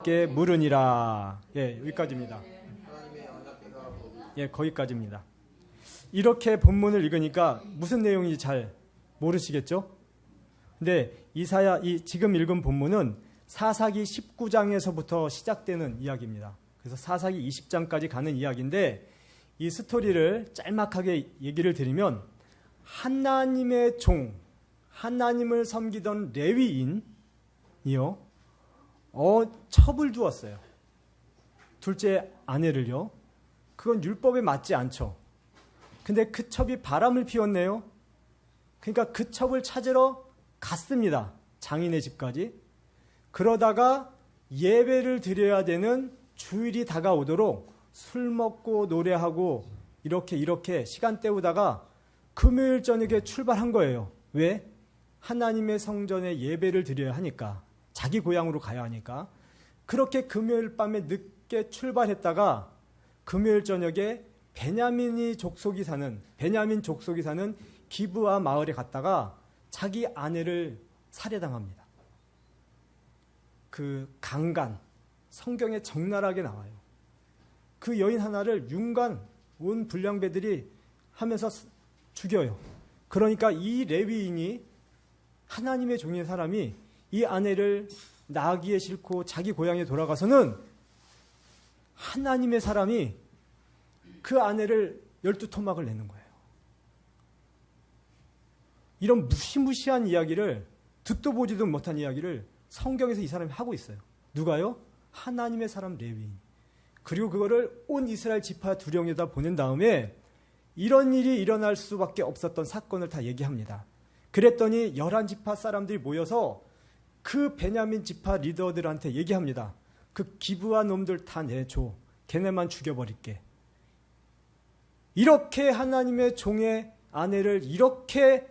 여호와께 물으니라. 예, 여기까지입니다. 예, 거기까지입니다. 이렇게 본문을 읽으니까 무슨 내용인지 잘 모르시겠죠? 근데 지금 읽은 본문은 사사기 19장에서부터 시작되는 이야기입니다. 그래서 사사기 20장까지 가는 이야기인데 이 스토리를 짤막하게 얘기를 드리면 하나님의 종, 하나님을 섬기던 레위인이요, 첩을 두었어요. 둘째 아내를요. 그건 율법에 맞지 않죠. 근데 그 첩이 바람을 피웠네요. 그러니까 그 첩을 찾으러 갔습니다. 장인의 집까지. 그러다가 예배를 드려야 되는 주일이 다가오도록 술 먹고 노래하고 이렇게 시간 때우다가 금요일 저녁에 출발한 거예요. 왜? 하나님의 성전에 예배를 드려야 하니까. 자기 고향으로 가야 하니까. 그렇게 금요일 밤에 늦게 출발했다가 금요일 저녁에 베냐민 족속이 사는 기브아 마을에 갔다가 자기 아내를 살해당합니다. 그 강간, 성경에 적나라하게 나와요. 그 여인 하나를 윤관 온 불량배들이 하면서 죽여요. 그러니까 이 레위인이 하나님의 종인 사람이 이 아내를 나귀에 싣고 자기 고향에 돌아가서는 하나님의 사람이 그 아내를 12토막을 내는 거예요. 이런 무시무시한 이야기를, 듣도 보지도 못한 이야기를 성경에서 이 사람이 하고 있어요. 누가요? 하나님의 사람 레위인. 그리고 그거를 온 이스라엘 지파 두령에다 보낸 다음에 이런 일이 일어날 수밖에 없었던 사건을 다 얘기합니다. 그랬더니 11지파 사람들이 모여서 그 베냐민 지파 리더들한테 얘기합니다. 그 기브아 놈들 다 내줘. 걔네만 죽여버릴게. 이렇게 하나님의 종의 아내를 이렇게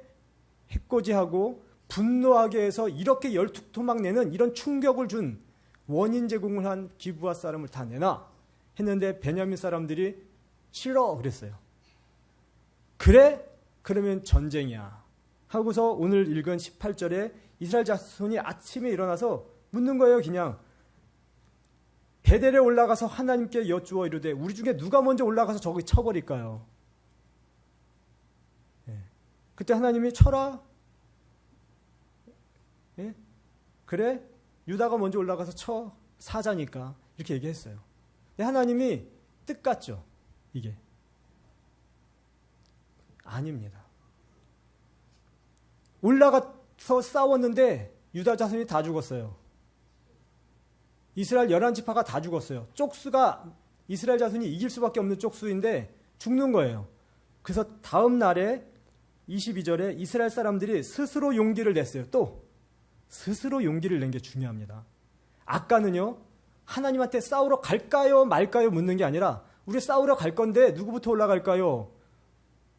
해코지하고 분노하게 해서 이렇게 12토막 내는 이런 충격을 준 원인 제공을 한 기브아 사람을 다 내놔 했는데 베냐민 사람들이 싫어 그랬어요. 그래? 그러면 전쟁이야 하고서 오늘 읽은 18절에 이스라엘 자손이 아침에 일어나서 묻는 거예요. 그냥 베델에 올라가서 하나님께 여쭈어 이르되 우리 중에 누가 먼저 올라가서 저기 쳐버릴까요? 예. 그때 하나님이 쳐라. 예? 그래? 유다가 먼저 올라가서 쳐. 사자니까. 이렇게 얘기했어요. 근데 하나님이 뜻 같죠? 이게. 아닙니다. 올라가서 싸웠는데 유다 자손이 다 죽었어요. 이스라엘 11지파가 다 죽었어요. 쪽수가 이스라엘 자손이 이길 수밖에 없는 쪽수인데 죽는 거예요. 그래서 다음 날에 22절에 이스라엘 사람들이 스스로 용기를 냈어요. 또 스스로 용기를 낸 게 중요합니다. 아까는요, 하나님한테 싸우러 갈까요 말까요 묻는 게 아니라 우리 싸우러 갈 건데 누구부터 올라갈까요?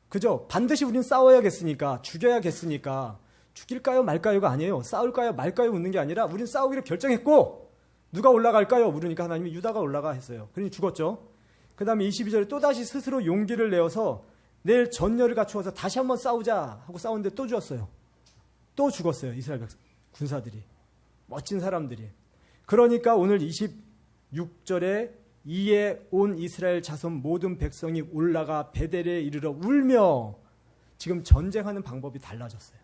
그죠? 반드시 우린 싸워야겠으니까, 죽여야겠으니까 죽일까요 말까요가 아니에요. 싸울까요 말까요 묻는 게 아니라 우린 싸우기로 결정했고 누가 올라갈까요? 물으니까 하나님이 유다가 올라가 했어요. 그러니 죽었죠. 그 다음에 22절에 또다시 스스로 용기를 내어서 내일 전열을 갖추어서 다시 한번 싸우자 하고 싸웠는데 또 죽었어요. 또 죽었어요. 이스라엘 군사들이. 멋진 사람들이. 그러니까 오늘 26절에 이에 온 이스라엘 자손 모든 백성이 올라가 베델에 이르러 울며 지금 전쟁하는 방법이 달라졌어요.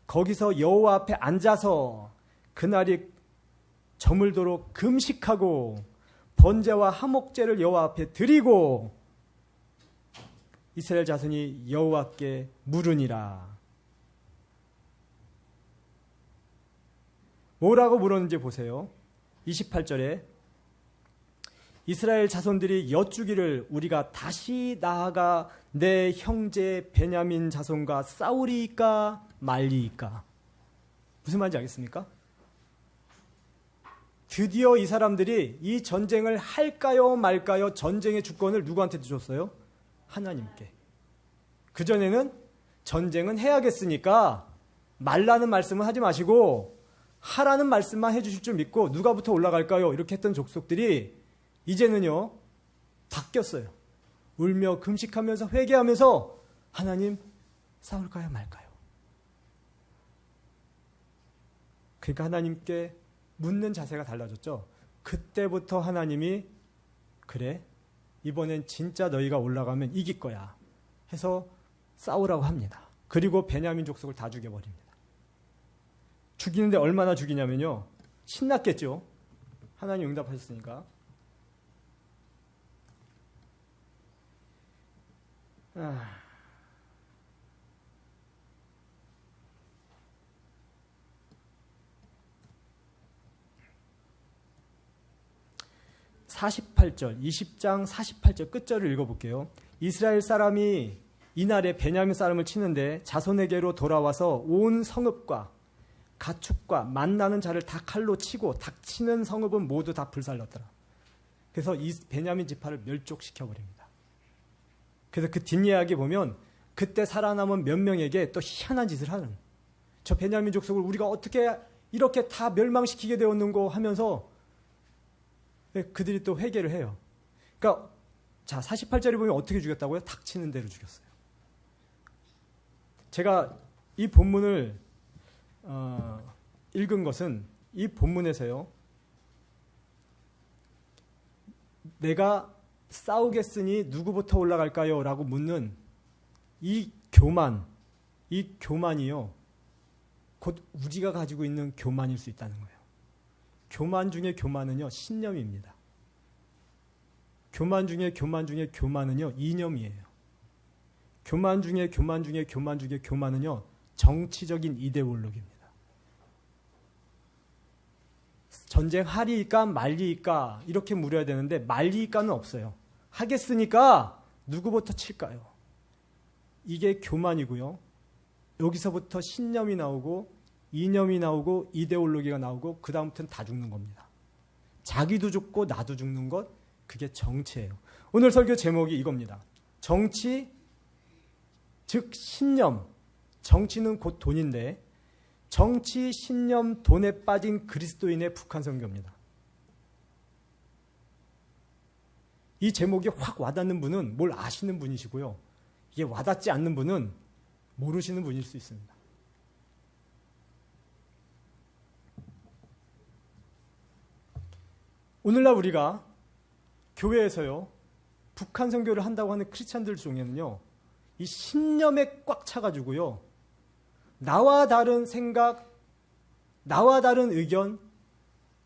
거기서 여호와 앞에 앉아서 그날이 저물도록 금식하고 번제와 화목제를 여호와 앞에 드리고 이스라엘 자손이 여호와께 물으니라. 뭐라고 물었는지 보세요. 28절에 이스라엘 자손들이 여쭈기를 우리가 다시 나아가 내 형제 베냐민 자손과 싸우리이까 말리이까. 무슨 말인지 알겠습니까? 드디어 이 사람들이 이 전쟁을 할까요 말까요 전쟁의 주권을 누구한테 줬어요? 하나님께. 그전에는 전쟁은 해야겠으니까 말라는 말씀은 하지 마시고 하라는 말씀만 해주실 줄 믿고 누가부터 올라갈까요? 이렇게 했던 족속들이 이제는요 바뀌었어요. 울며 금식하면서 회개하면서 하나님 싸울까요 말까요? 그러니까 하나님께 묻는 자세가 달라졌죠. 그때부터 하나님이 그래 이번엔 진짜 너희가 올라가면 이길 거야 해서 싸우라고 합니다. 그리고 베냐민 족속을 다 죽여버립니다. 죽이는데 얼마나 죽이냐면요. 신났겠죠. 하나님 응답하셨으니까. 48절, 20장 48절 끝절을 읽어볼게요. 이스라엘 사람이 이날에 베냐민 사람을 치는데 자손에게로 돌아와서 온 성읍과 가축과 만나는 자를 다 칼로 치고 닥치는 성읍은 모두 다 불살랐더라. 그래서 이 베냐민 지파를 멸족시켜버립니다. 그래서 그 뒷이야기 보면 그때 살아남은 몇 명에게 또 희한한 짓을 하는, 저 베냐민 족속을 우리가 어떻게 이렇게 다 멸망시키게 되었는고 하면서 그들이 또 회개를 해요. 그러니까 자 48절에 보면 어떻게 죽였다고요? 닥치는 대로 죽였어요. 제가 이 본문을 읽은 것은 이 본문에서요. 내가 싸우겠으니 누구부터 올라갈까요? 라고 묻는 이 교만이요. 곧 우리가 가지고 있는 교만일 수 있다는 거예요. 교만 중에 교만은요. 신념입니다. 교만 중에 교만은요. 이념이에요. 교만 중에 교만은요. 정치적인 이데올로기입니다. 전쟁 하리이까 말리이까 이렇게 물어야 되는데 말리이까는 없어요. 하겠으니까 누구부터 칠까요? 이게 교만이고요. 여기서부터 신념이 나오고 이념이 나오고 이데올로기가 나오고 그 다음부터는 다 죽는 겁니다. 자기도 죽고 나도 죽는 것, 그게 정치예요. 오늘 설교 제목이 이겁니다. 정치, 즉 신념. 정치는 곧 돈인데 정치, 신념, 돈에 빠진 그리스도인의 북한 선교입니다. 이 제목이 확 와닿는 분은 뭘 아시는 분이시고요. 이게 와닿지 않는 분은 모르시는 분일 수 있습니다. 오늘날 우리가 교회에서요, 북한 선교를 한다고 하는 크리스찬들 중에는요, 이 신념에 꽉 차가지고요, 나와 다른 생각, 나와 다른 의견,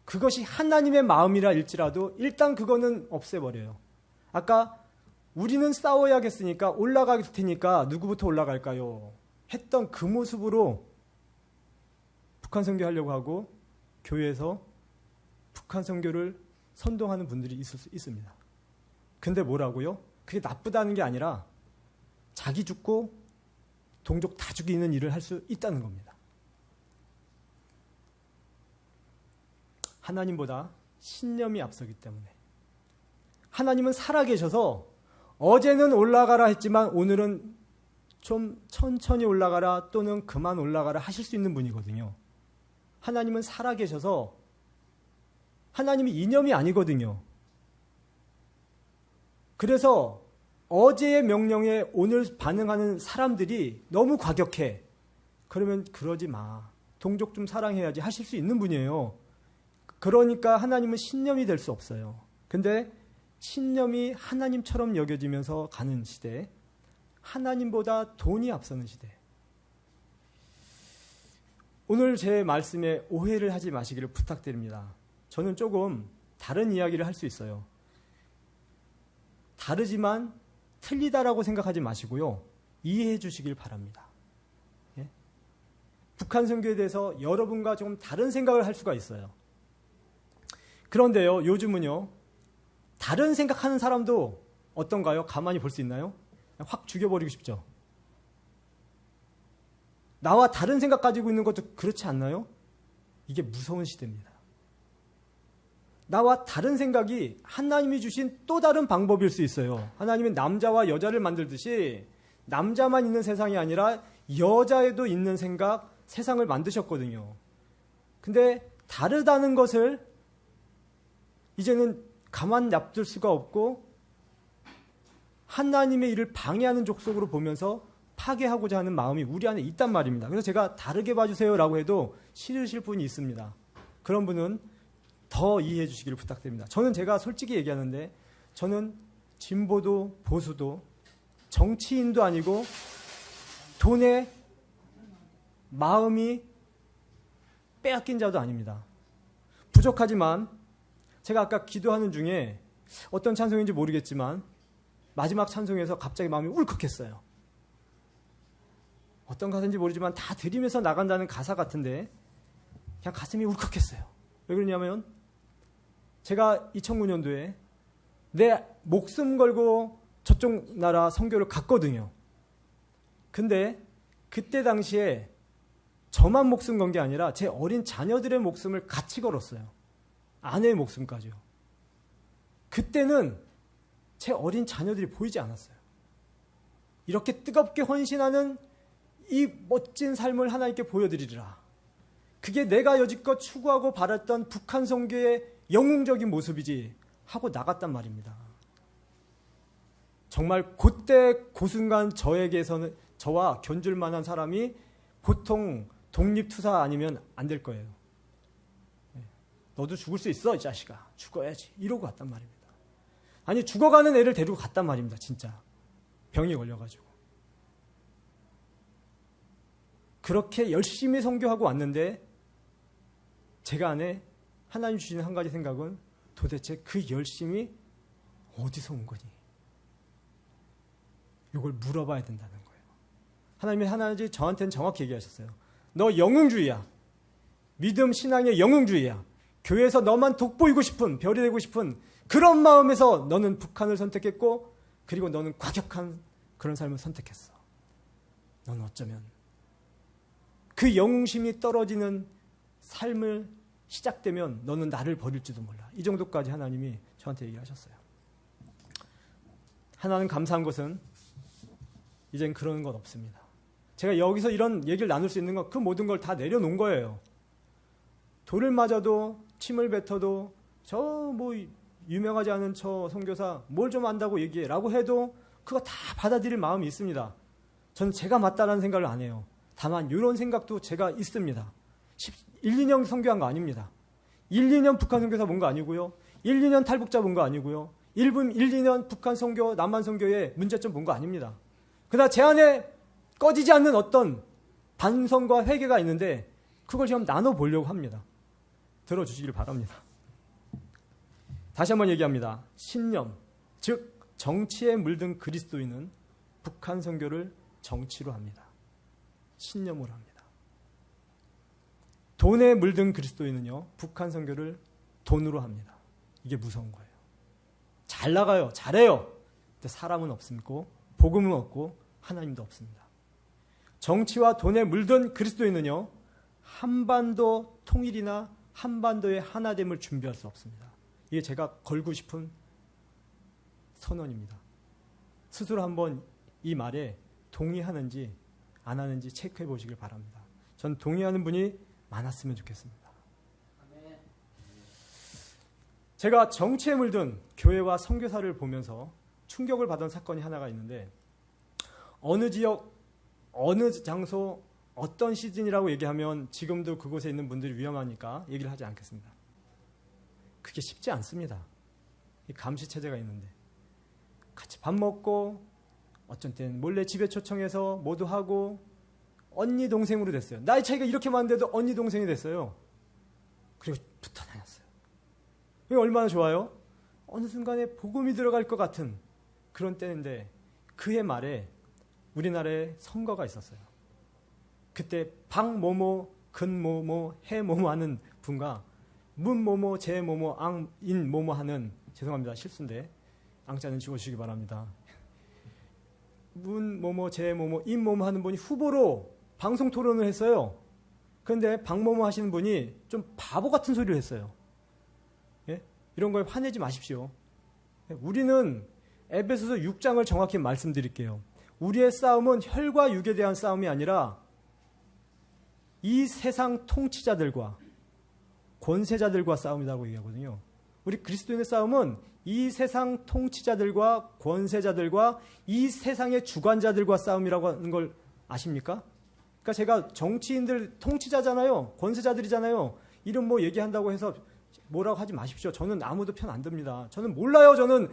그것이 하나님의 마음이라 일지라도 일단 그거는 없애버려요. 아까 우리는 싸워야겠으니까 올라갈 테니까 누구부터 올라갈까요? 했던 그 모습으로 북한 선교하려고 하고 교회에서 북한 선교를 선동하는 분들이 있을 수 있습니다. 근데 뭐라고요? 그게 나쁘다는 게 아니라 자기 죽고 동족 다 죽이는 일을 할 수 있다는 겁니다. 하나님보다 신념이 앞서기 때문에. 하나님은 살아계셔서 어제는 올라가라 했지만 오늘은 좀 천천히 올라가라 또는 그만 올라가라 하실 수 있는 분이거든요. 하나님은 살아계셔서 하나님이 이념이 아니거든요. 그래서 어제의 명령에 오늘 반응하는 사람들이 너무 과격해. 그러면 그러지 마. 동족 좀 사랑해야지 하실 수 있는 분이에요. 그러니까 하나님은 신념이 될 수 없어요. 근데 신념이 하나님처럼 여겨지면서 가는 시대, 하나님보다 돈이 앞서는 시대. 오늘 제 말씀에 오해를 하지 마시기를 부탁드립니다. 저는 조금 다른 이야기를 할 수 있어요. 다르지만 틀리다라고 생각하지 마시고요. 이해해 주시길 바랍니다. 예? 북한 선교에 대해서 여러분과 조금 다른 생각을 할 수가 있어요. 그런데요, 요즘은요, 다른 생각하는 사람도 어떤가요? 가만히 볼 수 있나요? 확 죽여버리고 싶죠. 나와 다른 생각 가지고 있는 것도 그렇지 않나요? 이게 무서운 시대입니다. 나와 다른 생각이 하나님이 주신 또 다른 방법일 수 있어요. 하나님은 남자와 여자를 만들듯이 남자만 있는 세상이 아니라 여자에도 있는 생각, 세상을 만드셨거든요. 근데 다르다는 것을 이제는 가만 놔둘 수가 없고 하나님의 일을 방해하는 족속으로 보면서 파괴하고자 하는 마음이 우리 안에 있단 말입니다. 그래서 제가 다르게 봐주세요 라고 해도 싫으실 분이 있습니다. 그런 분은 더 이해해 주시기를 부탁드립니다. 저는 제가 솔직히 얘기하는데 저는 진보도 보수도 정치인도 아니고 돈에 마음이 빼앗긴 자도 아닙니다. 부족하지만 제가 아까 기도하는 중에 어떤 찬송인지 모르겠지만 마지막 찬송에서 갑자기 마음이 울컥했어요. 어떤 가사인지 모르지만 다 드리면서 나간다는 가사 같은데 그냥 가슴이 울컥했어요. 왜 그러냐면 제가 2009년도에 내 목숨 걸고 저쪽 나라 선교를 갔거든요. 근데 그때 당시에 저만 목숨 건 게 아니라 제 어린 자녀들의 목숨을 같이 걸었어요. 아내의 목숨까지요. 그때는 제 어린 자녀들이 보이지 않았어요. 이렇게 뜨겁게 헌신하는 이 멋진 삶을 하나님께 보여드리리라. 그게 내가 여지껏 추구하고 바랐던 북한 선교의 영웅적인 모습이지 하고 나갔단 말입니다. 정말 그때 그 순간 저에게서는 저와 견줄 만한 사람이 보통 독립투사 아니면 안 될 거예요. 너도 죽을 수 있어 이 자식아. 죽어야지. 이러고 갔단 말입니다. 아니 죽어가는 애를 데리고 갔단 말입니다. 진짜. 병이 걸려가지고. 그렇게 열심히 선교하고 왔는데 제가 안에 하나님 주시는 한 가지 생각은 도대체 그 열심이 어디서 온 거니? 이걸 물어봐야 된다는 거예요. 하나님이 하나님 저한테는 정확히 얘기하셨어요. 너 영웅주의야. 믿음 신앙의 영웅주의야. 교회에서 너만 돋보이고 싶은, 별이 되고 싶은 그런 마음에서 너는 북한을 선택했고 그리고 너는 과격한 그런 삶을 선택했어. 너는 어쩌면 그 영웅심이 떨어지는 삶을 시작되면 너는 나를 버릴지도 몰라. 이 정도까지 하나님이 저한테 얘기하셨어요. 하나는 감사한 것은 이젠 그런 건 없습니다. 제가 여기서 이런 얘기를 나눌 수 있는 건 그 모든 걸 다 내려놓은 거예요. 돌을 맞아도 침을 뱉어도 저 뭐 유명하지 않은 저 선교사 뭘 좀 안다고 얘기해라고 해도 그거 다 받아들일 마음이 있습니다. 저는 제가 맞다라는 생각을 안 해요. 다만 이런 생각도 제가 있습니다. 1, 2년 선교한 거 아닙니다. 1, 2년 북한 선교사 본 거 아니고요. 1, 2년 탈북자 본 거 아니고요. 1, 2년 북한 선교, 남한 선교의 문제점 본 거 아닙니다. 그러나 제 안에 꺼지지 않는 어떤 반성과 회개가 있는데 그걸 지금 나눠보려고 합니다. 들어주시길 바랍니다. 다시 한번 얘기합니다. 신념, 즉 정치에 물든 그리스도인은 북한 선교를 정치로 합니다. 신념으로 합니다. 돈에 물든 그리스도인은요, 북한 선교를 돈으로 합니다. 이게 무서운 거예요. 잘 나가요. 잘해요. 근데 사람은 없고 복음은 없고 하나님도 없습니다. 정치와 돈에 물든 그리스도인은요, 한반도 통일이나 한반도의 하나됨을 준비할 수 없습니다. 이게 제가 걸고 싶은 선언입니다. 스스로 한번 이 말에 동의하는지 안 하는지 체크해 보시길 바랍니다. 전 동의하는 분이 많았으면 좋겠습니다. 제가 정치에 물든 교회와 선교사를 보면서 충격을 받은 사건이 하나가 있는데, 어느 지역, 어느 장소, 어떤 시즌이라고 얘기하면 지금도 그곳에 있는 분들이 위험하니까 얘기를 하지 않겠습니다. 그게 쉽지 않습니다. 이 감시체제가 있는데 같이 밥 먹고 어쩐 때는 몰래 집에 초청해서 모두 하고 언니 동생으로 됐어요. 나이 차이가 이렇게 많은데도 언니 동생이 됐어요. 그리고 붙어 다녔어요. 이게 얼마나 좋아요? 어느 순간에 복음이 들어갈 것 같은 그런 때인데 그의 말에 우리나라에 선거가 있었어요. 그때 박모모, 근모모, 해모모 하는 분과 문모모, 제모모, 앙인모모 하는, 죄송합니다. 실수인데 앙자는 지워주시기 바랍니다. 문모모, 제모모, 인모모 하는 분이 후보로 방송 토론을 했어요. 그런데 박모모 하시는 분이 좀 바보 같은 소리를 했어요. 예? 이런 거에 화내지 마십시오. 우리는 에베소서 6장을 정확히 말씀드릴게요. 우리의 싸움은 혈과 육에 대한 싸움이 아니라 이 세상 통치자들과 권세자들과 싸움이라고 얘기하거든요. 우리 그리스도인의 싸움은 이 세상 통치자들과 권세자들과 이 세상의 주관자들과 싸움이라고 하는 걸 아십니까? 그러니까 제가 정치인들 통치자잖아요. 권세자들이잖아요. 이름 뭐 얘기한다고 해서 뭐라고 하지 마십시오. 저는 아무도 편 안 듭니다. 저는 몰라요. 저는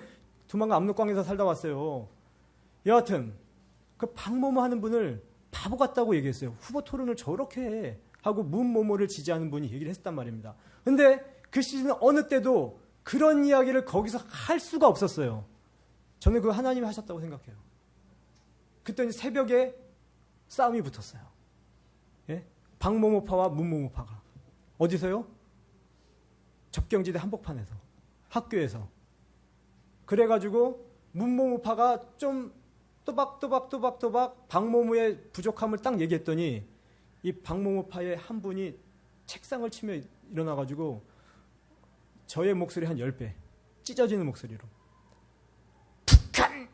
두만강 압록강에서 살다 왔어요. 여하튼 그 박모모 하는 분을 바보 같다고 얘기했어요. 후보 토론을 저렇게 해 하고 문모모를 지지하는 분이 얘기를 했단 말입니다. 근데 그 시즌은 어느 때도 그런 이야기를 거기서 할 수가 없었어요. 저는 그거 하나님이 하셨다고 생각해요. 그때 새벽에 싸움이 붙었어요. 예? 박모모파와 문모모파가. 어디서요? 접경지대 한복판에서, 학교에서. 그래가지고 문모모파가 좀 또박또박 박모모의 부족함을 딱 얘기했더니 이 박모모파의 한 분이 책상을 치며 일어나가지고 저의 목소리 한 10배 찢어지는 목소리로 북한!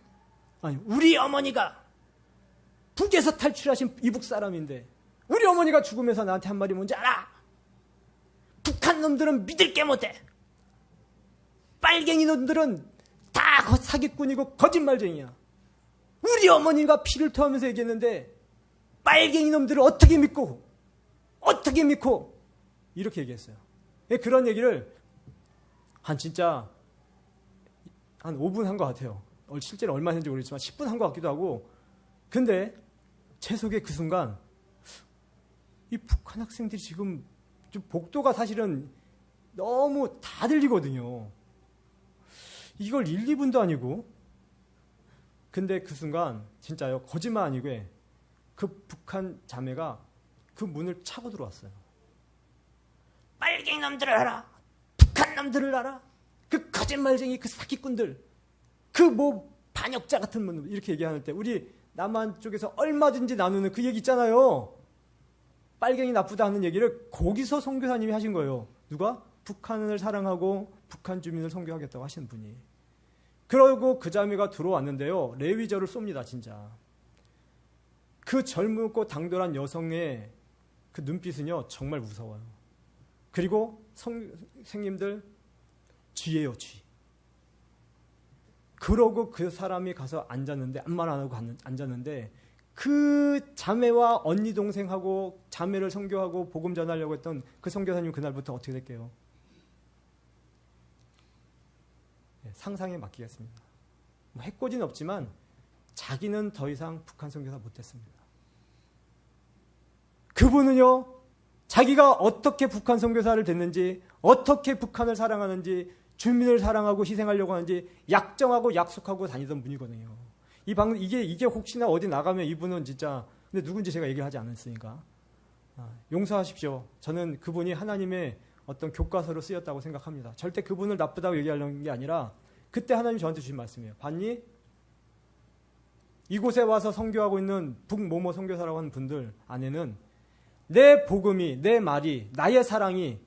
아니 우리 어머니가 북에서 탈출하신 이북 사람인데 우리 어머니가 죽으면서 나한테 한 말이 뭔지 알아? 북한 놈들은 믿을 게 못해. 빨갱이 놈들은 다 사기꾼이고 거짓말쟁이야. 우리 어머니가 피를 토하면서 얘기했는데 빨갱이 놈들을 어떻게 믿고 이렇게 얘기했어요. 그런 얘기를 진짜 한 5분 한 것 같아요. 실제로 얼마 했는지 모르겠지만 10분 한 것 같기도 하고. 근데 제 속에 그 순간 이 북한 학생들이 지금 좀 복도가 사실은 너무 다 들리거든요. 이걸 1, 2분도 아니고. 근데 그 순간 진짜요. 거짓말 아니고 그 북한 자매가 그 문을 차고 들어왔어요. 빨갱이 놈들을 알아. 북한 놈들을 알아. 그 거짓말쟁이 그 사기꾼들. 그 뭐 반역자 같은 분 이렇게 얘기하는 때 우리 남한 쪽에서 얼마든지 나누는 그 얘기 있잖아요. 빨갱이 나쁘다 하는 얘기를 거기서 선교사님이 하신 거예요. 누가? 북한을 사랑하고 북한 주민을 선교하겠다고 하시는 분이. 그러고 그 자매가 들어왔는데요. 레위절을 쏩니다. 진짜. 그 젊고 당돌한 여성의 그 눈빛은요. 정말 무서워요. 그리고 선생님들 쥐예요. 쥐. 그러고 그 사람이 가서 앉았는데 아무 말 안 하고 앉았는데 그 자매와 언니 동생하고 자매를 선교하고 복음 전하려고 했던 그 선교사님 그날부터 어떻게 될게요? 상상에 맡기겠습니다. 뭐 해코지는 없지만 자기는 더 이상 북한 선교사 못했습니다. 그분은요. 자기가 어떻게 북한 선교사를 됐는지 어떻게 북한을 사랑하는지 주민을 사랑하고 희생하려고 하는지 약정하고 약속하고 다니던 분이거든요. 이게 혹시나 어디 나가면 이분은 진짜 근데 누군지 제가 얘기를 하지 않았으니까 용서하십시오. 저는 그분이 하나님의 어떤 교과서로 쓰였다고 생각합니다. 절대 그분을 나쁘다고 얘기하려는 게 아니라 그때 하나님이 저한테 주신 말씀이에요. 봤니? 이곳에 와서 선교하고 있는 북모모 선교사라고 하는 분들 안에는 내 복음이, 내 말이, 나의 사랑이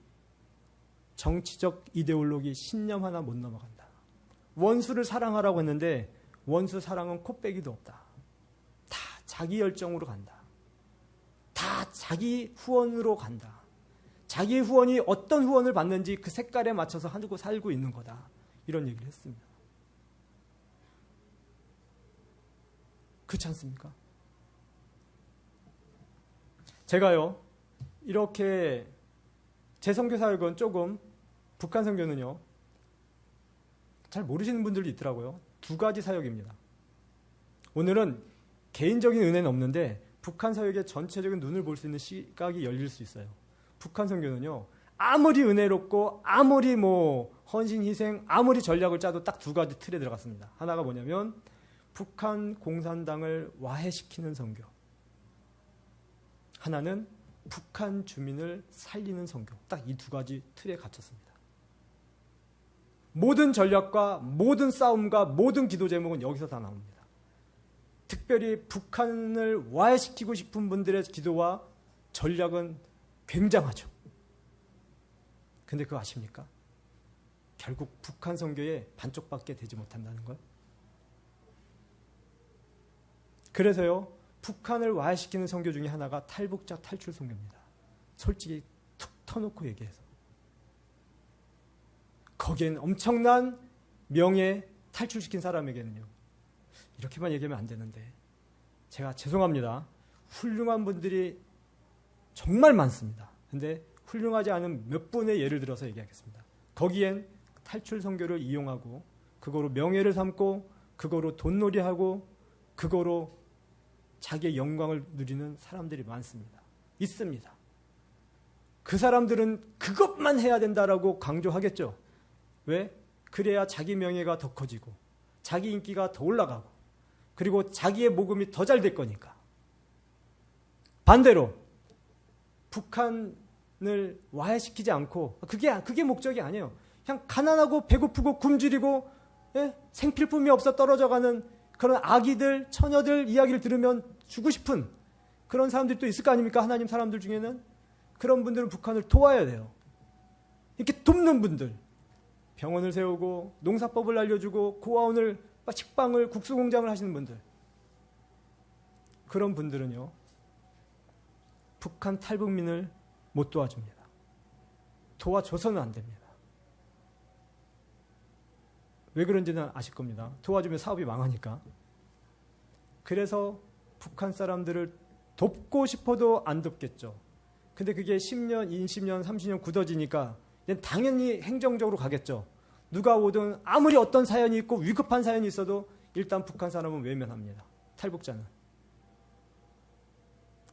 정치적 이데올로기 신념 하나 못 넘어간다. 원수를 사랑하라고 했는데 원수 사랑은 코빼기도 없다. 다 자기 열정으로 간다. 다 자기 후원으로 간다. 자기 후원이 어떤 후원을 받는지 그 색깔에 맞춰서 하고 살고 있는 거다. 이런 얘기를 했습니다. 그렇지 않습니까? 제가요, 이렇게 제 선교 사역은 조금 북한 선교는요, 잘 모르시는 분들도 있더라고요. 2가지 사역입니다. 오늘은 개인적인 은혜는 없는데 북한 사역의 전체적인 눈을 볼 수 있는 시각이 열릴 수 있어요. 북한 선교는요, 아무리 은혜롭고 아무리 헌신 희생 아무리 전략을 짜도 딱 2가지 틀에 들어갔습니다. 하나가 뭐냐면 북한 공산당을 와해시키는 선교. 하나는 북한 주민을 살리는 선교. 딱 이 2가지 틀에 갇혔습니다. 모든 전략과 모든 싸움과 모든 기도 제목은 여기서 다 나옵니다. 특별히 북한을 와해시키고 싶은 분들의 기도와 전략은 굉장하죠. 근데 그거 아십니까? 결국 북한 선교의 반쪽밖에 되지 못한다는 걸. 그래서요, 북한을 와해시키는 선교 중에 하나가 탈북자 탈출 선교입니다. 솔직히 툭 터놓고 얘기해서. 거기엔 엄청난 명예 탈출시킨 사람에게는요. 이렇게만 얘기하면 안 되는데 제가 죄송합니다. 훌륭한 분들이 정말 많습니다. 근데 훌륭하지 않은 몇 분의 예를 들어서 얘기하겠습니다. 거기엔 탈출 선교를 이용하고 그거로 명예를 삼고 그거로 돈놀이하고 그거로 자기의 영광을 누리는 사람들이 많습니다. 있습니다. 그 사람들은 그것만 해야 된다라고 강조하겠죠. 왜? 그래야 자기 명예가 더 커지고 자기 인기가 더 올라가고 그리고 자기의 모금이 더 잘 될 거니까. 반대로 북한을 와해시키지 않고 그게 목적이 아니에요. 그냥 가난하고 배고프고 굶주리고 생필품이 없어 떨어져가는 그런 아기들, 처녀들 이야기를 들으면 주고 싶은 그런 사람들이 또 있을 거 아닙니까? 하나님 사람들 중에는. 그런 분들은 북한을 도와야 돼요. 이렇게 돕는 분들. 병원을 세우고 농사법을 알려주고 고아원을, 식빵을, 국수공장을 하시는 분들. 그런 분들은요. 북한 탈북민을 못 도와줍니다. 도와줘서는 안 됩니다. 왜 그런지는 아실 겁니다. 도와주면 사업이 망하니까. 그래서 북한 사람들을 돕고 싶어도 안 돕겠죠. 근데 그게 10년, 20년, 30년 굳어지니까 당연히 행정적으로 가겠죠. 누가 오든 아무리 어떤 사연이 있고 위급한 사연이 있어도 일단 북한 사람은 외면합니다. 탈북자는.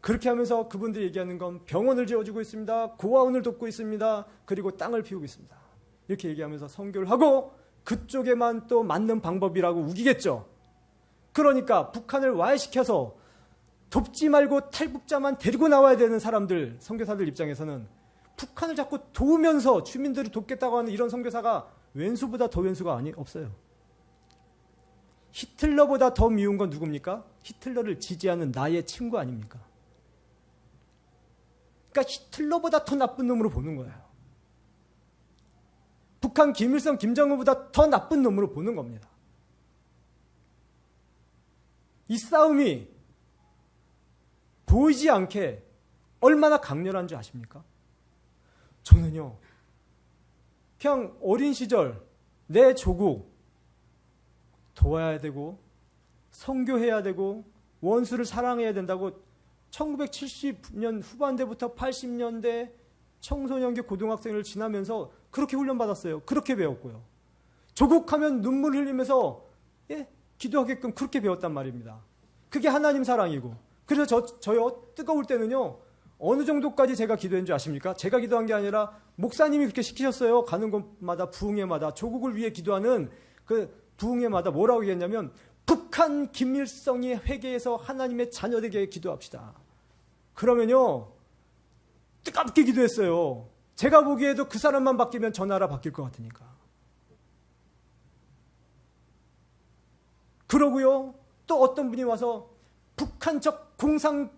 그렇게 하면서 그분들이 얘기하는 건 병원을 지어주고 있습니다. 고아원을 돕고 있습니다. 그리고 땅을 피우고 있습니다. 이렇게 얘기하면서 선교를 하고 그쪽에만 또 맞는 방법이라고 우기겠죠. 그러니까 북한을 와해시켜서 돕지 말고 탈북자만 데리고 나와야 되는 사람들, 선교사들 입장에서는 북한을 자꾸 도우면서 주민들을 돕겠다고 하는 이런 선교사가 왼수보다 더 왼수가 없어요. 히틀러보다 더 미운 건 누굽니까? 히틀러를 지지하는 나의 친구 아닙니까? 그러니까 히틀러보다 더 나쁜 놈으로 보는 거예요. 북한 김일성, 김정은보다 더 나쁜 놈으로 보는 겁니다. 이 싸움이 보이지 않게 얼마나 강렬한 줄 아십니까? 저는요, 그냥 어린 시절 내 조국 도와야 되고 선교해야 되고 원수를 사랑해야 된다고 1970년 후반대부터 80년대 청소년기 고등학생을 지나면서 그렇게 훈련받았어요. 그렇게 배웠고요. 조국하면 눈물 흘리면서 기도하게끔 그렇게 배웠단 말입니다. 그게 하나님 사랑이고. 그래서 저요 뜨거울 때는요 어느 정도까지 제가 기도한 줄 아십니까? 제가 기도한 게 아니라 목사님이 그렇게 시키셨어요. 가는 곳마다 부흥회마다 조국을 위해 기도하는 그 부흥회마다 뭐라고 얘기했냐면 북한 김일성이 회개해서 하나님의 자녀되게 기도합시다. 그러면요 뜨겁게 기도했어요. 제가 보기에도 그 사람만 바뀌면 저 나라 바뀔 것 같으니까. 그러고요 또 어떤 분이 와서 북한적 공산당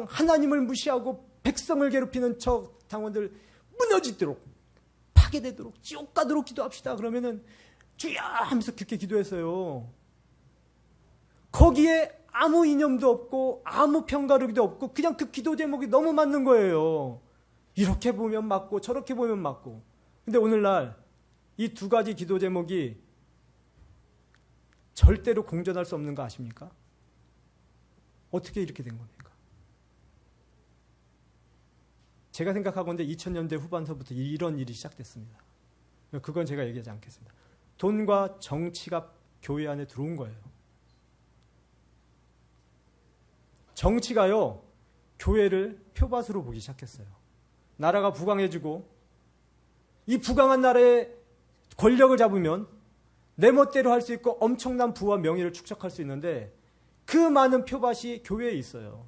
하나님을 무시하고 백성을 괴롭히는 저 당원들 무너지도록 파괴되도록 지옥 가도록 기도합시다. 그러면은 주여 하면서 그렇게 기도했어요. 거기에 아무 이념도 없고 아무 편가르기도 없고 그냥 그 기도 제목이 너무 맞는 거예요. 이렇게 보면 맞고 저렇게 보면 맞고. 근데 오늘날 이 두 가지 기도 제목이 절대로 공존할 수 없는 거 아십니까? 어떻게 이렇게 된 겁니까? 제가 생각하건대 2000년대 후반서부터 이런 일이 시작됐습니다. 그건 제가 얘기하지 않겠습니다. 돈과 정치가 교회 안에 들어온 거예요. 정치가요, 교회를 표밭으로 보기 시작했어요. 나라가 부강해지고 이 부강한 나라의 권력을 잡으면 내 멋대로 할 수 있고 엄청난 부와 명예를 축적할 수 있는데 그 많은 표밭이 교회에 있어요.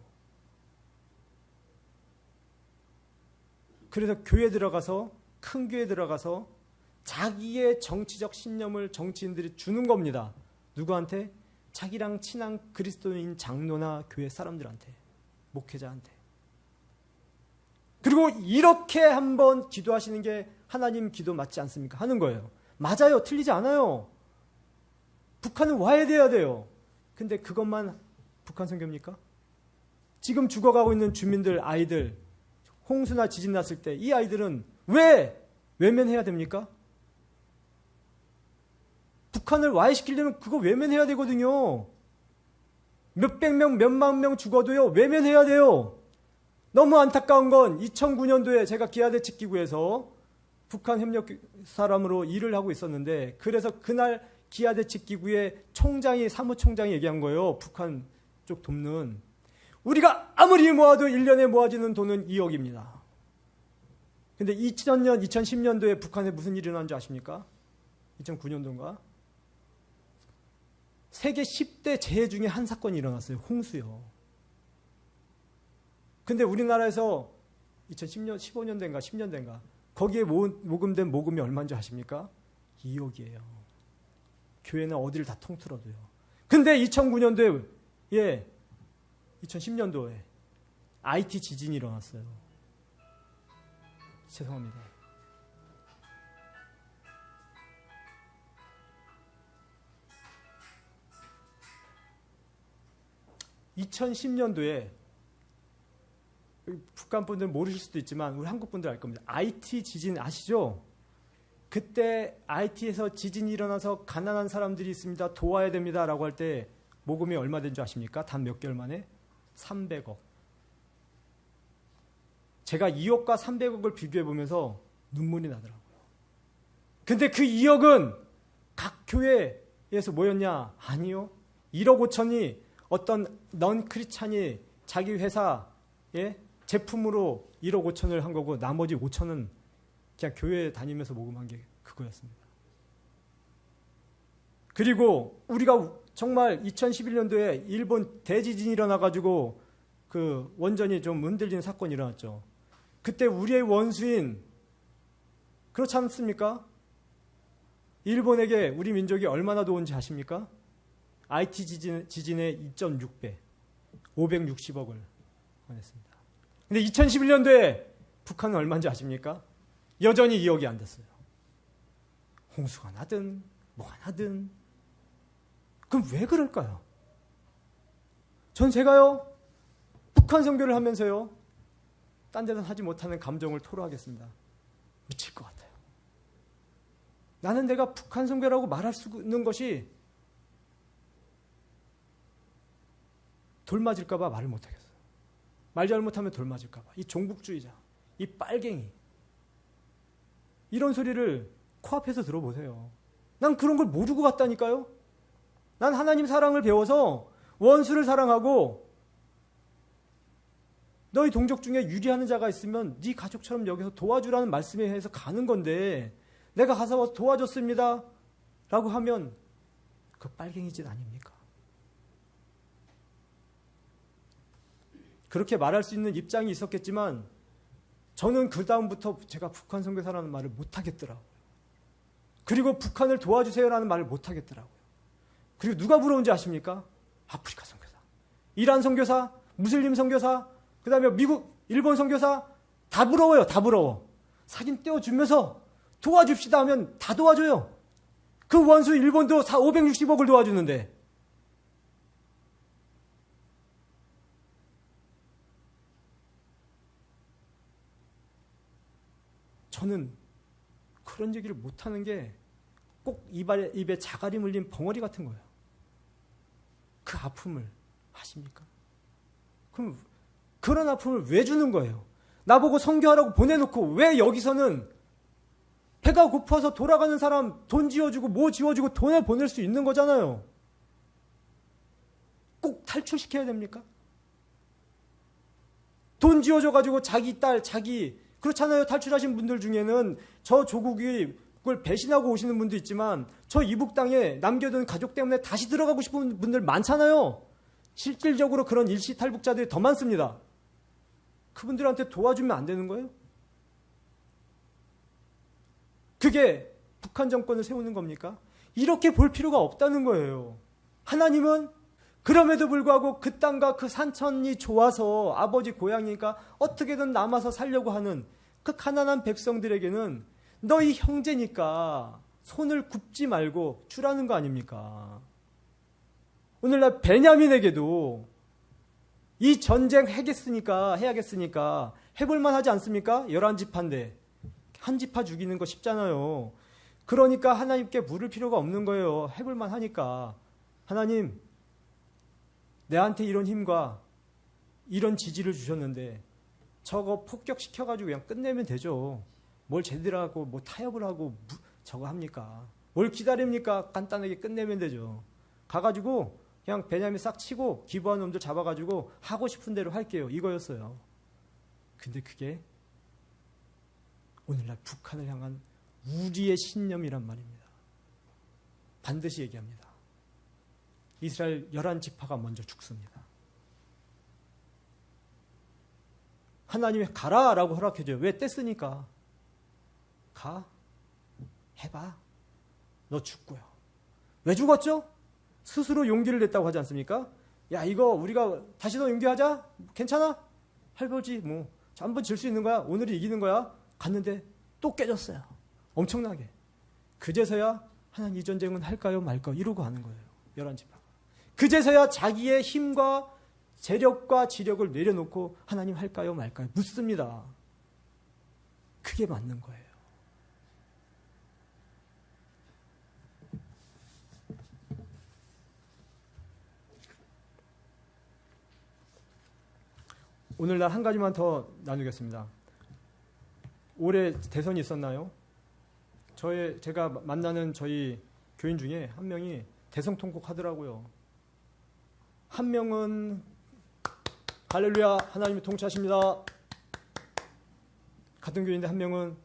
그래서 교회에 들어가서 큰 교회에 들어가서 자기의 정치적 신념을 정치인들이 주는 겁니다. 누구한테? 자기랑 친한 그리스도인 장로나 교회 사람들한테, 목회자한테. 그리고 이렇게 한번 기도하시는 게 하나님 기도 맞지 않습니까? 하는 거예요. 맞아요. 틀리지 않아요. 북한은 와야 돼요. 근데 그것만 북한 선교입니까? 지금 죽어가고 있는 주민들, 아이들, 홍수나 지진 났을 때 이 아이들은 왜 외면해야 됩니까? 북한을 와해시키려면 그거 외면해야 되거든요. 몇백 명, 몇만 명 죽어도요, 외면해야 돼요. 너무 안타까운 건 2009년도에 제가 기아대책기구에서 북한 협력 사람으로 일을 하고 있었는데 그래서 그날 기아대책기구의 총장이 사무총장이 얘기한 거예요. 북한 쪽 돕는. 우리가 아무리 모아도 1년에 모아지는 돈은 2억입니다. 근데 2000년, 2010년도에 북한에 무슨 일이 일어난 줄 아십니까? 2009년도인가? 세계 10대 재해 중에 한 사건이 일어났어요. 홍수요. 근데 우리나라에서 2010년, 15년대인가 10년대인가 거기에 모금된 모금이 얼마인지 아십니까? 2억이에요. 교회는 어디를 다 통틀어도요. 근데 2009년도에 2010년도에 IT 지진이 일어났어요. 죄송합니다. (2010년도에) 북한 분들 모르실 수도 있지만 우리 한국 분들 알 겁니다. IT 지진 아시죠? 그때 IT에서 지진이 일어나서 가난한 사람들이 있습니다. 도와야 됩니다. 라고 할 때 모금이 얼마 된 줄 아십니까? 단 몇 개월 만에 300억. 제가 2억과 300억을 비교해 보면서 눈물이 나더라고요. 근데 그 2억은 각 교회에서 뭐였냐? 아니요. 1억 5천이 어떤 넌 크리스찬이 자기 회사에 제품으로 1억 5천을 한 거고 나머지 5천은 그냥 교회 다니면서 모금한 게 그거였습니다. 그리고 우리가 정말 2011년도에 일본 대지진이 일어나가지고 그 원전이 좀 흔들리는 사건이 일어났죠. 그때 우리의 원수인, 그렇지 않습니까? 일본에게 우리 민족이 얼마나 도운지 아십니까? IT 지진의 2.6배, 560억을 보냈습니다. 근데 2011년도에 북한은 얼마인지 아십니까? 여전히 2억이 안 됐어요. 홍수가 나든 뭐가 나든. 그럼 왜 그럴까요? 전 제가요 북한 선교를 하면서요 딴 데는 하지 못하는 감정을 토로하겠습니다. 미칠 것 같아요. 나는 내가 북한 선교라고 말할 수 있는 것이 돌 맞을까 봐 말을 못하겠어요. 말 잘못하면 돌 맞을까 봐. 이 종북주의자, 이 빨갱이, 이런 소리를 코앞에서 들어보세요. 난 그런 걸 모르고 갔다니까요. 난 하나님 사랑을 배워서 원수를 사랑하고 너희 동족 중에 유리하는 자가 있으면 네 가족처럼 여기서 도와주라는 말씀에 의해서 가는 건데 내가 가서 도와줬습니다 라고 하면 그 빨갱이 짓 아닙니까? 그렇게 말할 수 있는 입장이 있었겠지만 저는 그 다음부터 제가 북한 선교사라는 말을 못하겠더라고요. 그리고 북한을 도와주세요라는 말을 못하겠더라고요. 그리고 누가 부러운지 아십니까? 아프리카 선교사, 이란 선교사, 무슬림 선교사, 그 다음에 미국, 일본 선교사 다 부러워요. 다 부러워. 사진 떼어주면서 도와줍시다 하면 다 도와줘요. 그 원수 일본도 560억을 도와주는데. 저는 그런 얘기를 못하는 게 꼭 입에 자갈이 물린 벙어리 같은 거예요. 그 아픔을 아십니까? 그럼 그런 아픔을 왜 주는 거예요? 나보고 선교하라고 보내놓고 왜 여기서는 배가 고파서 돌아가는 사람 돈 지어주고 뭐 지어주고 돈을 보낼 수 있는 거잖아요. 꼭 탈출시켜야 됩니까? 돈 지어줘가지고 자기 딸, 그렇잖아요. 탈출하신 분들 중에는 저 조국이 그걸 배신하고 오시는 분도 있지만 저 이북 땅에 남겨둔 가족 때문에 다시 들어가고 싶은 분들 많잖아요. 실질적으로 그런 일시탈북자들이 더 많습니다. 그분들한테 도와주면 안 되는 거예요? 그게 북한 정권을 세우는 겁니까? 이렇게 볼 필요가 없다는 거예요. 하나님은 그럼에도 불구하고 그 땅과 그 산천이 좋아서 아버지 고향이니까 어떻게든 남아서 살려고 하는 그 가난한 백성들에게는 너희 형제니까 손을 굽지 말고 주라는 거 아닙니까? 오늘날 베냐민에게도 이 전쟁 해야겠으니까 해볼만 하지 않습니까? 11지파인데 한 지파 죽이는 거 쉽잖아요. 그러니까 하나님께 물을 필요가 없는 거예요. 해볼만 하니까. 하나님, 내한테 이런 힘과 이런 지지를 주셨는데 저거 폭격시켜가지고 그냥 끝내면 되죠. 뭘 제대로 하고 뭐 타협을 하고 저거 합니까? 뭘 기다립니까? 간단하게 끝내면 되죠. 가가지고 그냥 베냐민 싹 치고 기부한 놈들 잡아가지고 하고 싶은 대로 할게요. 이거였어요. 근데 그게 오늘날 북한을 향한 우리의 신념이란 말입니다. 반드시 얘기합니다. 이스라엘 11지파가 먼저 죽습니다. 하나님이 가라라고 허락해줘요. 왜? 뗐으니까. 가. 해봐. 너 죽고요. 왜 죽었죠? 스스로 용기를 냈다고 하지 않습니까? 야, 이거 우리가 다시 더 용기하자? 괜찮아? 해보지 뭐. 한번 질 수 있는 거야. 오늘이 이기는 거야. 갔는데 또 깨졌어요. 엄청나게. 그제서야 하나님 이 전쟁은 할까요 말까요 이러고 하는 거예요. 11지파가. 그제서야 자기의 힘과 재력과 지력을 내려놓고 하나님 할까요 말까요 묻습니다. 그게 맞는 거예요. 오늘날 한 가지만 더 나누겠습니다. 올해 대선이 있었나요? 제가 만나는 저희 교인 중에 한 명이 대성 통곡하더라고요. 한 명은 할렐루야 하나님이 통치하십니다. 같은 교인인데 한 명은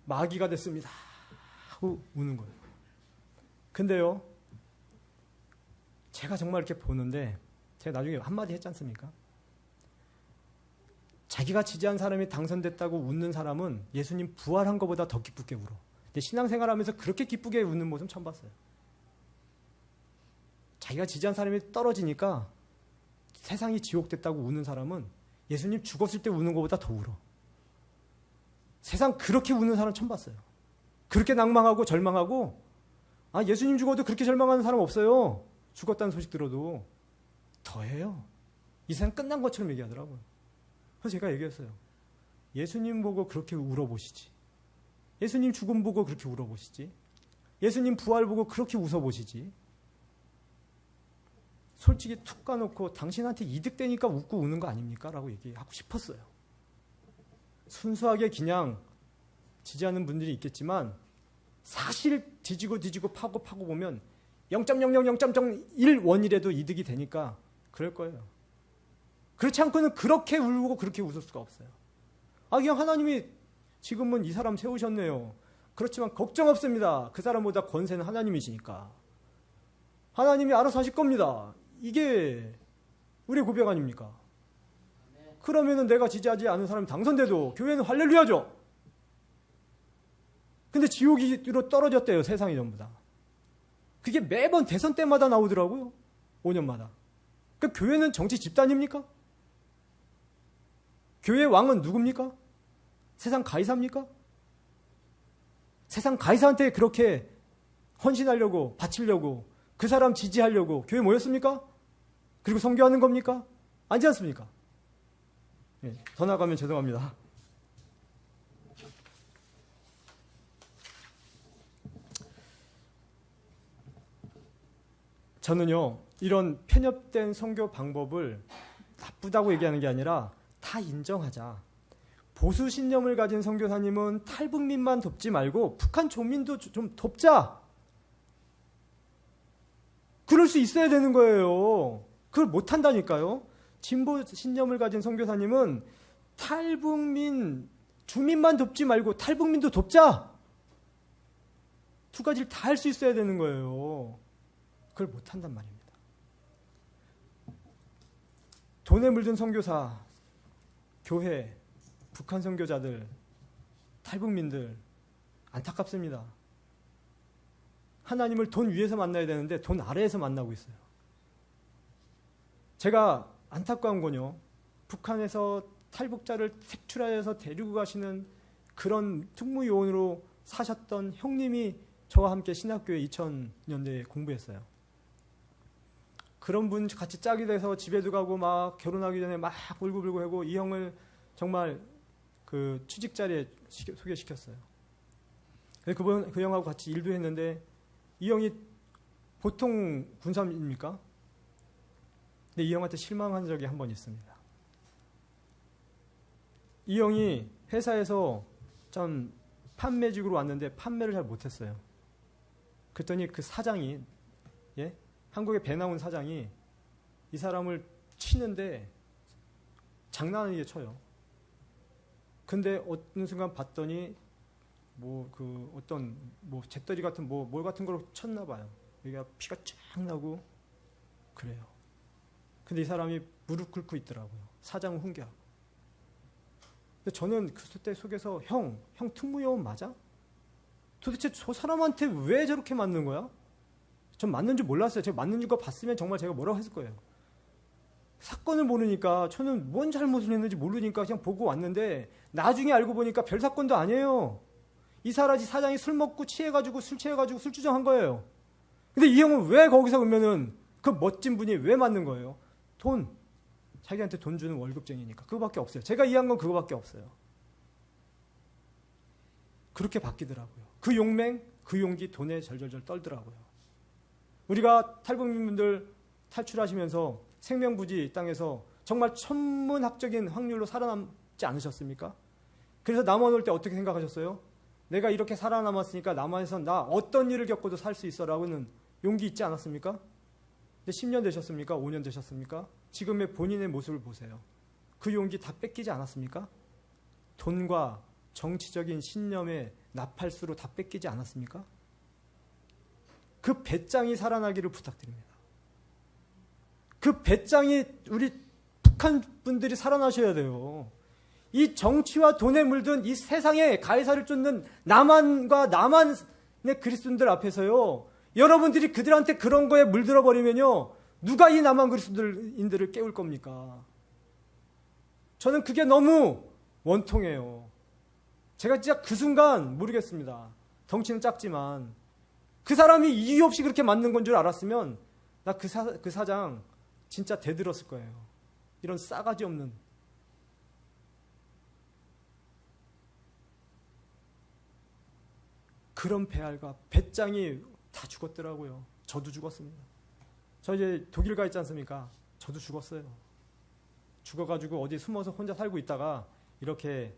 마귀가 됐습니다 하고 우는 거예요. 근데요, 제가 정말 이렇게 보는데 제가 나중에 한마디 했지 않습니까? 자기가 지지한 사람이 당선됐다고 웃는 사람은 예수님 부활한 것보다 더 기쁘게 울어. 근데 신앙생활하면서 그렇게 기쁘게 웃는 모습 처음 봤어요. 자기가 지지한 사람이 떨어지니까 세상이 지옥됐다고 우는 사람은 예수님 죽었을 때 우는 것보다 더 울어. 세상 그렇게 우는 사람 처음 봤어요. 그렇게 낭망하고 절망하고, 예수님 죽어도 그렇게 절망하는 사람 없어요. 죽었다는 소식 들어도. 더해요. 이 세상 끝난 것처럼 얘기하더라고요. 그래서 제가 얘기했어요. 예수님 보고 그렇게 울어보시지. 예수님 죽음 보고 그렇게 울어보시지. 예수님 부활 보고 그렇게 웃어보시지. 솔직히 툭 까놓고 당신한테 이득되니까 웃고 우는 거 아닙니까? 라고 얘기하고 싶었어요. 순수하게 그냥 지지하는 분들이 있겠지만 사실 뒤지고 파고 보면 0.00 원이라도 이득이 되니까 그럴 거예요. 그렇지 않고는 그렇게 울고 그렇게 웃을 수가 없어요. 그냥 하나님이 지금은 이 사람 세우셨네요. 그렇지만 걱정 없습니다. 그 사람보다 권세는 하나님이시니까. 하나님이 알아서 하실 겁니다. 이게 우리의 고백 아닙니까? 그러면은 내가 지지하지 않은 사람이 당선돼도 교회는 할렐루야죠. 근데 지옥으로 떨어졌대요. 세상이 전부 다. 그게 매번 대선 때마다 나오더라고요. 5년마다. 그러니까 교회는 정치 집단입니까? 교회의 왕은 누굽니까? 세상 가이사입니까? 세상 가이사한테 그렇게 헌신하려고 바치려고 그 사람 지지하려고 교회 모였습니까? 그리고 선교하는 겁니까? 아니지 않습니까? 더 나가면 죄송합니다. 저는요, 이런 편협된 선교 방법을 나쁘다고 얘기하는 게 아니라 다 인정하자. 보수 신념을 가진 선교사님은 탈북민만 돕지 말고 북한 조민도 좀 돕자. 그럴 수 있어야 되는 거예요. 그걸 못한다니까요. 진보 신념을 가진 선교사님은 탈북민, 주민만 돕지 말고 탈북민도 돕자. 두 가지를 다 할 수 있어야 되는 거예요. 그걸 못한단 말입니다. 돈에 물든 선교사, 교회, 북한 선교자들, 탈북민들 안타깝습니다. 하나님을 돈 위에서 만나야 되는데 돈 아래에서 만나고 있어요. 제가 안타까운 건요, 북한에서 탈북자를 색출하여서 데리고 가시는 그런 특무요원으로 사셨던 형님이 저와 함께 신학교에 2000년대에 공부했어요. 그런 분 같이 짝이 돼서 집에도 가고 막 결혼하기 전에 막 울고불고 하고 이 형을 정말 그 취직 자리에 소개시켰어요. 그 형하고 같이 일도 했는데 이 형이 보통 군사입니까? 근데 이 형한테 실망한 적이 한 번 있습니다. 이 형이 회사에서 좀 판매직으로 왔는데 판매를 잘 못했어요. 그랬더니 그 사장이, 예? 한국에 배 나온 사장이 이 사람을 치는데 장난 아니게 쳐요. 근데 어느 순간 봤더니 잿더리 같은 뭘 같은 걸로 쳤나 봐요. 여기가 피가 쫙 나고 그래요. 근데 이 사람이 무릎 꿇고 있더라고요. 사장은 훈계하고. 근데 저는 그때 속에서 형 특무요원 맞아? 도대체 저 사람한테 왜 저렇게 맞는 거야? 전 맞는 줄 몰랐어요. 제가 맞는 거 봤으면 정말 제가 뭐라고 했을 거예요. 사건을 모르니까, 저는 뭔 잘못을 했는지 모르니까 그냥 보고 왔는데, 나중에 알고 보니까 별 사건도 아니에요. 이 사장이 술 먹고 취해가지고 술주정한 거예요. 근데 이 형은 왜 거기서 그러면은 그 멋진 분이 왜 맞는 거예요? 자기한테 돈 주는 월급쟁이니까. 그거밖에 없어요. 제가 이해한 건 그거밖에 없어요. 그렇게 바뀌더라고요. 그 용맹, 그 용기 돈에 절절절 떨더라고요. 우리가 탈북민분들 탈출하시면서 생명부지 땅에서 정말 천문학적인 확률로 살아남지 않으셨습니까? 그래서 남원 올 때 어떻게 생각하셨어요? 내가 이렇게 살아남았으니까 남한에서 나 어떤 일을 겪어도 살 수 있어라고는 용기 있지 않았습니까? 근데 10년 되셨습니까? 5년 되셨습니까? 지금의 본인의 모습을 보세요. 그 용기 다 뺏기지 않았습니까? 돈과 정치적인 신념의 나팔수로 다 뺏기지 않았습니까? 그 배짱이 살아나기를 부탁드립니다. 그 배짱이 우리 북한 분들이 살아나셔야 돼요. 이 정치와 돈에 물든 이 세상에 가해사를 쫓는 남한과 남한의 그리스도인들 앞에서요, 여러분들이 그들한테 그런 거에 물들어 버리면요, 누가 이 남한 그리스도인들을 깨울 겁니까? 저는 그게 너무 원통해요. 제가 진짜 그 순간 모르겠습니다. 덩치는 작지만 그 사람이 이유 없이 그렇게 맞는 건 줄 알았으면 나 그 사장 진짜 대들었을 거예요. 이런 싸가지 없는. 그런 배알과 배짱이 다 죽었더라고요. 저도 죽었습니다. 저 이제 독일 가 있지 않습니까? 저도 죽었어요. 죽어가지고 어디 숨어서 혼자 살고 있다가 이렇게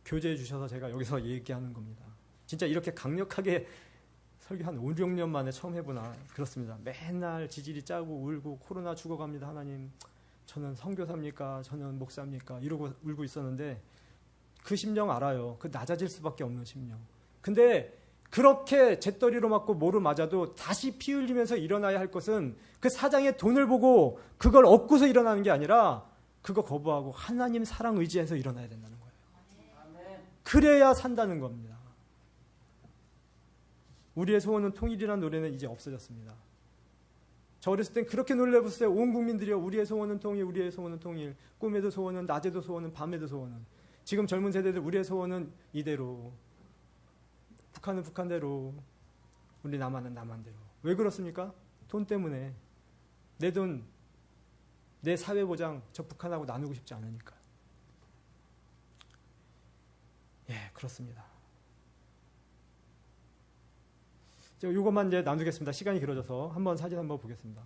교제해 주셔서 제가 여기서 얘기하는 겁니다. 진짜 이렇게 강력하게 설교 한 5, 6년 만에 처음 해보나 그렇습니다. 맨날 지질이 짜고 울고 코로나 죽어갑니다. 하나님, 저는 선교사입니까? 저는 목사입니까? 이러고 울고 있었는데 그 심령 알아요. 그 낮아질 수밖에 없는 심령. 근데 그렇게 잿더리로 맞고 뭐로 맞아도 다시 피 흘리면서 일어나야 할 것은 그 사장의 돈을 보고 그걸 얻고서 일어나는 게 아니라 그거 거부하고 하나님 사랑 의지해서 일어나야 된다는 거예요. 그래야 산다는 겁니다. 우리의 소원은 통일이라는 노래는 이제 없어졌습니다. 저 어렸을 땐 그렇게 놀래봤어요. 온 국민들이요. 우리의 소원은 통일, 우리의 소원은 통일. 꿈에도 소원은, 낮에도 소원은, 밤에도 소원은. 지금 젊은 세대들 우리의 소원은 이대로. 북한은 북한대로, 우리 남한은 남한대로. 왜 그렇습니까? 돈 때문에. 내 돈, 내 사회보장 저 북한하고 나누고 싶지 않으니까. 예, 그렇습니다. 이것만 이제 나누겠습니다. 시간이 길어져서 한번 사진 한번 보겠습니다.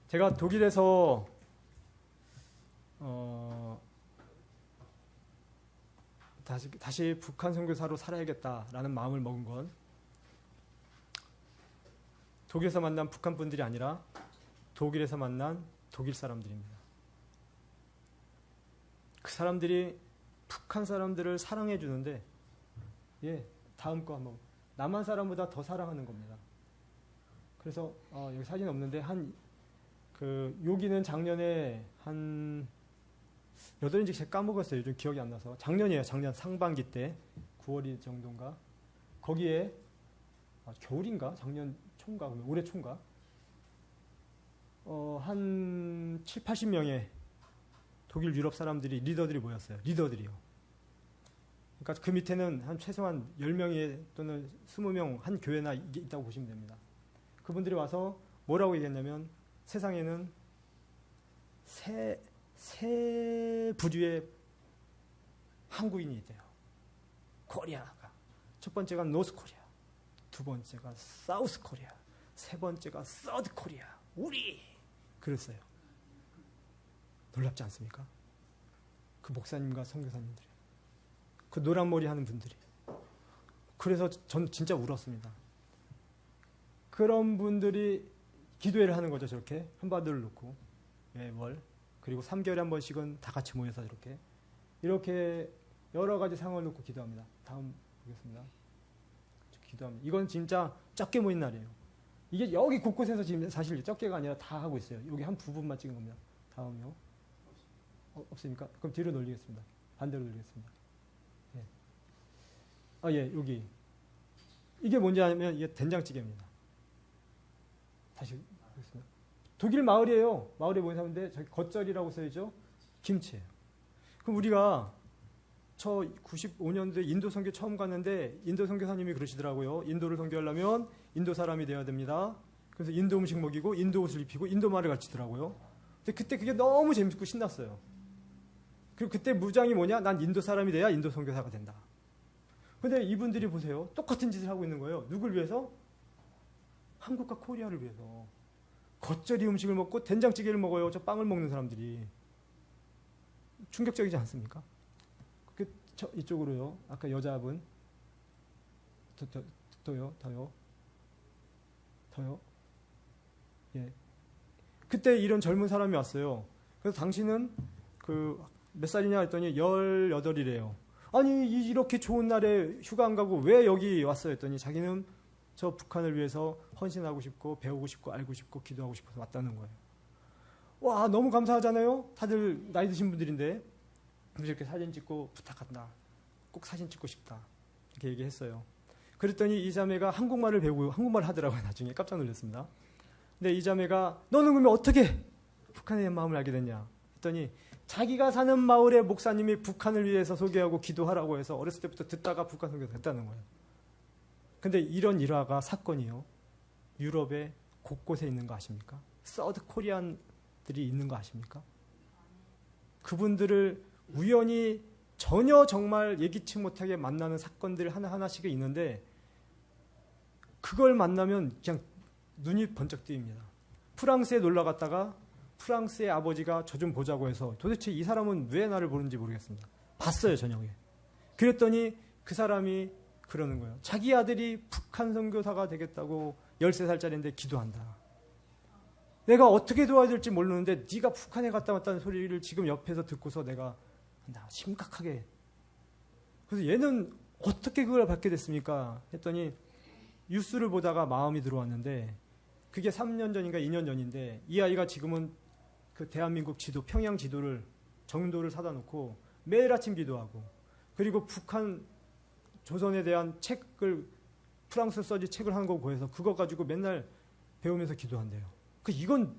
제가 독일에서 다시 북한 선교사로 살아야겠다라는 마음을 먹은 건 독일에서 만난 북한 분들이 아니라 독일에서 만난 독일 사람들입니다. 그 사람들이 북한 사람들을 사랑해 주는데, 예, 다음 거 한번, 남한 사람보다 더 사랑하는 겁니다. 그래서 여기 사진 없는데 여기는 작년에 한 몇 월인지 제가 까먹었어요. 요즘 기억이 안 나서. 작년이에요. 작년 상반기 때 9월 정도인가. 거기에 겨울인가? 작년 초인가? 올해 초인가? 한 7, 80명의 독일 유럽 사람들이, 리더들이 모였어요. 리더들이요. 그러니까 그 밑에는 한 최소한 10명이 또는 20명 한 교회나 이게 있다고 보시면 됩니다. 그분들이 와서 뭐라고 얘기했냐면, 세상에는 세 부류의 한국인이 있대요. 코리아가. 첫 번째가 노스 코리아, 두 번째가 사우스 코리아, 세 번째가 서드 코리아. 우리! 그랬어요. 놀랍지 않습니까? 그 목사님과 선교사님들이, 그 노란머리 하는 분들이. 그래서 전 진짜 울었습니다. 그런 분들이 기도회를 하는 거죠. 저렇게 한바들을 놓고 매월, 그리고 3개월에 한 번씩은 다 같이 모여서 이렇게 여러 가지 상황을 놓고 기도합니다. 다음 보겠습니다. 기도합니다. 이건 진짜 적게 모인 날이에요. 이게 여기 곳곳에서 지금 사실 적게가 아니라 다 하고 있어요. 여기 한 부분만 찍은 겁니다. 다음요. 없으니까 그럼 뒤로 돌리겠습니다. 반대로 돌리겠습니다. 예. 예, 여기. 이게 뭔지 아니면 이게 된장찌개입니다. 다시 보겠습니다. 독일 마을이에요. 마을에 모인 사람인데 저기 겉절이라고 써있죠. 김치예요. 그럼 우리가 저 95년도에 인도 선교 처음 갔는데 인도 선교사님이 그러시더라고요. 인도를 선교하려면 인도 사람이 돼야 됩니다. 그래서 인도 음식 먹이고 인도 옷을 입히고 인도 말을 가르치더라고요. 근데 그때 그게 너무 재밌고 신났어요. 그리고 그때 무장이 뭐냐? 난 인도 사람이 돼야 인도 선교사가 된다. 근데 이분들이 보세요. 똑같은 짓을 하고 있는 거예요. 누굴 위해서? 한국과 코리아를 위해서. 겉절이 음식을 먹고 된장찌개를 먹어요. 저 빵을 먹는 사람들이. 충격적이지 않습니까? 이쪽으로요. 아까 여자분. 더요. 예. 그때 이런 젊은 사람이 왔어요. 그래서 당신은 몇 살이냐 했더니 18이래요. 아니 이렇게 좋은 날에 휴가 안 가고 왜 여기 왔어요 했더니 자기는 저 북한을 위해서 헌신하고 싶고 배우고 싶고 알고 싶고 기도하고 싶어서 왔다는 거예요. 와, 너무 감사하잖아요. 다들 나이 드신 분들인데 이렇게 사진 찍고 부탁한다. 꼭 사진 찍고 싶다. 이렇게 얘기했어요. 그랬더니 이 자매가 한국말을 배우고 한국말 하더라고요. 나중에 깜짝 놀랐습니다. 근데 이 자매가 너는 그러면 어떻게 북한에 대한 마음을 알게 됐냐 했더니 자기가 사는 마을의 목사님이 북한을 위해서 소개하고 기도하라고 해서 어렸을 때부터 듣다가 북한 선교가 됐다는 거예요. 근데 이런 일화가 사건이요. 유럽의 곳곳에 있는 거 아십니까? 서드 코리안들이 있는 거 아십니까? 그분들을 우연히 전혀 정말 예기치 못하게 만나는 사건들 하나하나씩 있는데 그걸 만나면 그냥 눈이 번쩍 뜨입니다. 프랑스에 놀러 갔다가 프랑스의 아버지가 저 좀 보자고 해서 도대체 이 사람은 왜 나를 보는지 모르겠습니다. 봤어요, 저녁에. 그랬더니 그 사람이 그러는 거예요. 자기 아들이 북한 선교사가 되겠다고 13살짜리인데 기도한다. 내가 어떻게 도와야 될지 모르는데 네가 북한에 갔다 왔다는 소리를 지금 옆에서 듣고서 내가 심각하게. 그래서 얘는 어떻게 그걸 받게 됐습니까? 했더니 뉴스를 보다가 마음이 들어왔는데 그게 3년 전인가 2년 전인데 이 아이가 지금은 그 대한민국 지도, 평양 지도를 정도를 사다 놓고 매일 아침 기도하고 그리고 북한 조선에 대한 책을 프랑스 써지 책을 한 거 구해서 그거 가지고 맨날 배우면서 기도한대요. 이건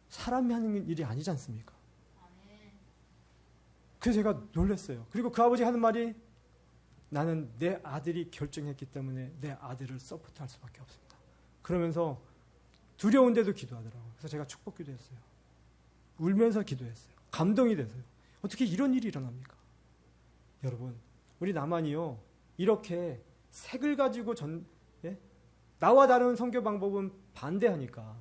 사람이 하는 일이 아니지 않습니까? 그래서 제가 놀랐어요. 그리고 그 아버지 하는 말이 나는 내 아들이 결정했기 때문에 내 아들을 서포트할 수밖에 없습니다. 그러면서 두려운데도 기도하더라고요. 그래서 제가 축복 기도했어요. 울면서 기도했어요. 감동이 돼서요. 어떻게 이런 일이 일어납니까? 여러분, 우리 남한이요. 이렇게 색을 가지고 나와 다른 선교 방법은 반대하니까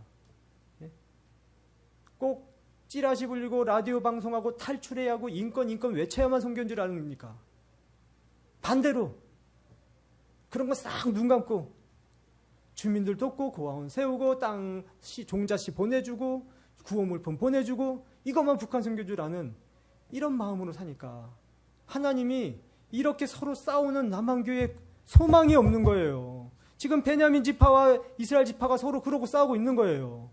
꼭 찌라시 불리고 라디오 방송하고 탈출해야 하고 인권 외쳐야만 선교인 줄 아닙니까? 반대로 그런 거 싹 눈 감고 주민들 돕고 고아원 세우고 땅 종자씨 보내주고 구호물품 보내주고 이것만 북한 선교인 줄 아는 이런 마음으로 사니까 하나님이 이렇게 서로 싸우는 남한교회에 소망이 없는 거예요. 지금 베냐민 지파와 이스라엘 지파가 서로 그러고 싸우고 있는 거예요.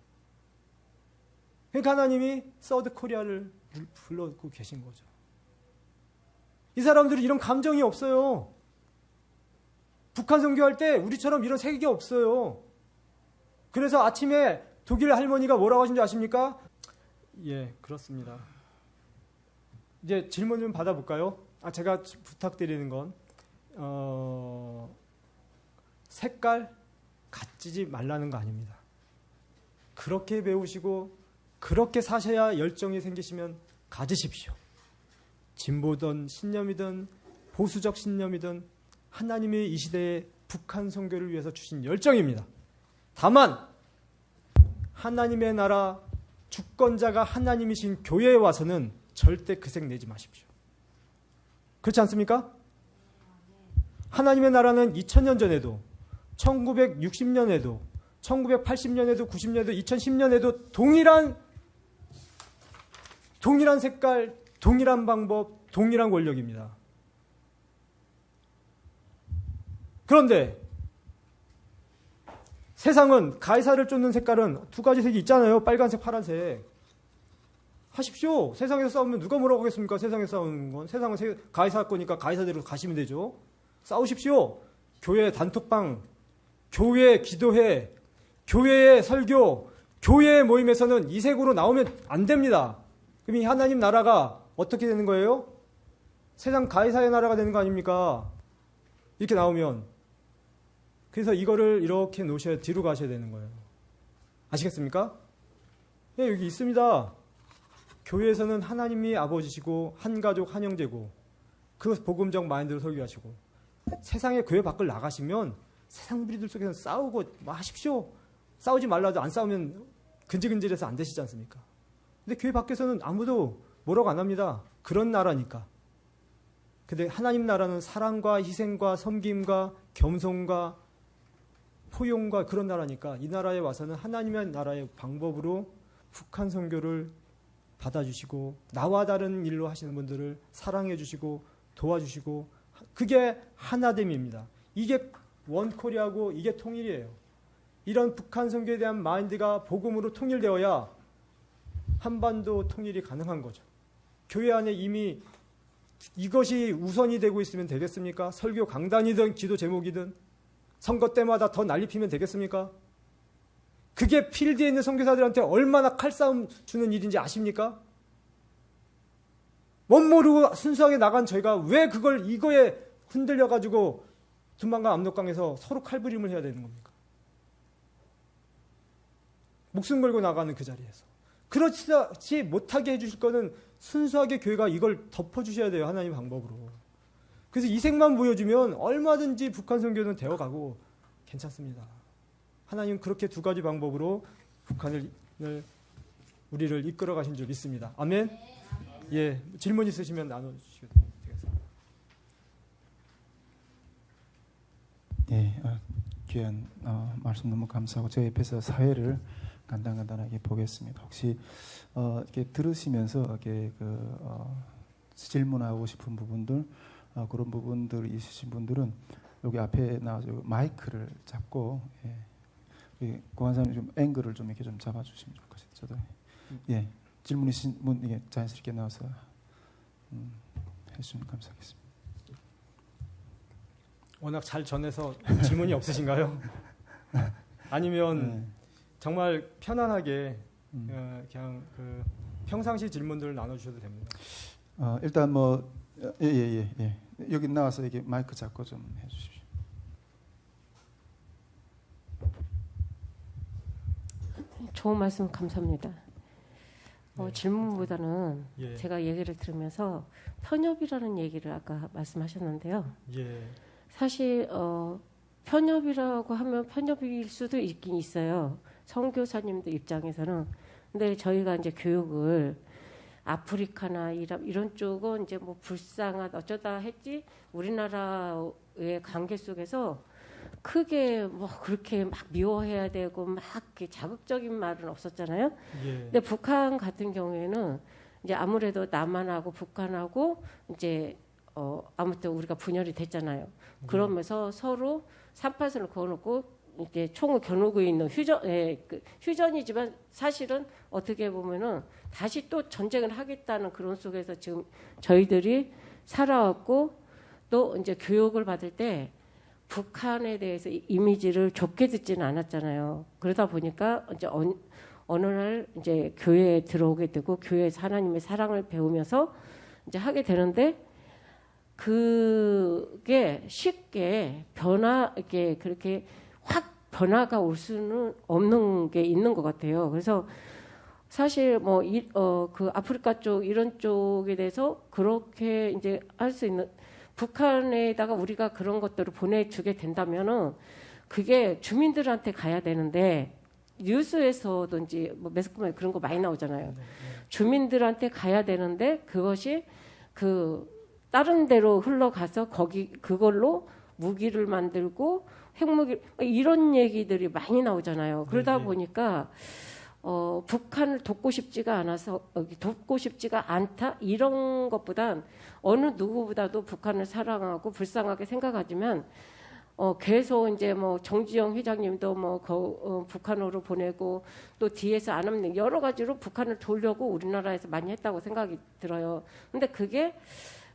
그러니까 하나님이 서드 코리아를 불러고 계신 거죠. 이 사람들이 이런 감정이 없어요. 북한 선교할 때 우리처럼 이런 색이 없어요. 그래서 아침에 독일 할머니가 뭐라고 하신지 아십니까? 예, 그렇습니다. 이제 질문 좀 받아볼까요? 제가 부탁드리는 건 색깔 갖지 말라는 거 아닙니다. 그렇게 배우시고 그렇게 사셔야 열정이 생기시면 가지십시오. 진보든 신념이든 보수적 신념이든 하나님의 이 시대에 북한 선교를 위해서 주신 열정입니다. 다만 하나님의 나라 주권자가 하나님이신 교회에 와서는 절대 그 색 내지 마십시오. 그렇지 않습니까? 하나님의 나라는 2000년 전에도 1960년에도 1980년에도 90년에도 2010년에도 동일한 색깔, 동일한 방법, 동일한 권력입니다. 그런데 세상은 가이사를 쫓는 색깔은 두 가지 색이 있잖아요. 빨간색, 파란색. 하십시오. 세상에서 싸우면 누가 뭐라고 하겠습니까? 세상에서 싸우는 건. 세상은 가이사 거니까 가이사대로 가시면 되죠. 싸우십시오. 교회 단톡방, 교회 기도회, 교회의 설교, 교회의 모임에서는 이 색으로 나오면 안 됩니다. 그럼 이 하나님 나라가 어떻게 되는 거예요? 세상 가이사의 나라가 되는 거 아닙니까? 이렇게 나오면. 그래서 이거를 이렇게 놓으셔야 뒤로 가셔야 되는 거예요. 아시겠습니까? 예, 여기 있습니다. 교회에서는 하나님이 아버지시고 한 가족 한 형제고 그 복음적 마인드로 설교하시고 세상에 교회 밖을 나가시면 세상 무리들 속에서 싸우고 뭐 하십시오. 싸우지 말라도 안 싸우면 근질근질해서 안 되시지 않습니까? 근데 교회 밖에서는 아무도 뭐라고 안 합니다. 그런 나라니까. 근데 하나님 나라는 사랑과 희생과 섬김과 겸손과 포용과 그런 나라니까 이 나라에 와서는 하나님의 나라의 방법으로 북한 선교를 받아주시고 나와 다른 일로 하시는 분들을 사랑해 주시고 도와주시고 그게 하나됨입니다. 이게 원코리아고 이게 통일이에요. 이런 북한 선교에 대한 마인드가 복음으로 통일되어야 한반도 통일이 가능한 거죠. 교회 안에 이미 이것이 우선이 되고 있으면 되겠습니까? 설교 강단이든 기도 제목이든 선거 때마다 더 난리 피면 되겠습니까? 그게 필드에 있는 선교사들한테 얼마나 칼싸움 주는 일인지 아십니까? 멋 모르고 순수하게 나간 저희가 왜 그걸 이거에 흔들려가지고 두만강 압록강에서 서로 칼부림을 해야 되는 겁니까? 목숨 걸고 나가는 그 자리에서. 그렇지 못하게 해주실 거는 순수하게 교회가 이걸 덮어주셔야 돼요. 하나님 방법으로. 그래서 이 색만 보여주면 얼마든지 북한 선교는 되어가고 괜찮습니다. 하나님 그렇게 두 가지 방법으로 북한을 우리를 이끌어 가신 줄 믿습니다. 아멘. 예, 질문 있으시면 나눠주시면 되겠습니다. 예, 귀한 말씀 너무 감사하고 저희 옆에서 사회를 간단하게 보겠습니다. 혹시 이렇게 들으시면서 이렇게 질문하고 싶은 부분들 그런 부분들 있으신 분들은 여기 앞에 나와서 마이크를 잡고 고관사님 좀 앵글을 좀 이렇게 좀 잡아주시면 좋을 것 같아요. 저도 예 질문 있으신 분 이게 자연스럽게 나와서 해주시면 감사하겠습니다. 워낙 잘 전해서 질문이 없으신가요? 아니면 정말 편안하게 그냥 그 평상시 질문들을 나눠주셔도 됩니다. 일단 뭐 예. 여기 나와서 이게 마이크 잡고 좀 해주십시오. 좋은 말씀 감사합니다. 네, 질문보다는 예. 제가 얘기를 들으면서 편협이라는 얘기를 아까 말씀하셨는데요. 예. 사실 편협이라고 하면 편협일 수도 있긴 있어요. 선교사님들 입장에서는. 근데 저희가 이제 교육을 아프리카나 이런 쪽은 이제 뭐 불쌍하다 어쩌다 했지 우리나라의 관계 속에서 크게 뭐 그렇게 막 미워해야 되고 막 이렇게 자극적인 말은 없었잖아요. 예. 근데 북한 같은 경우에는 이제 아무래도 남한하고 북한하고 이제 아무튼 우리가 분열이 됐잖아요. 그러면서 서로 38선을 그어놓고 이제 총을 겨누고 있는 휴전이지만 사실은 어떻게 보면은 다시 또 전쟁을 하겠다는 그런 속에서 지금 저희들이 살아왔고 또 이제 교육을 받을 때 북한에 대해서 이미지를 좋게 듣지는 않았잖아요. 그러다 보니까 이제 어느 날 이제 교회에 들어오게 되고 교회에서 하나님의 사랑을 배우면서 이제 하게 되는데 그게 쉽게 이렇게 그렇게 확 변화가 올 수는 없는 게 있는 것 같아요. 그래서 사실 뭐 그 아프리카 쪽 이런 쪽에 대해서 그렇게 이제 할 수 있는 북한에다가 우리가 그런 것들을 보내주게 된다면은 그게 주민들한테 가야 되는데 뉴스에서든지 뭐 매스컴에 그런 거 많이 나오잖아요. 주민들한테 가야 되는데 그것이 그 다른 데로 흘러가서 거기 그걸로 무기를 만들고 핵무기 이런 얘기들이 많이 나오잖아요. 그러다 보니까 북한을 돕고 싶지가 않아서 돕고 싶지가 않다 이런 것보단 어느 누구보다도 북한을 사랑하고 불쌍하게 생각하지만 계속 이제 뭐 정주영 회장님도 뭐 북한으로 보내고 또 뒤에서 안 하면 여러 가지로 북한을 도우려고 우리나라에서 많이 했다고 생각이 들어요. 근데 그게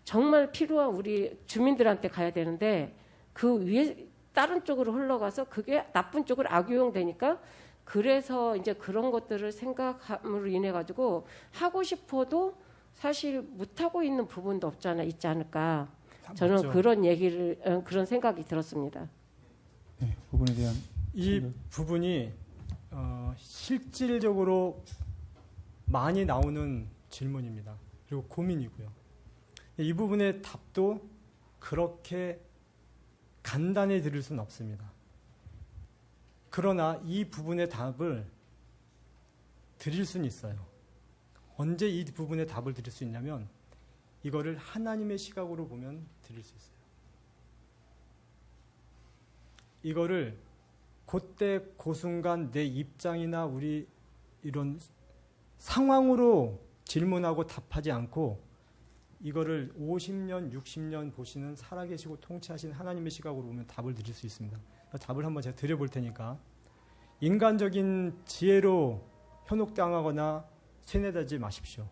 정말 필요한 우리 주민들한테 가야 되는데 그 위에 다른 쪽으로 흘러가서 그게 나쁜 쪽으로 악용되니까 그래서 이제 그런 것들을 생각함으로 인해 가지고 하고 싶어도 사실 못 하고 있는 부분도 있지 않을까. 저는 맞죠. 그런 생각이 들었습니다. 네, 부분에 대한 이 부분이 실질적으로 많이 나오는 질문입니다. 그리고 고민이고요. 이 부분의 답도 그렇게 간단히 드릴 수는 없습니다. 그러나 이 부분의 답을 드릴 수는 있어요. 언제 이 부분의 답을 드릴 수 있냐면 이거를 하나님의 시각으로 보면 드릴 수 있어요. 이거를 그때 그 순간 내 입장이나 우리 이런 상황으로 질문하고 답하지 않고 이거를 50년, 60년 보시는 살아계시고 통치하신 하나님의 시각으로 보면 답을 드릴 수 있습니다. 답을 한번 제가 드려볼 테니까 인간적인 지혜로 현혹당하거나 세뇌되지 마십시오.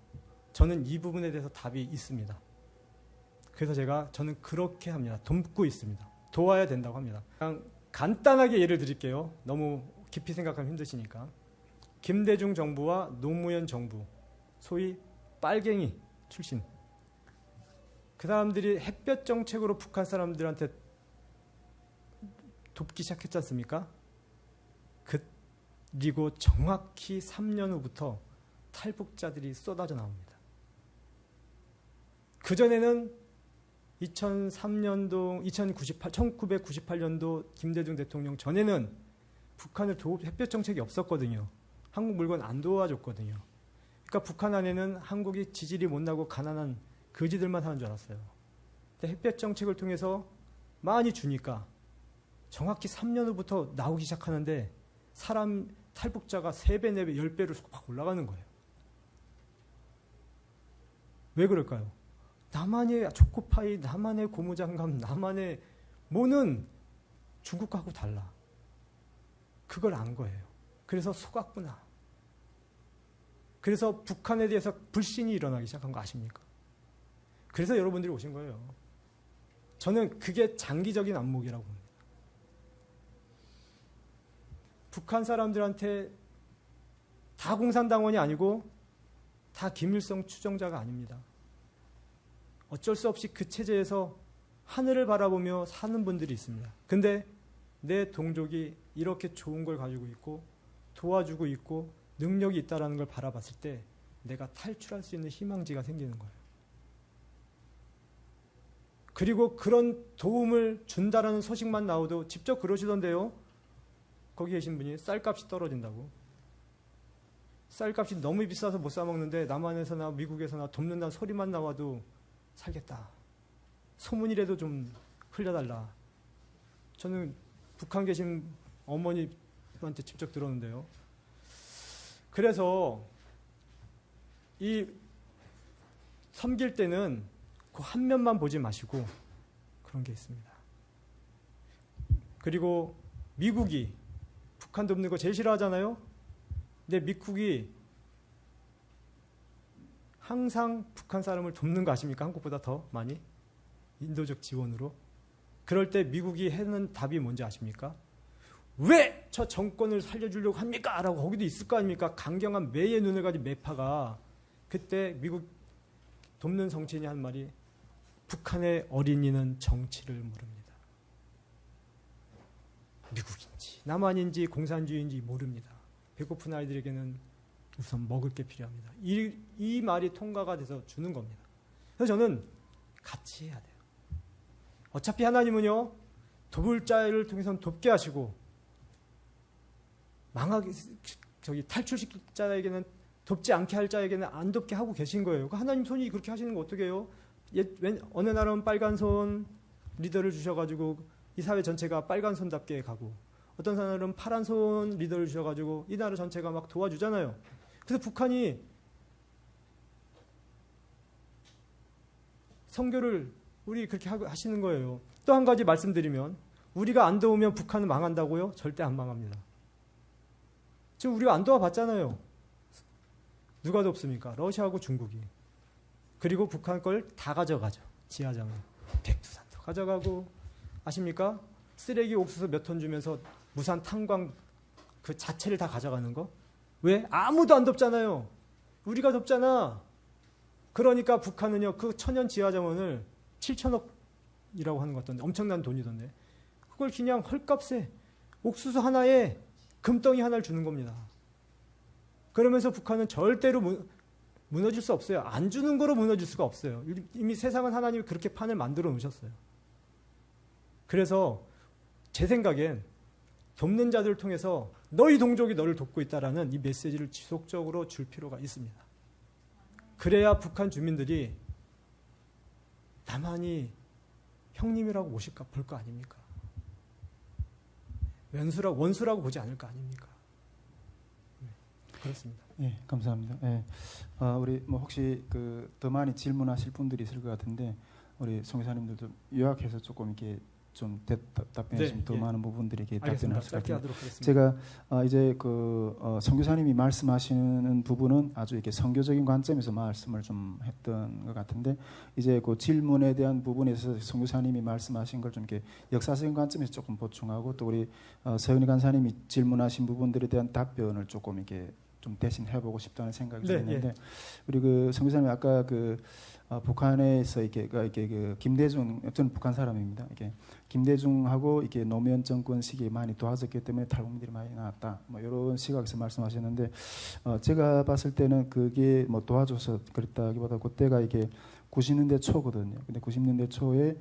저는 이 부분에 대해서 답이 있습니다. 그래서 저는 그렇게 합니다. 돕고 있습니다. 도와야 된다고 합니다. 그냥 간단하게 예를 드릴게요. 너무 깊이 생각하면 힘드시니까. 김대중 정부와 노무현 정부, 소위 빨갱이 출신. 그 사람들이 햇볕 정책으로 북한 사람들한테 돕기 시작했지 않습니까? 그리고 정확히 3년 후부터 탈북자들이 쏟아져 나옵니다. 그전에는 1998년도 김대중 대통령 전에는 북한을 햇볕 정책이 없었거든요. 한국 물건 안 도와줬거든요. 그러니까 북한 안에는 한국이 지질이 못나고 가난한 거지들만 사는 줄 알았어요. 근데 햇볕 정책을 통해서 많이 주니까 정확히 3년 후부터 나오기 시작하는데 사람 탈북자가 3배, 4배, 10배로 확 올라가는 거예요. 왜 그럴까요? 나만의 초코파이, 나만의 고무장갑, 나만의 뭐는 중국하고 달라. 그걸 안 거예요. 그래서 속았구나. 그래서 북한에 대해서 불신이 일어나기 시작한 거 아십니까? 그래서 여러분들이 오신 거예요. 저는 그게 장기적인 안목이라고 봅니다. 북한 사람들한테 다 공산당원이 아니고 다 김일성 추종자가 아닙니다. 어쩔 수 없이 그 체제에서 하늘을 바라보며 사는 분들이 있습니다. 근데 내 동족이 이렇게 좋은 걸 가지고 있고 도와주고 있고 능력이 있다는 걸 바라봤을 때 내가 탈출할 수 있는 희망지가 생기는 거예요. 그리고 그런 도움을 준다라는 소식만 나오도 직접 그러시던데요. 거기 계신 분이 쌀값이 떨어진다고. 쌀값이 너무 비싸서 못 사 먹는데 남한에서나 미국에서나 돕는다는 소리만 나와도 살겠다. 소문이라도 좀 흘려달라. 저는 북한 계신 어머니한테 직접 들었는데요. 그래서 이 섬길 때는 그 한 면만 보지 마시고 그런 게 있습니다. 그리고 미국이 북한 돕는 거 제일 싫어하잖아요. 근데 미국이 항상 북한 사람을 돕는 거 아십니까? 한국보다 더 많이 인도적 지원으로. 그럴 때 미국이 하는 답이 뭔지 아십니까? 왜 저 정권을 살려주려고 합니까? 라고 거기도 있을 거 아닙니까? 강경한 매의 눈을 가진 매파가. 그때 미국 돕는 정치인이 한 말이 북한의 어린이는 정치를 모릅니다. 미국인지 남한인지 공산주의인지 모릅니다. 배고픈 아이들에게는 우선 먹을 게 필요합니다. 이 말이 통과가 돼서 주는 겁니다. 그래서 저는 같이 해야 돼요. 어차피 하나님은요, 돕을 자를 통해서는 돕게 하시고 망하게 탈출시킬 자에게는 돕지 않게 할 자에게는 안 돕게 하고 계신 거예요. 하나님 손이 그렇게 하시는 거 어떻게 해요? 어느 나라는 빨간 손 리더를 주셔가지고 이 사회 전체가 빨간 손답게 가고 어떤 나라는 파란 손 리더를 주셔가지고 이 나라 전체가 막 도와주잖아요. 그래서 북한이 선교를 우리 그렇게 하시는 거예요. 또 한 가지 말씀드리면 우리가 안 도우면 북한은 망한다고요? 절대 안 망합니다. 지금 우리가 안 도와봤잖아요. 누가 돕습니까? 러시아하고 중국이. 그리고 북한 걸 다 가져가죠. 지하장을. 백두산도 가져가고 아십니까? 쓰레기 옥수수 몇 톤 주면서 무산 탄광 그 자체를 다 가져가는 거. 왜? 아무도 안 돕잖아요. 우리가 돕잖아. 그러니까 북한은요. 그 천연 지하자원을 7천억이라고 하는 것 같던데 엄청난 돈이던데 그걸 그냥 헐값에 옥수수 하나에 금덩이 하나를 주는 겁니다. 그러면서 북한은 절대로 무너질 수 없어요. 안 주는 거로 무너질 수가 없어요. 이미 세상은 하나님이 그렇게 판을 만들어 놓으셨어요. 그래서 제 생각엔 돕는 자들을 통해서 너희 동족이 너를 돕고 있다라는 이 메시지를 지속적으로 줄 필요가 있습니다. 그래야 북한 주민들이 나만이 형님이라고 모실까 볼 거 아닙니까? 원수라고 보지 않을 거 아닙니까? 네, 그렇습니다. 예, 감사합니다. 예, 우리 뭐 혹시 더 많이 질문하실 분들이 있을 것 같은데 우리 선교사님들도 요약해서 조금 이렇게 좀 답변해 주시면 더 많은 부분들이 답변할 수 있습니다. 제가 이제 선교사님이 말씀하시는 부분은 아주 이렇게 선교적인 관점에서 말씀을 좀 했던 것 같은데 이제 그 질문에 대한 부분에서 선교사님이 말씀하신 걸 좀 이렇게 역사적인 관점에서 조금 보충하고 또 우리 서영리 간사님이 질문하신 부분들에 대한 답변을 조금 이렇게 좀 대신 해보고 싶다는 생각이 드는데 우리 선교사님 아까 북한에서 이렇게 김대중 저는 북한 사람입니다. 이게 김대중하고 이렇게 노무현 정권 시기에 많이 도와줬기 때문에 탈북민들이 많이 나왔다. 뭐 이런 시각에서 말씀하셨는데 제가 봤을 때는 그게 뭐 도와줘서 그랬다기보다 그때가 이게 90년대 초거든요. 근데 90년대 초에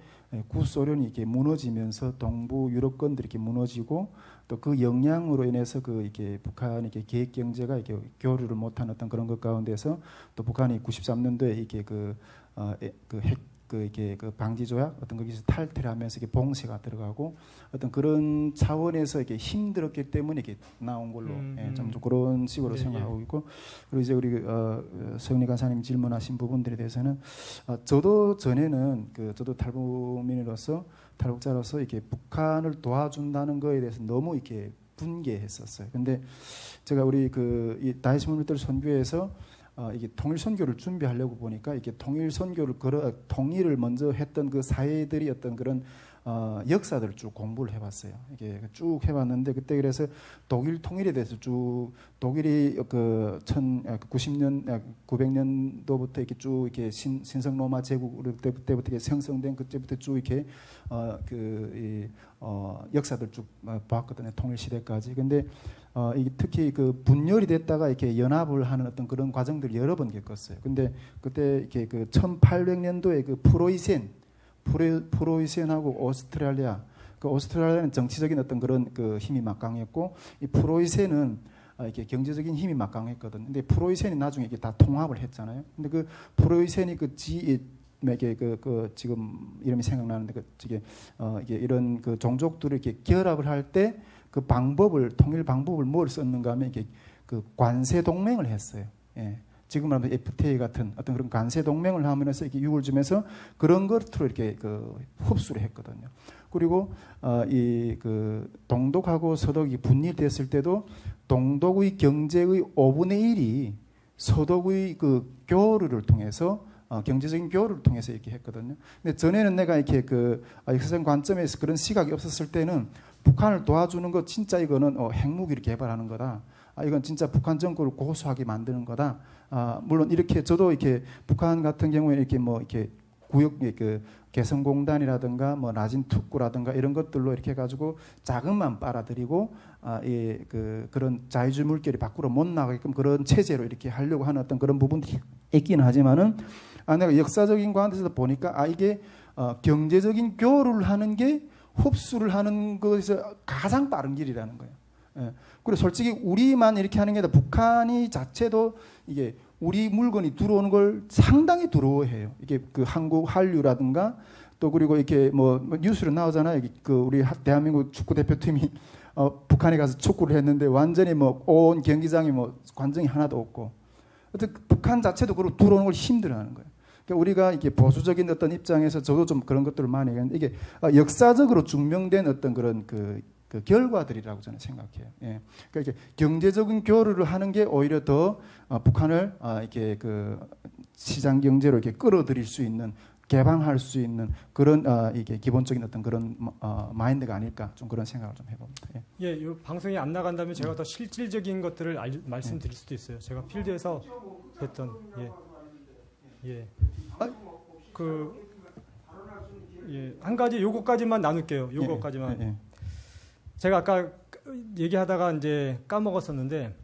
구소련이 이렇게 무너지면서 동부 유럽권들이 이렇게 무너지고 또 그 영향으로 인해서 이게 북한이 이렇게 계획 경제가 이렇게 교류를 못한 어떤 그런 것 가운데서 또 북한이 93년도에 이게 이게 방지 조약 어떤 거기서 탈퇴를 하면서 이게 봉쇄가 들어가고 어떤 그런 차원에서 이렇게 힘들었기 때문에 이게 나온 걸로 좀 그런 식으로 생각하고 있고 그리고 이제 우리 서영리 간사님 질문하신 부분들에 대해서는 저도 전에는 저도 탈북민으로서 탈북자로서 이렇게 북한을 도와준다는 거에 대해서 너무 이렇게 분개했었어요. 근데 제가 우리 이 다이스 문물들 선교에서 이게 통일 선교를 준비하려고 보니까 이게 통일 선교를 통일을 먼저 했던 그 사회들이 어떤 그런 역사들을 쭉 공부를 해봤어요. 이게 쭉 해봤는데 그때 그래서 독일 통일에 대해서 쭉 독일이 900년도부터 이렇게 쭉 이렇게 신성 로마 제국 때부터 이렇게 생성된 그때부터 쭉 이렇게 역사들 쭉 봤거든요. 통일 시대까지. 근데 특히 분열이 됐다가 이렇게 연합을 하는 어떤 그런 과정들을 여러 번 겪었어요. 근데 그때 이렇게 1800년도에 프로이센하고 오스트레일리아, 오스트레일리아는 정치적인 어떤 그런 힘이 막강했고 이 프로이센은 이렇게 경제적인 힘이 막강했거든. 근데 프로이센이 나중에 이게 다 통합을 했잖아요. 근데 프로이센이 지금 이름이 생각나는데 이게 이런 종족들을 이렇게 결합을 할 때 통일 방법을 뭘 썼는가 하면 이게 관세 동맹을 했어요. 예. 지금 말하면 FTA 같은 어떤 그런 관세 동맹을 하면서 이렇게 유을 주면서 그런 것으로 이렇게 흡수를 했거든요. 그리고 동독하고 서독이 분리됐을 때도 동독의 경제의 5분의 1이 서독의 교류를 통해서 경제적인 교류를 통해서 이렇게 했거든요. 근데 전에는 내가 이렇게 역사적 관점에서 그런 시각이 없었을 때는 북한을 도와주는 거 진짜 이거는 핵무기를 개발하는 거다. 이건 진짜 북한 정권을 고소하게 만드는 거다. 물론 이렇게 저도 이렇게 북한 같은 경우에 이렇게 이렇게 구역 개성공단이라든가 라진 특구라든가 이런 것들로 이렇게 해가지고 자금만 빨아들이고 그런 자유주의 물결이 밖으로 못 나가게끔 그런 체제로 이렇게 하려고 하는 어떤 그런 부분들이 있긴 하지만은 내가 역사적인 관점에서 보니까 이게 경제적인 교류를 하는 게 흡수를 하는 것에서 가장 빠른 길이라는 거예요. 예. 그리고 솔직히 우리만 이렇게 하는 게 아니라 북한이 자체도 이게 우리 물건이 들어오는 걸 상당히 두려워해요. 이게 그 한국 한류라든가 또 그리고 이렇게 뭐 뉴스로 나오잖아요. 그 우리 대한민국 축구 대표팀이 북한에 가서 축구를 했는데 완전히 뭐 온 경기장이 뭐 관중이 하나도 없고, 어떤 북한 자체도 그리고 들어오는 걸 힘들어하는 거예요. 그러니까 우리가 이게 보수적인 어떤 입장에서 저도 좀 그런 것들을 많이 했는데 이게 역사적으로 증명된 어떤 그런 그 결과들이라고 저는 생각해요. 예. 그러니까 이렇게 경제적인 교류를 하는 게 오히려 더 북한을 이렇게 그 시장 경제로 이렇게 끌어들일 수 있는, 개방할 수 있는 그런 이게 기본적인 어떤 그런 마인드가 아닐까, 좀 그런 생각을 좀 해봅니다. 예. 예, 이 방송이 안 나간다면 제가 더 실질적인 것들을 말씀드릴 수도 있어요. 제가 필드에서 했던 예, 한 가지 요거까지만 나눌게요. 요거까지만. 예. 제가 아까 얘기하다가 이제 까먹었었는데,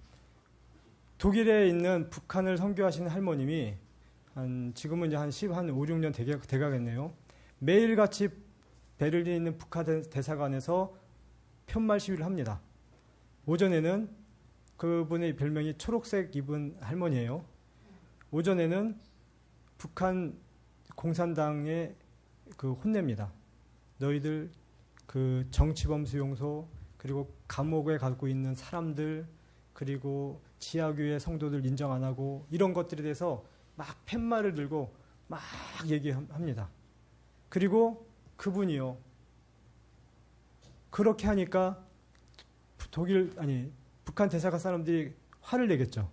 독일에 있는 북한을 선교하시는 할머님이 지금은 이제 한 5, 6년 돼가겠네요. 매일같이 베를린에 있는 북한 대사관에서 편말 시위를 합니다. 오전에는 그분의 별명이 초록색 입은 할머니예요. 오전에는 북한 공산당에 그 혼냅니다. 너희들 그 정치범 수용소, 그리고 감옥에 가고 있는 사람들, 그리고 지하교회 성도들 인정 안 하고, 이런 것들에 대해서 막 팻말을 들고 막 얘기합니다. 그리고 그분이요, 그렇게 하니까 북한 대사관 사람들이 화를 내겠죠.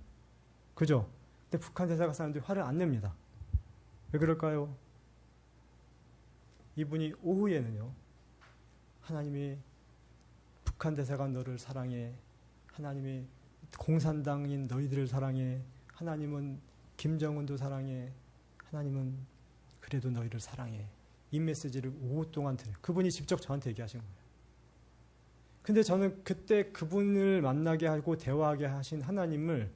그죠? 근데 북한 대사관 사람들이 화를 안 냅니다. 왜 그럴까요? 이분이 오후에는요, 하나님이 북한 대사관 너를 사랑해, 하나님이 공산당인 너희들을 사랑해, 하나님은 김정은도 사랑해, 하나님은 그래도 너희를 사랑해, 이 메시지를 오후 동안 들어요. 그분이 직접 저한테 얘기하신 거예요. 근데 저는 그때 그분을 만나게 하고 대화하게 하신 하나님을,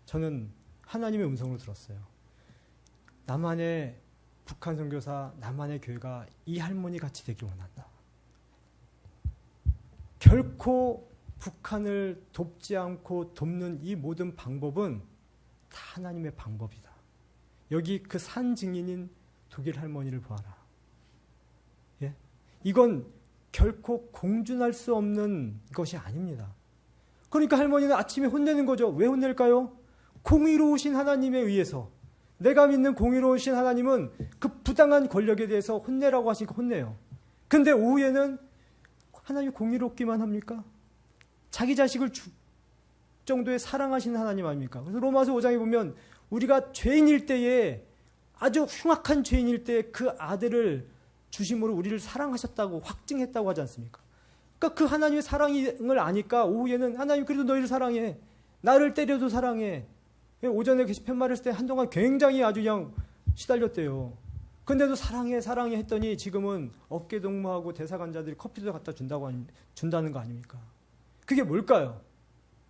저는 하나님의 음성으로 들었어요. 나만의 북한 선교사, 나만의 교회가 이 할머니 같이 되길 원한다. 결코 북한을 돕지 않고 돕는 이 모든 방법은 다 하나님의 방법이다. 여기 그 산 증인인 독일 할머니를 보아라. 예? 이건 결코 공준할 수 없는 것이 아닙니다. 그러니까 할머니는 아침에 혼내는 거죠. 왜 혼낼까요? 공의로우신 하나님에 의해서. 내가 믿는 공의로우신 하나님은 그 부당한 권력에 대해서 혼내라고 하시니까 혼내요. 근데 오후에는 하나님이 공의롭기만 합니까? 자기 자식을 정도의 사랑하시는 하나님 아닙니까? 그래서 로마서 5장에 보면 우리가 죄인일 때에, 아주 흉악한 죄인일 때 그 아들을 주심으로 우리를 사랑하셨다고 확증했다고 하지 않습니까? 그러니까 그 하나님의 사랑을 아니까 오후에는 하나님 그래도 너희를 사랑해. 나를 때려도 사랑해. 오전에 게시판 했을 때 한동안 굉장히 아주 그냥 시달렸대요. 근데도 사랑해 사랑해 했더니 지금은 어깨 동무하고 대사관자들이 커피도 갖다 준다는 거 아닙니까? 그게 뭘까요?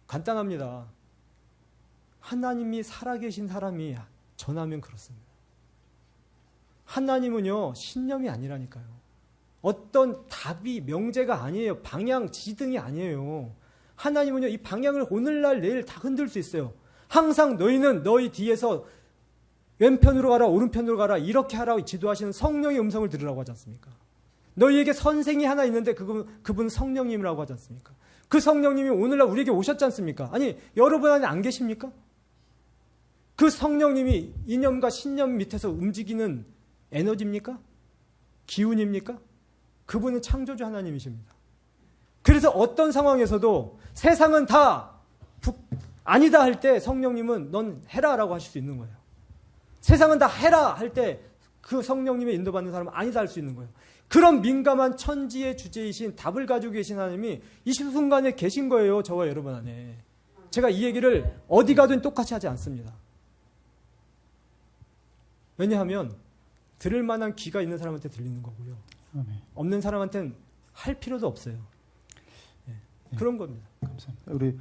간단합니다. 하나님이 살아계신 사람이 전하면 그렇습니다. 하나님은요, 신념이 아니라니까요. 어떤 답이, 명제가 아니에요. 방향, 지등이 아니에요. 하나님은요, 이 방향을 오늘날 내일 다 흔들 수 있어요. 항상 너희는 너희 뒤에서 왼편으로 가라, 오른편으로 가라, 이렇게 하라고 지도하시는 성령의 음성을 들으라고 하지 않습니까? 너희에게 선생이 하나 있는데 그분 성령님이라고 하지 않습니까? 그 성령님이 오늘날 우리에게 오셨지 않습니까? 아니, 여러분 안에 안 계십니까? 그 성령님이 이념과 신념 밑에서 움직이는 에너지입니까? 기운입니까? 그분은 창조주 하나님이십니다. 그래서 어떤 상황에서도 세상은 다 아니다 할 때 성령님은 넌 해라라고 하실 수 있는 거예요. 세상은 다 해라 할 때 그 성령님의 인도받는 사람은 아니다 할 수 있는 거예요. 그런 민감한 천지의 주제이신 답을 가지고 계신 하나님이 이 순간에 계신 거예요. 저와 여러분 안에. 제가 이 얘기를 어디 가든 똑같이 하지 않습니다. 왜냐하면 들을 만한 귀가 있는 사람한테 들리는 거고요. 없는 사람한테는 할 필요도 없어요. 네. 그런 겁니다. 감사합니다. 우리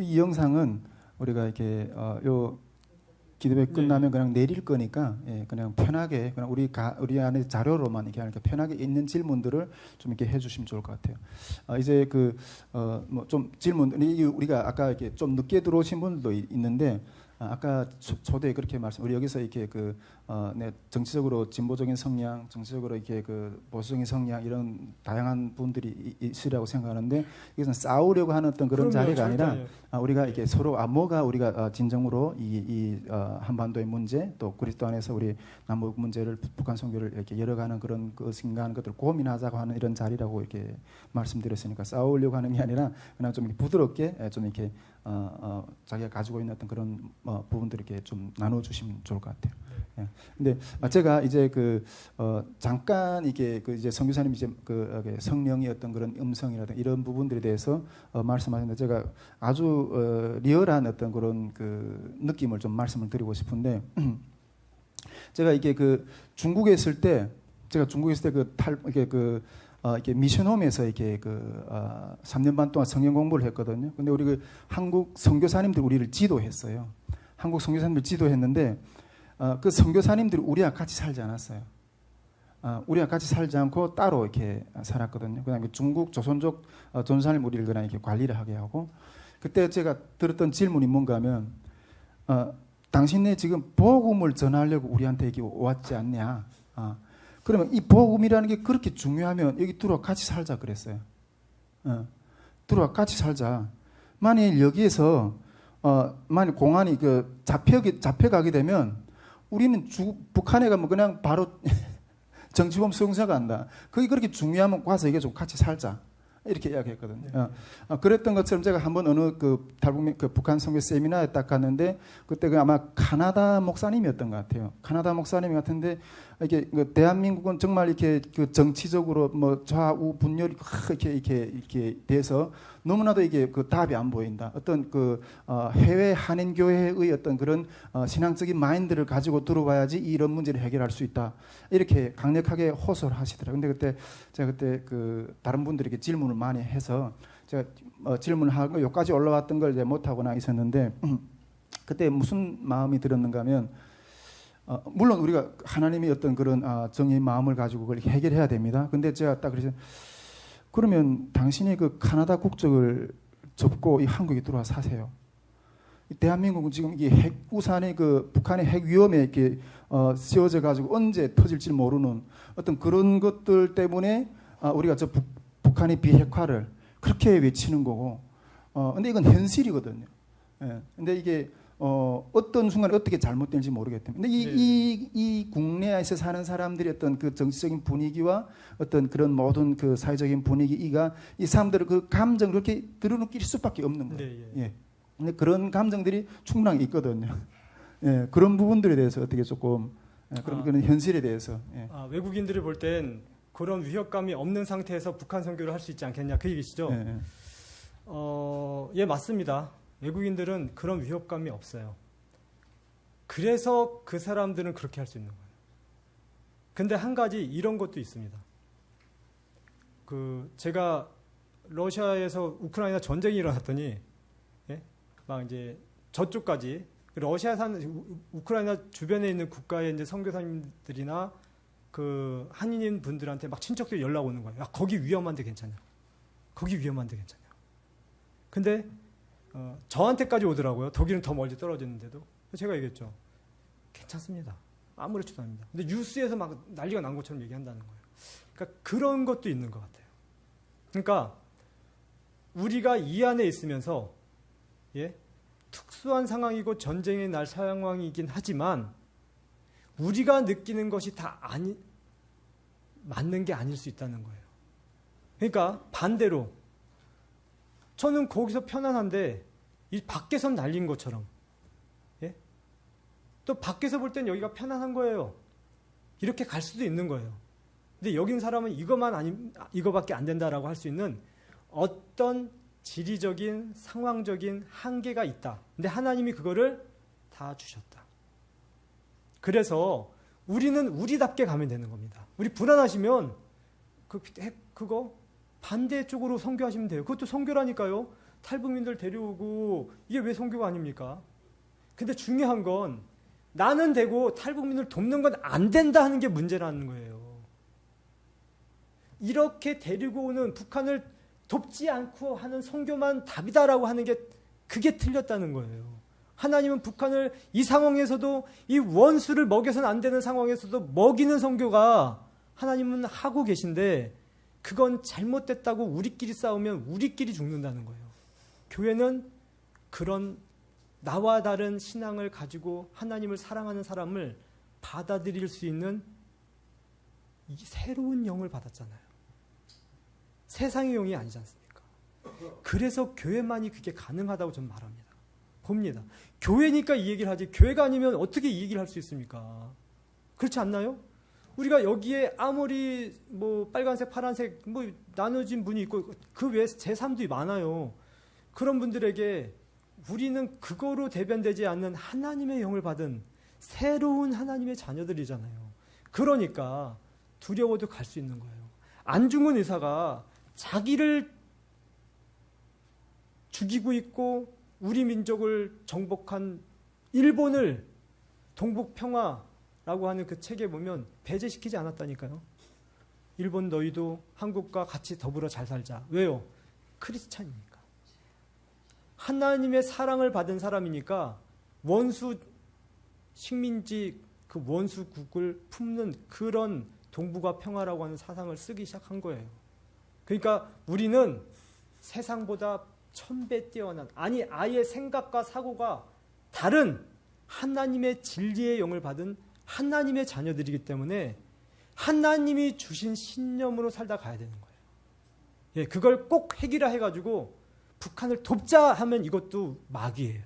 이 영상은 우리가 이렇게 기도회 끝나면 그냥 내릴 거니까 예, 그냥 편하게 그냥 우리 안에 자료로만 이렇게 하니까 편하게 있는 질문들을 좀 이렇게 해주시면 좋을 것 같아요. 이제 뭐 좀 질문 우리가 아까 이렇게 좀 늦게 들어오신 분들도 있는데 아까 초대에 그렇게 우리 여기서 이렇게 정치적으로 진보적인 성향, 정치적으로 이렇게 보수적인 성향 이런 다양한 분들이 있으리라고 생각하는데 이것은 싸우려고 하는 어떤 그런 자리가 아니라 우리가 이렇게 서로 뭐가 우리가 진정으로 이 한반도의 문제 또 그리스도 안에서 우리 남북 문제를 북한 선교를 이렇게 열어가는 그런 것인가 하는 것들을 고민하자고 하는 이런 자리라고 이렇게 말씀드렸으니까 싸우려고 하는 게 아니라 그냥 좀 이렇게 부드럽게 좀 이렇게 자기가 가지고 있는 어떤 그런 부분들을 이렇게 좀 나눠주시면 좋을 것 같아요. 예. 근데 제가 이제 잠깐 이게 이제 선교사님 이제 성령의 어떤 그런 음성이라든가 이런 부분들에 대해서 말씀하셨는데 제가 아주 리얼한 어떤 그런 느낌을 좀 말씀을 드리고 싶은데 제가 이게 중국에 있을 때 제가 중국에 있을 때 이렇게 미션홈에서 이렇게 3년 반 동안 성경 공부를 했거든요. 근데 우리 한국 선교사님들 우리를 지도했어요. 한국 선교사님들 지도했는데 그 선교사님들이 우리와 같이 살지 않았어요. 우리와 같이 살지 않고 따로 이렇게 살았거든요. 그다음에 중국 조선족 전사님 우리를 그냥 이렇게 관리를 하게 하고 그때 제가 들었던 질문이 뭔가 하면 당신네 지금 복음을 전하려고 우리한테 이렇게 왔지 않냐? 그러면 이 복음이라는 게 그렇게 중요하면 여기 들어와 같이 살자 그랬어요. 들어와 같이 살자. 만일 여기에서 만일 공안이 잡혀가게 되면 우리는 북한에 가면 그냥 바로 정치범 수용소가 간다. 그게 그렇게 중요하면 와서 이게 좀 같이 살자. 이렇게 이야기했거든요. 그랬던 것처럼 제가 한번 어느 탈북민 북한 선교 세미나에 딱 갔는데 그때 아마 카나다 목사님이었던 것 같아요. 카나다 목사님 같은데 이게 대한민국은 정말 이렇게 정치적으로 뭐 좌우 분열이 이렇게 돼서 너무나도 이게 답이 안 보인다. 어떤 해외 한인 교회의 어떤 그런 신앙적인 마인드를 가지고 들어와야지 이런 문제를 해결할 수 있다. 이렇게 강력하게 호소를 하시더라고요. 근데 제가 그때 다른 분들에게 질문을 많이 해서 제가 질문을 하고 여기까지 올라왔던 걸 이제 못 하거나 있었는데 그때 무슨 마음이 들었는가 하면 물론 우리가 하나님의 어떤 그런 정의 마음을 가지고 그걸 해결해야 됩니다. 근데 제가 딱 그래서 그러면 당신이 카나다 국적을 접고 이 한국에 들어와 사세요. 대한민국은 지금 이게 핵 우산이 북한의 핵 위험에 이렇게 씌워져 가지고 언제 터질지 모르는 어떤 그런 것들 때문에 우리가 북한의 비핵화를 그렇게 외치는 거고, 근데 이건 현실이거든요. 예. 근데 이게 어떤 순간에 어떻게 잘못될지 모르겠다. 근데 이 국내에서 사는 사람들이 어떤 정치적인 분위기와 어떤 그런 모든 사회적인 분위기가 이 사람들의 감정을 그렇게 드러놓길 수밖에 없는 거예요. 예. 근데 그런 감정들이 충분히 있거든요. 예. 그런 부분들에 대해서 어떻게 조금 그런 현실에 대해서. 예. 외국인들이 볼 땐 그런 위협감이 없는 상태에서 북한 선교를 할 수 있지 않겠냐 그 얘기시죠? 예. 예, 맞습니다. 외국인들은 그런 위협감이 없어요. 그래서 그 사람들은 그렇게 할 수 있는 거예요. 근데 한 가지 이런 것도 있습니다. 제가 러시아에서 우크라이나 전쟁이 일어났더니, 예? 막 이제 저쪽까지, 러시아 사는, 우크라이나 주변에 있는 국가의 이제 선교사님들이나 한인인 분들한테 막 친척들이 연락 오는 거예요. 야, 거기 위험한데 괜찮냐? 거기 위험한데 괜찮냐? 근데 저한테까지 오더라고요. 독일은 더 멀리 떨어지는데도. 제가 얘기했죠. 괜찮습니다. 아무렇지도 않습니다. 근데 뉴스에서 막 난리가 난 것처럼 얘기한다는 거예요. 그러니까 그런 것도 있는 것 같아요. 그러니까 우리가 이 안에 있으면서 특수한 상황이고 전쟁의 날 상황이긴 하지만 우리가 느끼는 것이 다 맞는 게 아닐 수 있다는 거예요. 그러니까 반대로 저는 거기서 편안한데 이 밖에선 날린 것처럼, 예? 또 밖에서 볼 땐 여기가 편안한 거예요. 이렇게 갈 수도 있는 거예요. 근데 여긴 사람은 이거밖에 안 된다라고 할 수 있는 어떤 지리적인 상황적인 한계가 있다. 근데 하나님이 그거를 다 주셨다. 그래서 우리는 우리답게 가면 되는 겁니다. 우리 불안하시면 그거 반대쪽으로 선교하시면 돼요. 그것도 선교라니까요. 탈북민들 데려오고 이게 왜 선교가 아닙니까? 근데 중요한 건 나는 되고 탈북민을 돕는 건 안 된다 하는 게 문제라는 거예요. 이렇게 데리고 오는 북한을 돕지 않고 하는 선교만 답이다라고 하는 게 그게 틀렸다는 거예요. 하나님은 북한을 이 상황에서도 이 원수를 먹여서는 안 되는 상황에서도 먹이는 선교가 하나님은 하고 계신데 그건 잘못됐다고 우리끼리 싸우면 우리끼리 죽는다는 거예요. 교회는 그런 나와 다른 신앙을 가지고 하나님을 사랑하는 사람을 받아들일 수 있는 이 새로운 영을 받았잖아요. 세상의 영이 아니지 않습니까? 그래서 교회만이 그게 가능하다고 저는 말합니다. 봅니다. 교회니까 이 얘기를 하지 교회가 아니면 어떻게 이 얘기를 할 수 있습니까? 그렇지 않나요? 우리가 여기에 아무리 뭐 빨간색, 파란색 뭐 나눠진 분이 있고 그 외에 제3도 많아요. 그런 분들에게 우리는 그거로 대변되지 않는 하나님의 영을 받은 새로운 하나님의 자녀들이잖아요. 그러니까 두려워도 갈 수 있는 거예요. 안중근 의사가 자기를 죽이고 있고 우리 민족을 정복한 일본을 동북평화라고 하는 그 책에 보면 배제시키지 않았다니까요. 일본 너희도 한국과 같이 더불어 잘 살자. 왜요? 크리스찬이니까. 하나님의 사랑을 받은 사람이니까 원수 식민지 그 원수국을 품는 그런 동북아 평화라고 하는 사상을 쓰기 시작한 거예요. 그러니까 우리는 세상보다 1000배 뛰어난 아니 아예 생각과 사고가 다른 하나님의 진리의 영을 받은 하나님의 자녀들이기 때문에 하나님이 주신 신념으로 살다 가야 되는 거예요. 예, 그걸 꼭 핵이라 해가지고 북한을 돕자 하면 이것도 마귀예요.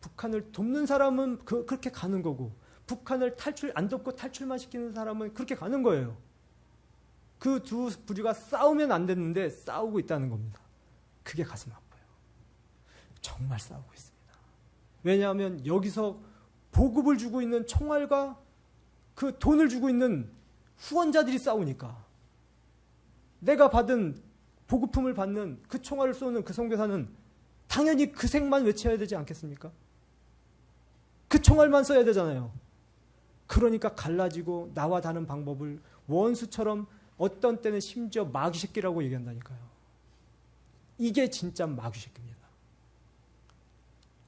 북한을 돕는 사람은 그렇게 가는 거고 북한을 안 돕고 탈출만 시키는 사람은 그렇게 가는 거예요. 그 두 부류가 싸우면 안 됐는데 싸우고 있다는 겁니다. 그게 가슴 아파요. 정말 싸우고 있습니다. 왜냐하면 여기서 보급을 주고 있는 총알과 그 돈을 주고 있는 후원자들이 싸우니까 내가 받은 보급품을 받는 그 총알을 쏘는 그 선교사는 당연히 그 색만 외쳐야 되지 않겠습니까? 그 총알만 써야 되잖아요. 그러니까 갈라지고 나와 다른 방법을 원수처럼 어떤 때는 심지어 마귀 새끼라고 얘기한다니까요. 이게 진짜 마귀 새끼입니다.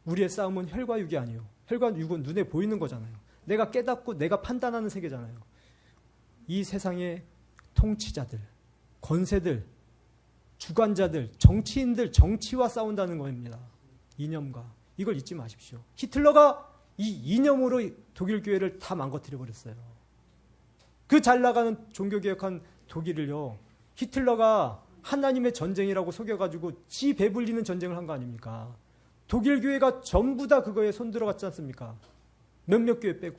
우리의 싸움은 혈과 육이 아니에요. 혈과 육은 눈에 보이는 거잖아요. 내가 깨닫고 내가 판단하는 세계잖아요. 이 세상의 통치자들, 권세들, 주관자들, 정치인들, 정치와 싸운다는 겁니다. 이념과. 이걸 잊지 마십시오. 히틀러가 이 이념으로 독일 교회를 다 망가뜨려 버렸어요. 그 잘 나가는 종교개혁한 독일을요. 히틀러가 하나님의 전쟁이라고 속여가지고 지 배불리는 전쟁을 한 거 아닙니까? 독일 교회가 전부 다 그거에 손들어갔지 않습니까? 몇몇 교회 빼고.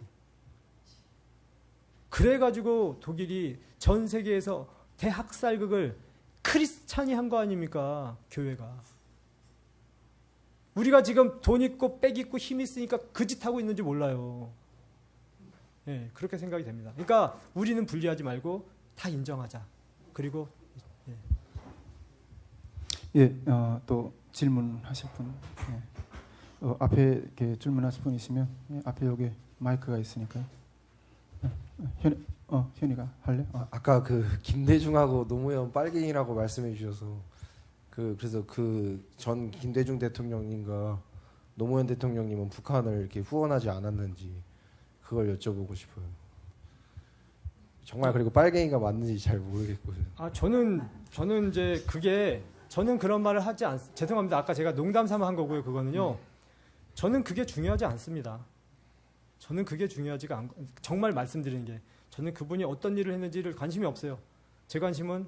그래가지고 독일이 전 세계에서 대학살극을 크리스찬이 한 거 아닙니까? 교회가. 우리가 지금 돈 있고 빽 있고 힘 있으니까 그 짓 하고 있는지 몰라요. 예, 그렇게 생각이 됩니다. 그러니까 우리는 분리하지 말고 다 인정하자. 그리고 또 질문하실 분, 앞에 이렇게 질문하실 분 있으면 앞에 여기 마이크가 있으니까요. 현이가 할래? 아까 그 김대중하고 노무현 빨갱이라고 말씀해 주셔서 그래서 그 전 김대중 대통령님과 노무현 대통령님은 북한을 이렇게 후원하지 않았는지 그걸 여쭤보고 싶어요. 정말 그리고 빨갱이가 맞는지 잘 모르겠거든요. 저는 이제 그게 저는 그런 말을 하지 죄송합니다. 아까 제가 농담 삼아 한 거고요. 그거는요. 저는 그게 중요하지 않습니다. 저는 그게 중요하지가 않고 정말 말씀드리는 게 저는 그분이 어떤 일을 했는지를 관심이 없어요. 제 관심은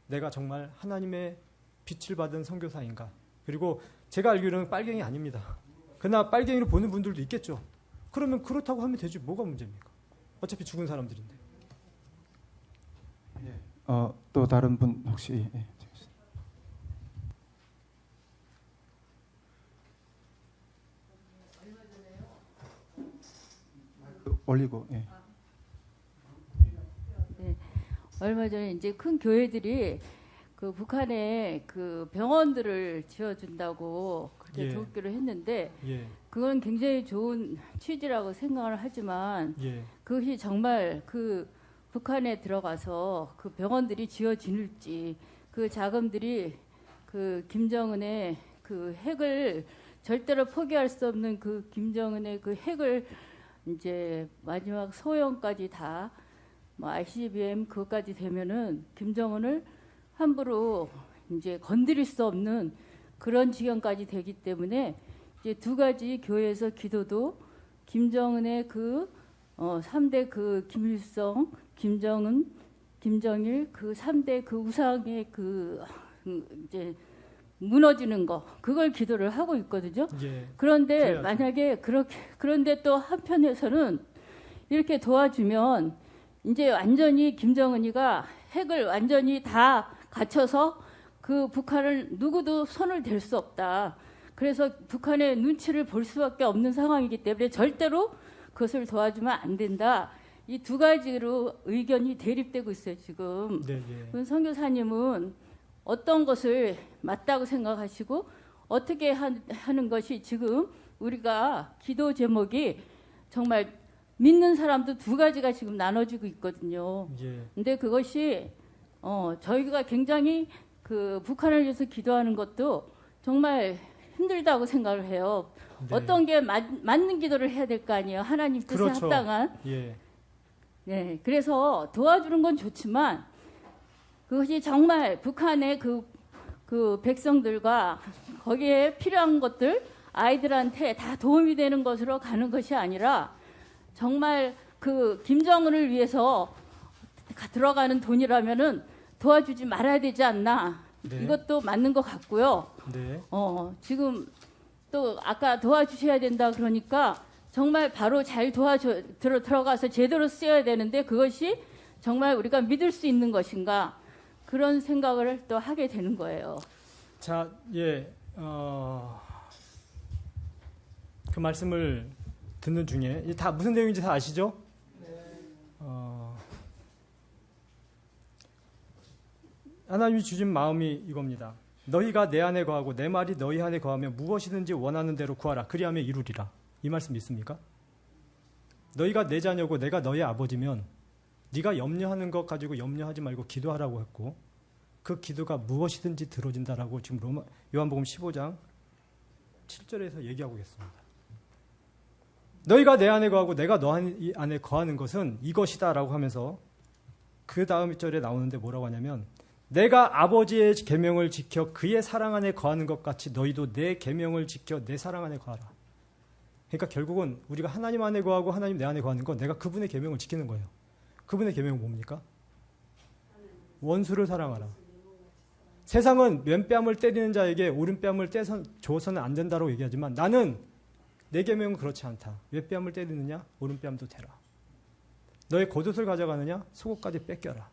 내가 정말 하나님의 빛을 받은 선교사인가. 그리고 제가 알기로는 빨갱이 아닙니다. 그러나 빨갱이로 보는 분들도 있겠죠. 그러면 그렇다고 하면 되지. 뭐가 문제입니까? 어차피 죽은 사람들인데. 또 다른 분 혹시 올리고 얼마 전에 이제 큰 교회들이 그 북한에 그 병원들을 지어준다고 그렇게 예. 돕기로 했는데 예. 그건 굉장히 좋은 취지라고 생각을 하지만 예. 그것이 정말 그 북한에 들어가서 그 병원들이 지어질지 그 자금들이 그 김정은의 그 핵을 절대로 포기할 수 없는 그 김정은의 그 핵을 이제 마지막 소형까지 다 뭐 ICBM 그것까지 되면은 김정은을 함부로 이제 건드릴 수 없는 그런 지경까지 되기 때문에 이제 두 가지 교회에서 기도도 김정은의 그 3대 그 김일성, 김정은, 김정일 그 3대 그 우상의 그 이제 무너지는 거 그걸 기도를 하고 있거든요. 예. 그런데 그래야죠. 만약에 그런데 또 한편에서는 이렇게 도와주면 이제 완전히 김정은이가 핵을 완전히 다 갖춰서 그 북한을 누구도 손을 댈 수 없다. 그래서 북한의 눈치를 볼 수밖에 없는 상황이기 때문에 절대로 그것을 도와주면 안 된다. 이 두 가지로 의견이 대립되고 있어요 지금. 네, 예. 선교사님은 어떤 것을 맞다고 생각하시고 어떻게 하는 것이 지금 우리가 기도 제목이 정말 믿는 사람도 두 가지가 지금 나눠지고 있거든요. 예. 근데 그것이 저희가 굉장히 그 북한을 위해서 기도하는 것도 정말 힘들다고 생각을 해요. 네. 어떤 게 맞는 기도를 해야 될 거 아니에요. 하나님 뜻에 그렇죠. 합당한. 예. 네, 그래서 도와주는 건 좋지만 그것이 정말 북한의 그 백성들과 거기에 필요한 것들 아이들한테 다 도움이 되는 것으로 가는 것이 아니라 정말 그 김정은을 위해서 들어가는 돈이라면은 도와주지 말아야 되지 않나. 네. 이것도 맞는 것 같고요. 네. 지금 또 아까 도와주셔야 된다 그러니까 정말 바로 잘 들어가서 제대로 쓰여야 되는데 그것이 정말 우리가 믿을 수 있는 것인가 그런 생각을 또 하게 되는 거예요. 자, 예. 그 말씀을 듣는 중에 이게 다 무슨 내용인지 다 아시죠? 하나님이 주신 마음이 이겁니다. 너희가 내 안에 거하고 내 말이 너희 안에 거하면 무엇이든지 원하는 대로 구하라. 그리하면 이루리라. 이 말씀 믿습니까? 너희가 내 자녀고 내가 너희 아버지면 네가 염려하는 것 가지고 염려하지 말고 기도하라고 했고 그 기도가 무엇이든지 들어진다라고 지금 요한복음 15장 7절에서 얘기하고 있습니다. 너희가 내 안에 거하고 내가 너 안에 거하는 것은 이것이다라고 하면서 그 다음 절에 나오는데 뭐라고 하냐면 내가 아버지의 계명을 지켜 그의 사랑 안에 거하는 것 같이 너희도 내 계명을 지켜 내 사랑 안에 거하라. 그러니까 결국은 우리가 하나님 안에 거하고 하나님 내 안에 거하는 건 내가 그분의 계명을 지키는 거예요. 그분의 계명은 뭡니까? 원수를 사랑하라. 세상은 왼뺨을 때리는 자에게 오른뺨을 줘서는 안 된다고 얘기하지만 나는 내 계명은 그렇지 않다. 왼뺨을 때리느냐 오른뺨도 대라. 너의 겉옷을 가져가느냐 속옷까지 뺏겨라.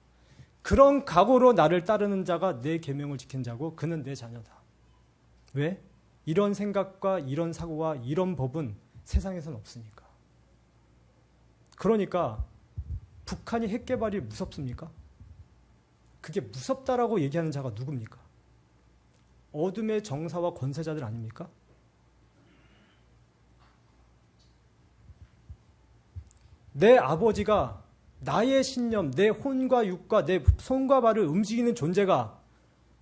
그런 각오로 나를 따르는 자가 내 계명을 지킨 자고 그는 내 자녀다. 왜? 이런 생각과 이런 사고와 이런 법은 세상에서는 없으니까. 그러니까 북한이 핵 개발이 무섭습니까? 그게 무섭다라고 얘기하는 자가 누굽니까? 어둠의 정사와 권세자들 아닙니까? 내 아버지가 나의 신념, 내 혼과 육과 내 손과 발을 움직이는 존재가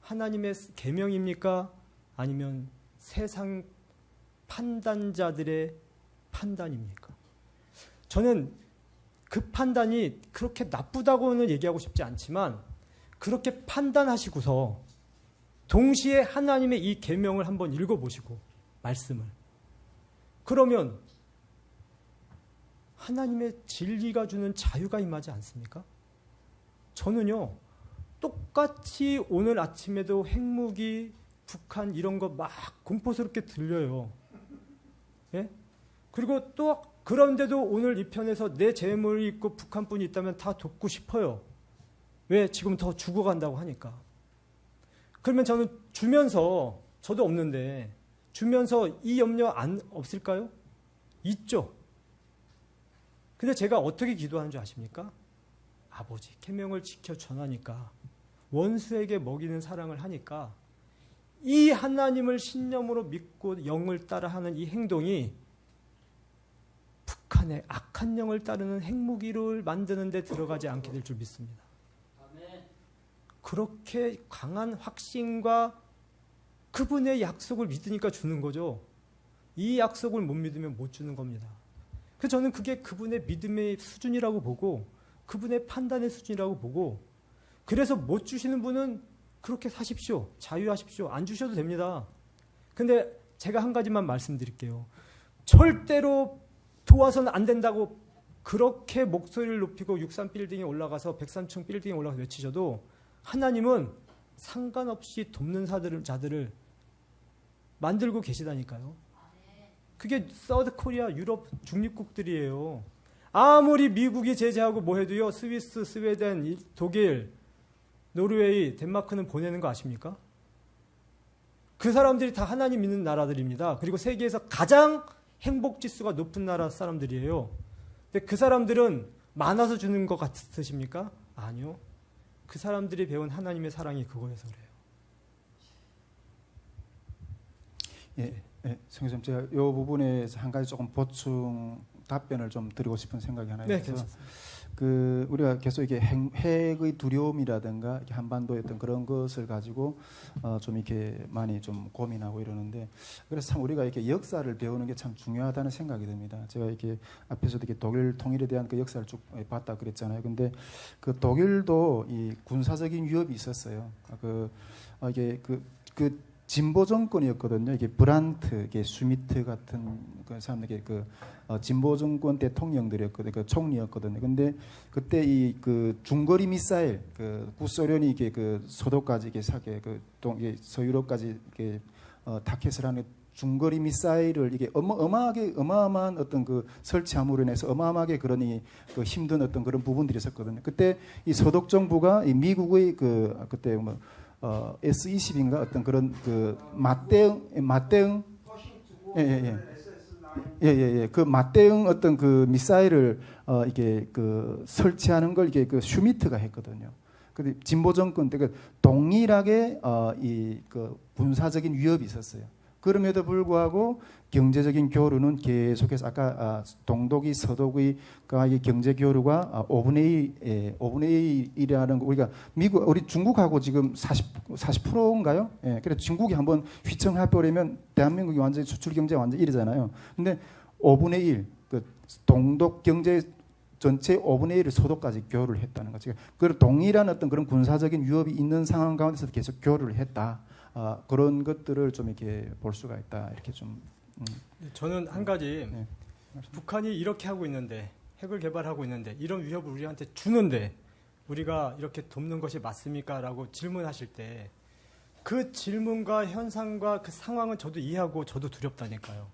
하나님의 계명입니까? 아니면 세상 판단자들의 판단입니까? 저는 그 판단이 그렇게 나쁘다고는 얘기하고 싶지 않지만 그렇게 판단하시고서 동시에 하나님의 이 계명을 한번 읽어보시고 말씀을 그러면 하나님의 진리가 주는 자유가 임하지 않습니까? 저는요 똑같이 오늘 아침에도 핵무기 북한 이런 거 막 공포스럽게 들려요. 예? 그리고 또 그런데도 오늘 이 편에서 내 재물이 있고 북한뿐이 있다면 다 돕고 싶어요. 왜? 지금 더 죽어간다고 하니까. 그러면 저는 주면서 저도 없는데 주면서 이 염려 없을까요? 있죠. 근데 제가 어떻게 기도하는 줄 아십니까? 아버지 계명을 지켜 전하니까 원수에게 먹이는 사랑을 하니까 이 하나님을 신념으로 믿고 영을 따라하는 이 행동이 북한의 악한 영을 따르는 핵무기를 만드는 데 들어가지 않게 될 줄 믿습니다. 그렇게 강한 확신과 그분의 약속을 믿으니까 주는 거죠. 이 약속을 못 믿으면 못 주는 겁니다. 그래서 저는 그게 그분의 믿음의 수준이라고 보고 그분의 판단의 수준이라고 보고 그래서 못 주시는 분은 그렇게 사십시오. 자유하십시오. 안 주셔도 됩니다. 근데 제가 한 가지만 말씀드릴게요. 절대로 도와서는 안 된다고 그렇게 목소리를 높이고 63 빌딩에 올라가서 103층 빌딩에 올라가서 외치셔도 하나님은 상관없이 돕는 자들을 만들고 계시다니까요. 그게 서드 코리아 유럽 중립국들이에요. 아무리 미국이 제재하고 뭐 해도요. 스위스, 스웨덴, 독일, 노르웨이, 덴마크는 보내는 거 아십니까? 그 사람들이 다 하나님 믿는 나라들입니다. 그리고 세계에서 가장 행복지수가 높은 나라 사람들이에요. 근데 그 사람들은 많아서 주는 것 같으십니까? 아니요. 그 사람들이 배운 하나님의 사랑이 그거여서 그래요. 성교사님, 제가 이 부분에서 한 가지 조금 보충 답변을 좀 드리고 싶은 생각이 하나 있어서, 괜찮습니다. 우리가 계속 이게 핵의 두려움이라든가 이렇게 한반도의 어떤 그런 것을 가지고 좀 이렇게 많이 좀 고민하고 이러는데, 그래서 참 우리가 이렇게 역사를 배우는 게 참 중요하다는 생각이 듭니다. 제가 이렇게 앞에서도 이렇게 독일 통일에 대한 그 역사를 쭉 봤다 그랬잖아요. 근데 그 독일도 이 군사적인 위협이 있었어요. 이게 그 진보 정권이었거든요. 이게 브란트, 이게 슈미트 같은 그 사람들이 진보 정권 대통령들이었거든요. 그 총리였거든요. 근데 그때 이 그 중거리 미사일, 그 구소련이 이게 그 소도까지 이게 서유럽까지 이게 타켓을 하는 중거리 미사일을 이게 어마어마한 어떤 그 설치함으로 인해서 어마어마하게 그런 그 힘든 어떤 그런 부분들이 있었거든요. 그때 이 서독 정부가 이 미국의 그때 뭐 S-20인가 어떤 그런 그 맞대응 그 맞대응 어떤 그 미사일을 이게 그 설치하는 걸 이게 그 슈미트가 했거든요. 근데 진보 정권 때 동일하게 이 그 군사적인 위협이 있었어요. 그럼에도 불구하고 경제적인 교류는 계속해서 아까 동독이 서독의 경제 교류가 5분의 1이라는 거, 우리 중국하고 지금 40%인가요? 예, 그래서 중국이 한번 휘청해 버리면 대한민국이 완전히 수출 경제 완전 1이잖아요. 근데 5분의 1, 그 동독 경제 전체 5분의 1을 서독까지 교류를 했다는 거죠. 그 동일한 어떤 그런 군사적인 위협이 있는 상황 가운데서 계속 교류를 했다. 그런 것들을 좀 이렇게 볼 수가 있다. 이렇게 좀. 저는 한 가지, 북한이 이렇게 하고 있는데, 핵을 개발하고 있는데, 이런 위협을 우리한테 주는데 우리가 이렇게 돕는 것이 맞습니까? 라고 질문하실 때 그 질문과 현상과 그 상황은 저도 이해하고 저도 두렵다니까요.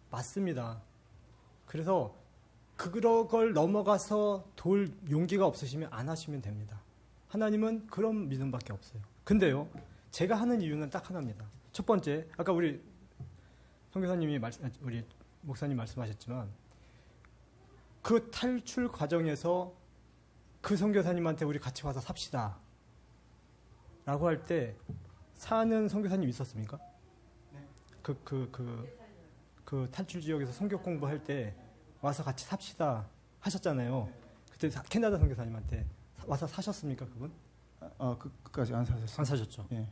맞습니다. 그래서 그걸 넘어가서 돌 용기가 없으시면 안 하시면 됩니다. 하나님은 그런 믿음밖에 없어요. 근데요, 제가 하는 이유는 딱 하나입니다. 첫 번째, 아까 우리 선교사님이 우리 목사님 말씀하셨지만 그 탈출 과정에서 그 선교사님한테 우리 같이 와서 삽시다 라고 할 때 사는 선교사님 있었습니까? 그 탈출 지역에서 선교 공부할 때 와서 같이 삽시다 하셨잖아요. 그때 캐나다 선교사님한테 와서 사셨습니까, 그분? 그까지 안 사셨어요. 안 사셨죠. 예.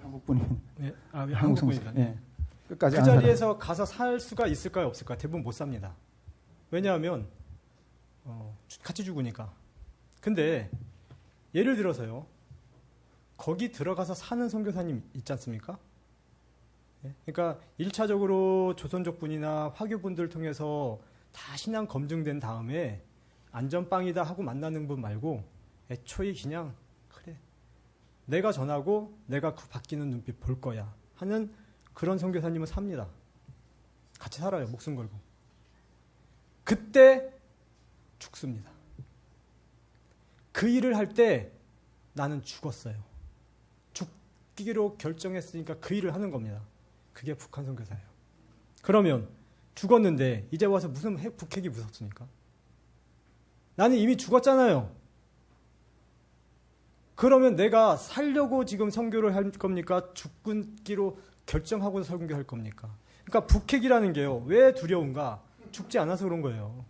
한국 분이. 네, 한국 분이니까. 예. 끝까지 그 자리에서 가서 살 수가 있을까요, 없을까요? 대부분 못 삽니다. 왜냐하면 같이 죽으니까. 근데 예를 들어서요, 거기 들어가서 사는 선교사님 있지 않습니까? 예? 그러니까 1차적으로 조선족 분이나 화교분들을 통해서 다 신앙 검증된 다음에 안전빵이다 하고 만나는 분 말고 애초에 그냥 그래, 내가 전하고 내가 그 바뀌는 눈빛 볼 거야 하는 그런 선교사님은 삽니다. 같이 살아요, 목숨 걸고. 그때 죽습니다. 그 일을 할 때 나는 죽었어요. 죽기로 결정했으니까 그 일을 하는 겁니다. 그게 북한 선교사예요. 그러면 죽었는데 이제 와서 무슨 북핵이 무섭습니까? 나는 이미 죽었잖아요. 그러면 내가 살려고 지금 선교를 할 겁니까? 죽기로 결정하고 선교할 겁니까? 그러니까 북핵이라는 게요. 왜 두려운가? 죽지 않아서 그런 거예요.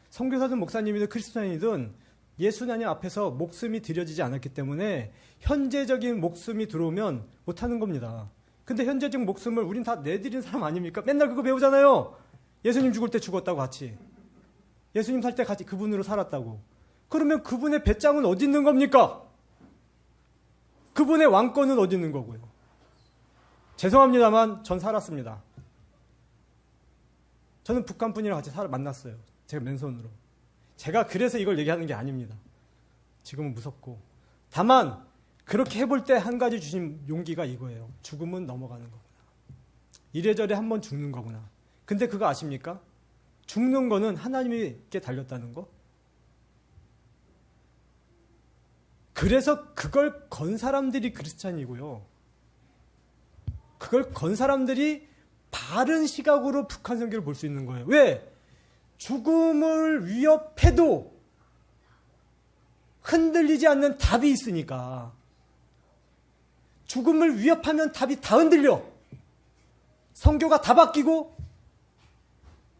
선교사든 목사님이든 크리스찬이든 예수님 앞에서 목숨이 들여지지 않았기 때문에 현재적인 목숨이 들어오면 못하는 겁니다. 근데 현재적 목숨을 우린 다 내드린 사람 아닙니까? 맨날 그거 배우잖아요. 예수님 죽을 때 죽었다고 같이. 예수님 살 때 같이 그분으로 살았다고. 그러면 그분의 배짱은 어디 있는 겁니까? 그분의 왕권은 어디 있는 거고요. 죄송합니다만 전 살았습니다. 저는 북한 분이랑 같이 만났어요. 제가 맨손으로. 제가 그래서 이걸 얘기하는 게 아닙니다. 지금은 무섭고. 다만 그렇게 해볼 때 한 가지 주신 용기가 이거예요. 죽음은 넘어가는 거구나. 이래저래 한번 죽는 거구나. 근데 그거 아십니까? 죽는 거는 하나님께 달렸다는 거. 그래서 그걸 건 사람들이 크리스찬이고요. 그걸 건 사람들이 바른 시각으로 북한 선교를 볼 수 있는 거예요. 왜? 죽음을 위협해도 흔들리지 않는 답이 있으니까. 죽음을 위협하면 답이 다 흔들려. 선교가 다 바뀌고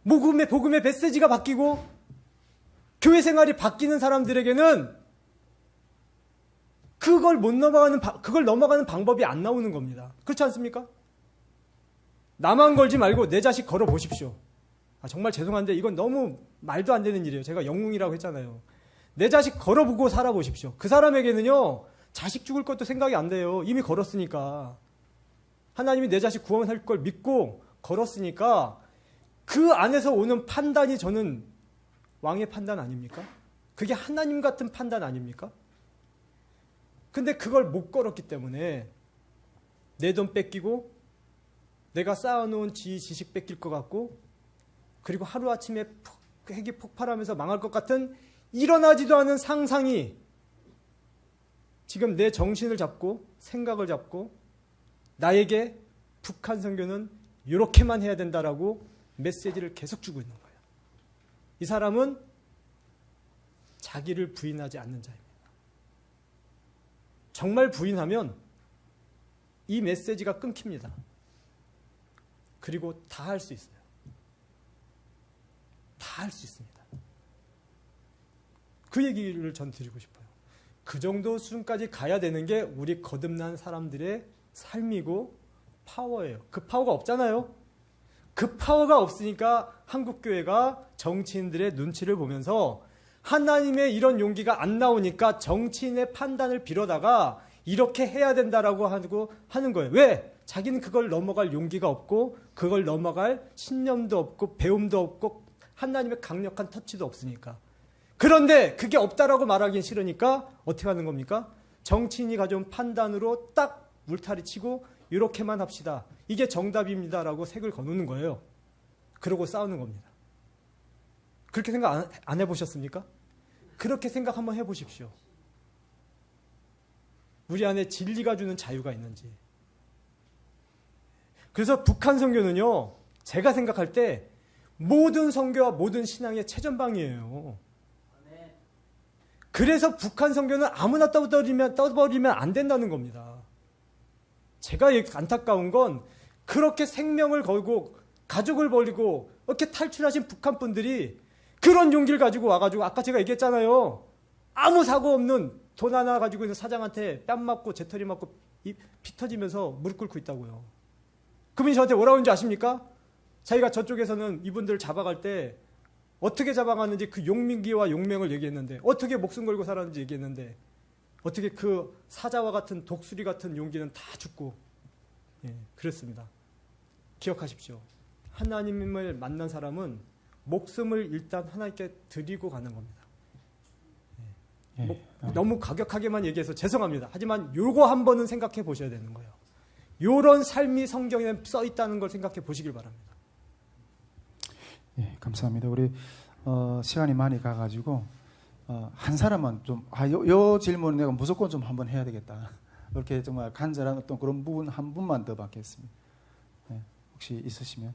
복음의 메시지가 바뀌고 교회 생활이 바뀌는 사람들에게는 그걸 넘어가는 방법이 안 나오는 겁니다. 그렇지 않습니까? 나만 걸지 말고 내 자식 걸어 보십시오. 정말 죄송한데 이건 너무 말도 안 되는 일이에요. 제가 영웅이라고 했잖아요. 내 자식 걸어보고 살아보십시오. 그 사람에게는요, 자식 죽을 것도 생각이 안 돼요. 이미 걸었으니까. 하나님이 내 자식 구원할 걸 믿고 걸었으니까 그 안에서 오는 판단이 저는 왕의 판단 아닙니까? 그게 하나님 같은 판단 아닙니까? 근데 그걸 못 걸었기 때문에 내 돈 뺏기고 내가 쌓아놓은 지식 뺏길 것 같고 그리고 하루아침에 핵이 폭발하면서 망할 것 같은 일어나지도 않은 상상이 지금 내 정신을 잡고 생각을 잡고 나에게 북한 선교는 이렇게만 해야 된다라고 메시지를 계속 주고 있는 거예요. 이 사람은 자기를 부인하지 않는 자입니다. 정말 부인하면 이 메시지가 끊깁니다. 그리고 다 할 수 있어요. 다 할 수 있습니다. 그 얘기를 전 드리고 싶어요. 그 정도 수준까지 가야 되는 게 우리 거듭난 사람들의 삶이고 파워예요. 그 파워가 없잖아요. 그 파워가 없으니까 한국교회가 정치인들의 눈치를 보면서 하나님의 이런 용기가 안 나오니까 정치인의 판단을 빌어다가 이렇게 해야 된다라고 하는 거예요. 왜? 자기는 그걸 넘어갈 용기가 없고 그걸 넘어갈 신념도 없고 배움도 없고 하나님의 강력한 터치도 없으니까. 그런데 그게 없다라고 말하기는 싫으니까 어떻게 하는 겁니까? 정치인이 가져온 판단으로 딱 울타리 치고 이렇게만 합시다. 이게 정답입니다라고 색을 거놓는 거예요. 그러고 싸우는 겁니다. 그렇게 생각 안 해보셨습니까? 그렇게 생각 한번 해보십시오. 우리 안에 진리가 주는 자유가 있는지. 그래서 북한 선교는요, 제가 생각할 때 모든 선교와 모든 신앙의 최전방이에요. 그래서 북한 선교는 아무나 떠버리면 안 된다는 겁니다. 제가 안타까운 건 그렇게 생명을 걸고 가족을 버리고 이렇게 탈출하신 북한 분들이 그런 용기를 가지고 와가지고 아까 제가 얘기했잖아요. 아무 사고 없는 돈 하나 가지고 있는 사장한테 뺨 맞고 재털이 맞고 피 터지면서 무릎 꿇고 있다고요. 그분이 저한테 뭐라고 했는지 아십니까? 자기가 저쪽에서는 이분들을 잡아갈 때 어떻게 잡아갔는지 그 용민기와 용맹을 얘기했는데 어떻게 목숨 걸고 살았는지 얘기했는데 어떻게 그 사자와 같은 독수리 같은 용기는 다 죽고 그랬습니다. 기억하십시오. 하나님을 만난 사람은 목숨을 일단 하나님께 드리고 가는 겁니다. 너무 과격하게만 얘기해서 죄송합니다. 하지만 요거 한 번은 생각해 보셔야 되는 거예요. 요런 삶이 성경에 써 있다는 걸 생각해 보시길 바랍니다. 예, 감사합니다. 우리 시간이 많이 가가지고 한 사람은 좀 요 질문 내가 무조건 좀 한번 해야 되겠다. 이렇게 정말 간절한 어떤 그런 부분 한 분만 더 받겠습니다. 네, 혹시 있으시면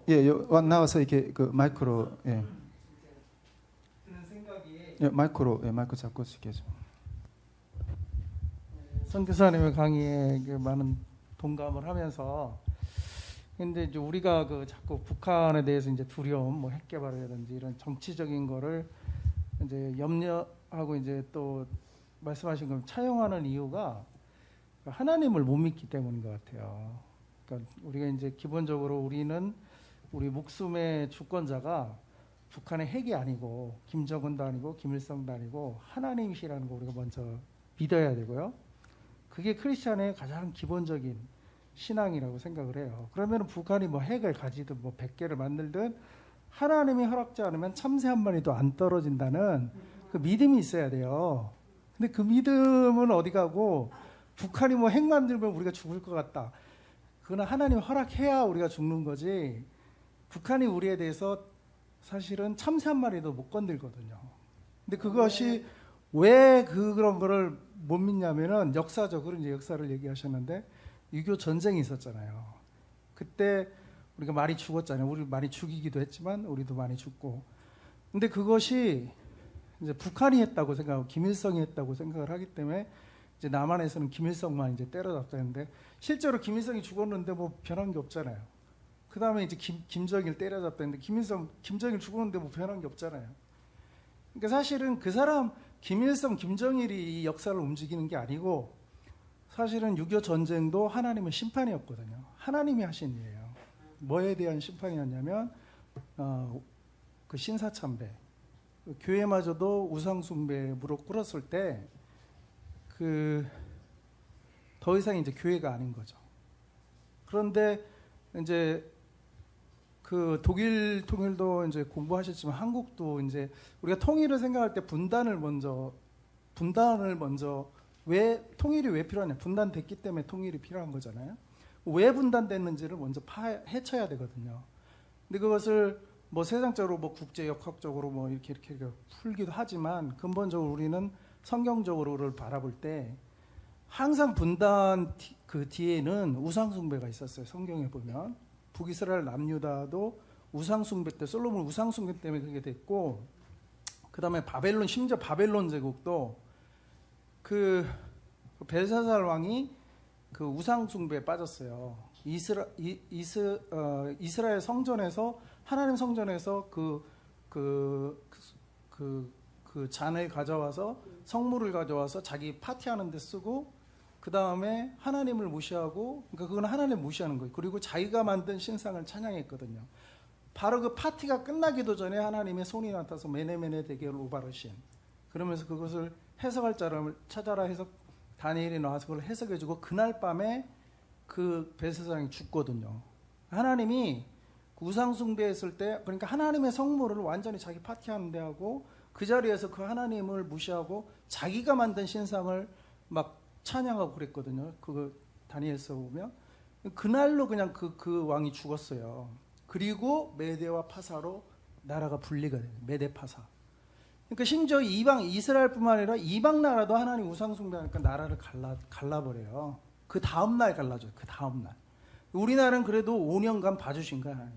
예, 나와서 이렇게 그 마이크로 예. 드는 생각이 예, 마이크 잡고 계십니다. 선교사님의 강의에 많은 동감을 하면서 근데 이제 우리가 그 자꾸 북한에 대해서 이제 두려움, 뭐 핵 개발이라든지 이런 정치적인 거를 이제 염려하고 이제 또 말씀하신 것 차용하는 이유가 하나님을 못 믿기 때문인 것 같아요. 그러니까 우리가 이제 기본적으로 우리는 우리 목숨의 주권자가 북한의 핵이 아니고 김정은도 아니고 김일성도 아니고 하나님이시라는 거 우리가 먼저 믿어야 되고요. 그게 크리스찬의 가장 기본적인 신앙이라고 생각을 해요. 그러면 북한이 뭐 핵을 가지든 뭐 100개를 만들든 하나님이 허락지 않으면 참새 한 마리도 안 떨어진다는 그 믿음이 있어야 돼요. 근데 그 믿음은 어디 가고 북한이 뭐 핵 만들면 우리가 죽을 것 같다. 그건 하나님 허락해야 우리가 죽는 거지. 북한이 우리에 대해서 사실은 참새 한 마리도 못 건들거든요. 근데 그것이 왜 그런 거를 못 믿냐면은 역사적으로 이제 역사를 얘기하셨는데 6.25 전쟁이 있었잖아요. 그때 우리가 많이 죽었잖아요. 우리 많이 죽이기도 했지만 우리도 많이 죽고. 근데 그것이 이제 북한이 했다고 생각하고 김일성이 했다고 생각을 하기 때문에 이제 남한에서는 김일성만 이제 때려잡자는데 실제로 김일성이 죽었는데 뭐 변한 게 없잖아요. 그 다음에 이제 김정일 때려잡다는데 김정일 죽었는데 뭐 변한 게 없잖아요. 그러니까 사실은 그 사람 김일성, 김정일이 이 역사를 움직이는 게 아니고 사실은 6.25 전쟁도 하나님의 심판이었거든요. 하나님이 하신 일이에요. 뭐에 대한 심판이었냐면 그 신사참배, 교회마저도 우상숭배에 무릎 꿇었을 때 그 더 이상 이제 교회가 아닌 거죠. 그런데 이제 그 독일 통일도 이제 공부하셨지만 한국도 이제 우리가 통일을 생각할 때 분단을 먼저 왜 통일이 왜 필요하냐? 분단됐기 때문에 통일이 필요한 거잖아요. 왜 분단됐는지를 먼저 헤쳐야 되거든요. 근데 그것을 뭐 세상적으로 뭐 국제 역학적으로 뭐 이렇게 풀기도 하지만 근본적으로 우리는 성경적으로를 바라볼 때 항상 분단 그 뒤에는 우상숭배가 있었어요. 성경에 보면 북이스라엘 남유다도 우상숭배 때 솔로몬 우상숭배 때문에 그게 됐고 그 다음에 바벨론 심지어 바벨론 제국도 그 벨사살 왕이 그 우상숭배에 빠졌어요. 이스라엘 성전에서 하나님 성전에서 그 잔을 가져와서 성물을 가져와서 자기 파티하는 데 쓰고 그 다음에 하나님을 무시하고 그러니까 그건 하나님을 무시하는 거예요. 그리고 자기가 만든 신상을 찬양했거든요. 바로 그 파티가 끝나기도 전에 하나님의 손이 나타나서 메네메네 대결 오바르신 그러면서 그것을 해석할 자를 찾아라 해서 다니엘이 나와서 그걸 해석해주고 그날 밤에 그 벨사살이 죽거든요. 하나님이 우상숭배했을 때 그러니까 하나님의 성물을 완전히 자기 파티하는 데 하고 그 자리에서 그 하나님을 무시하고 자기가 만든 신상을 막 찬양하고 그랬거든요. 그거 다니엘서 보면 그날로 그냥 그 왕이 죽었어요. 그리고 메대와 파사로 나라가 분리가 돼요. 메대 파사. 그러니까 심지어 이방 이스라엘뿐만 아니라 이방 나라도 하나님 우상숭배하니까 나라를 갈라버려요. 그 다음 날 갈라져요. 그 다음 날. 우리나라는 그래도 5년간 봐주신 거야. 하나님.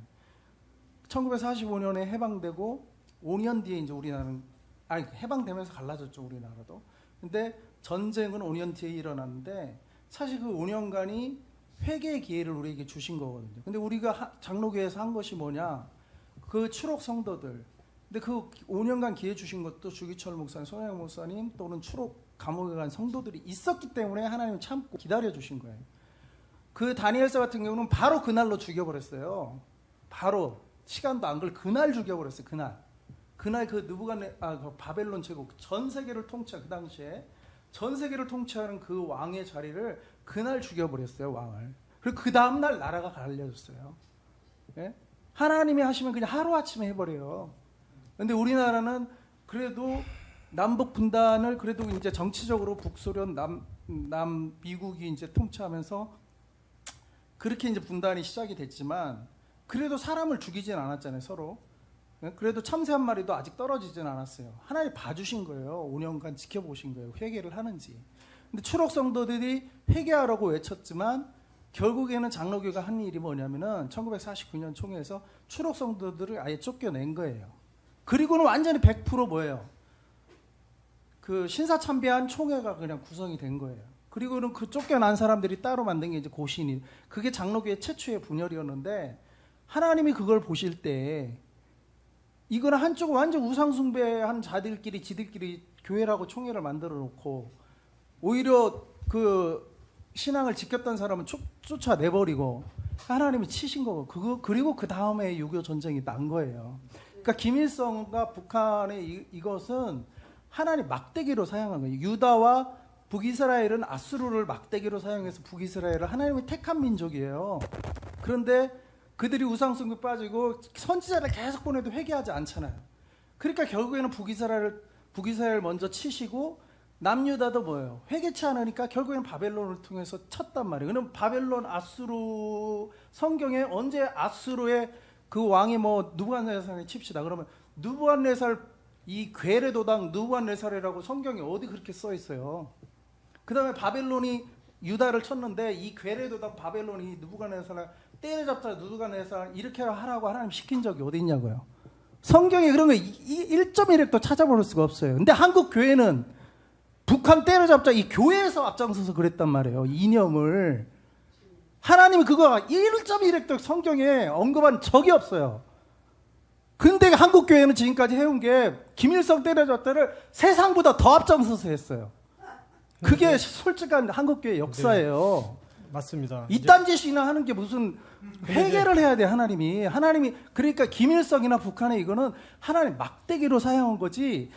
1945년에 해방되고 5년 뒤에 이제 우리나라는 해방되면서 갈라졌죠. 우리나라도. 근데 전쟁은 5년 뒤에 일어났는데 사실 그 5년간이 회개의 기회를 우리에게 주신 거거든요. 근데 우리가 장로교회에서 한 것이 뭐냐? 그 추록 성도들. 근데 그 5년간 기회 주신 것도 주기철 목사님, 손혜영 목사님 또는 추록 감옥에 간 성도들이 있었기 때문에 하나님 참고 기다려 주신 거예요. 그 다니엘서 같은 경우는 바로 그날로 죽여버렸어요. 바로 시간도 안 걸 그날 죽여버렸어요. 그날 그 그 바벨론 제국 전 세계를 통치 그 당시에 전 세계를 통치하는 그 왕의 자리를 그날 죽여버렸어요. 왕을. 그리고 그 다음 날 나라가 갈려졌어요. 예? 하나님이 하시면 그냥 하루아침에 해버려요. 근데 우리나라는 그래도 남북 분단을 그래도 이제 정치적으로 북소련 남 미국이 이제 통치하면서 그렇게 이제 분단이 시작이 됐지만 그래도 사람을 죽이진 않았잖아요, 서로. 그래도 참새 한 마리도 아직 떨어지진 않았어요. 하나님 봐주신 거예요. 5년간 지켜보신 거예요. 회개를 하는지. 근데 추록 성도들이 회개하라고 외쳤지만 결국에는 장로교가 한 일이 뭐냐면은 1949년 총회에서 추록 성도들을 아예 쫓겨낸 거예요. 그리고는 완전히 100% 뭐예요? 그 신사참배한 총회가 그냥 구성이 된 거예요. 그리고는 그 쫓겨난 사람들이 따로 만든 게 이제 고신이, 그게 장로교회 최초의 분열이었는데 하나님이 그걸 보실 때 이거는 한쪽은 완전 우상숭배한 자들끼리 지들끼리 교회라고 총회를 만들어 놓고 오히려 그 신앙을 지켰던 사람은 쫓아내버리고 하나님이 치신 거고, 그리고 그 다음에 6.25 전쟁이 난 거예요. 그러니까 김일성과 북한의 이것은 하나님 막대기로 사용한 거예요. 유다와 북이스라엘은 아수르를 막대기로 사용해서 북이스라엘을 하나님이 택한 민족이에요. 그런데 그들이 우상숭배 빠지고 선지자를 계속 보내도 회개하지 않잖아요. 그러니까 결국에는 북이스라엘 먼저 치시고 남유다도 뭐예요? 회개치 않으니까 결국에는 바벨론을 통해서 쳤단 말이에요. 그럼 바벨론, 아수르, 성경에 언제 아수르의 그 왕이 뭐 느부갓네살을 칩시다. 그러면 느부갓네살, 이 괴뢰도당 느부갓네살이라고 성경에 어디 그렇게 써 있어요. 그 다음에 바벨론이 유다를 쳤는데 이 괴뢰도당 바벨론이 느부갓네살을 때려잡자 느부갓네살 이렇게 하라고 하나님 시킨 적이 어디 있냐고요. 성경에 그런 거 1.1핵도 찾아볼 수가 없어요. 근데 한국 교회는 북한 때려잡자 이 교회에서 앞장서서 그랬단 말이에요. 이념을. 하나님이 그거 1.1핵도 성경에 언급한 적이 없어요. 근데 한국 교회는 지금까지 해온 게 김일성 때려잡자를 세상보다 더 앞장서서 했어요. 그게 솔직한 한국 교회 역사예요. 네, 맞습니다. 이딴 짓이나 하는 게 무슨 회개를 해야 돼. 하나님이 그러니까 김일성이나 북한의 이거는 하나님 막대기로 사용한 거지,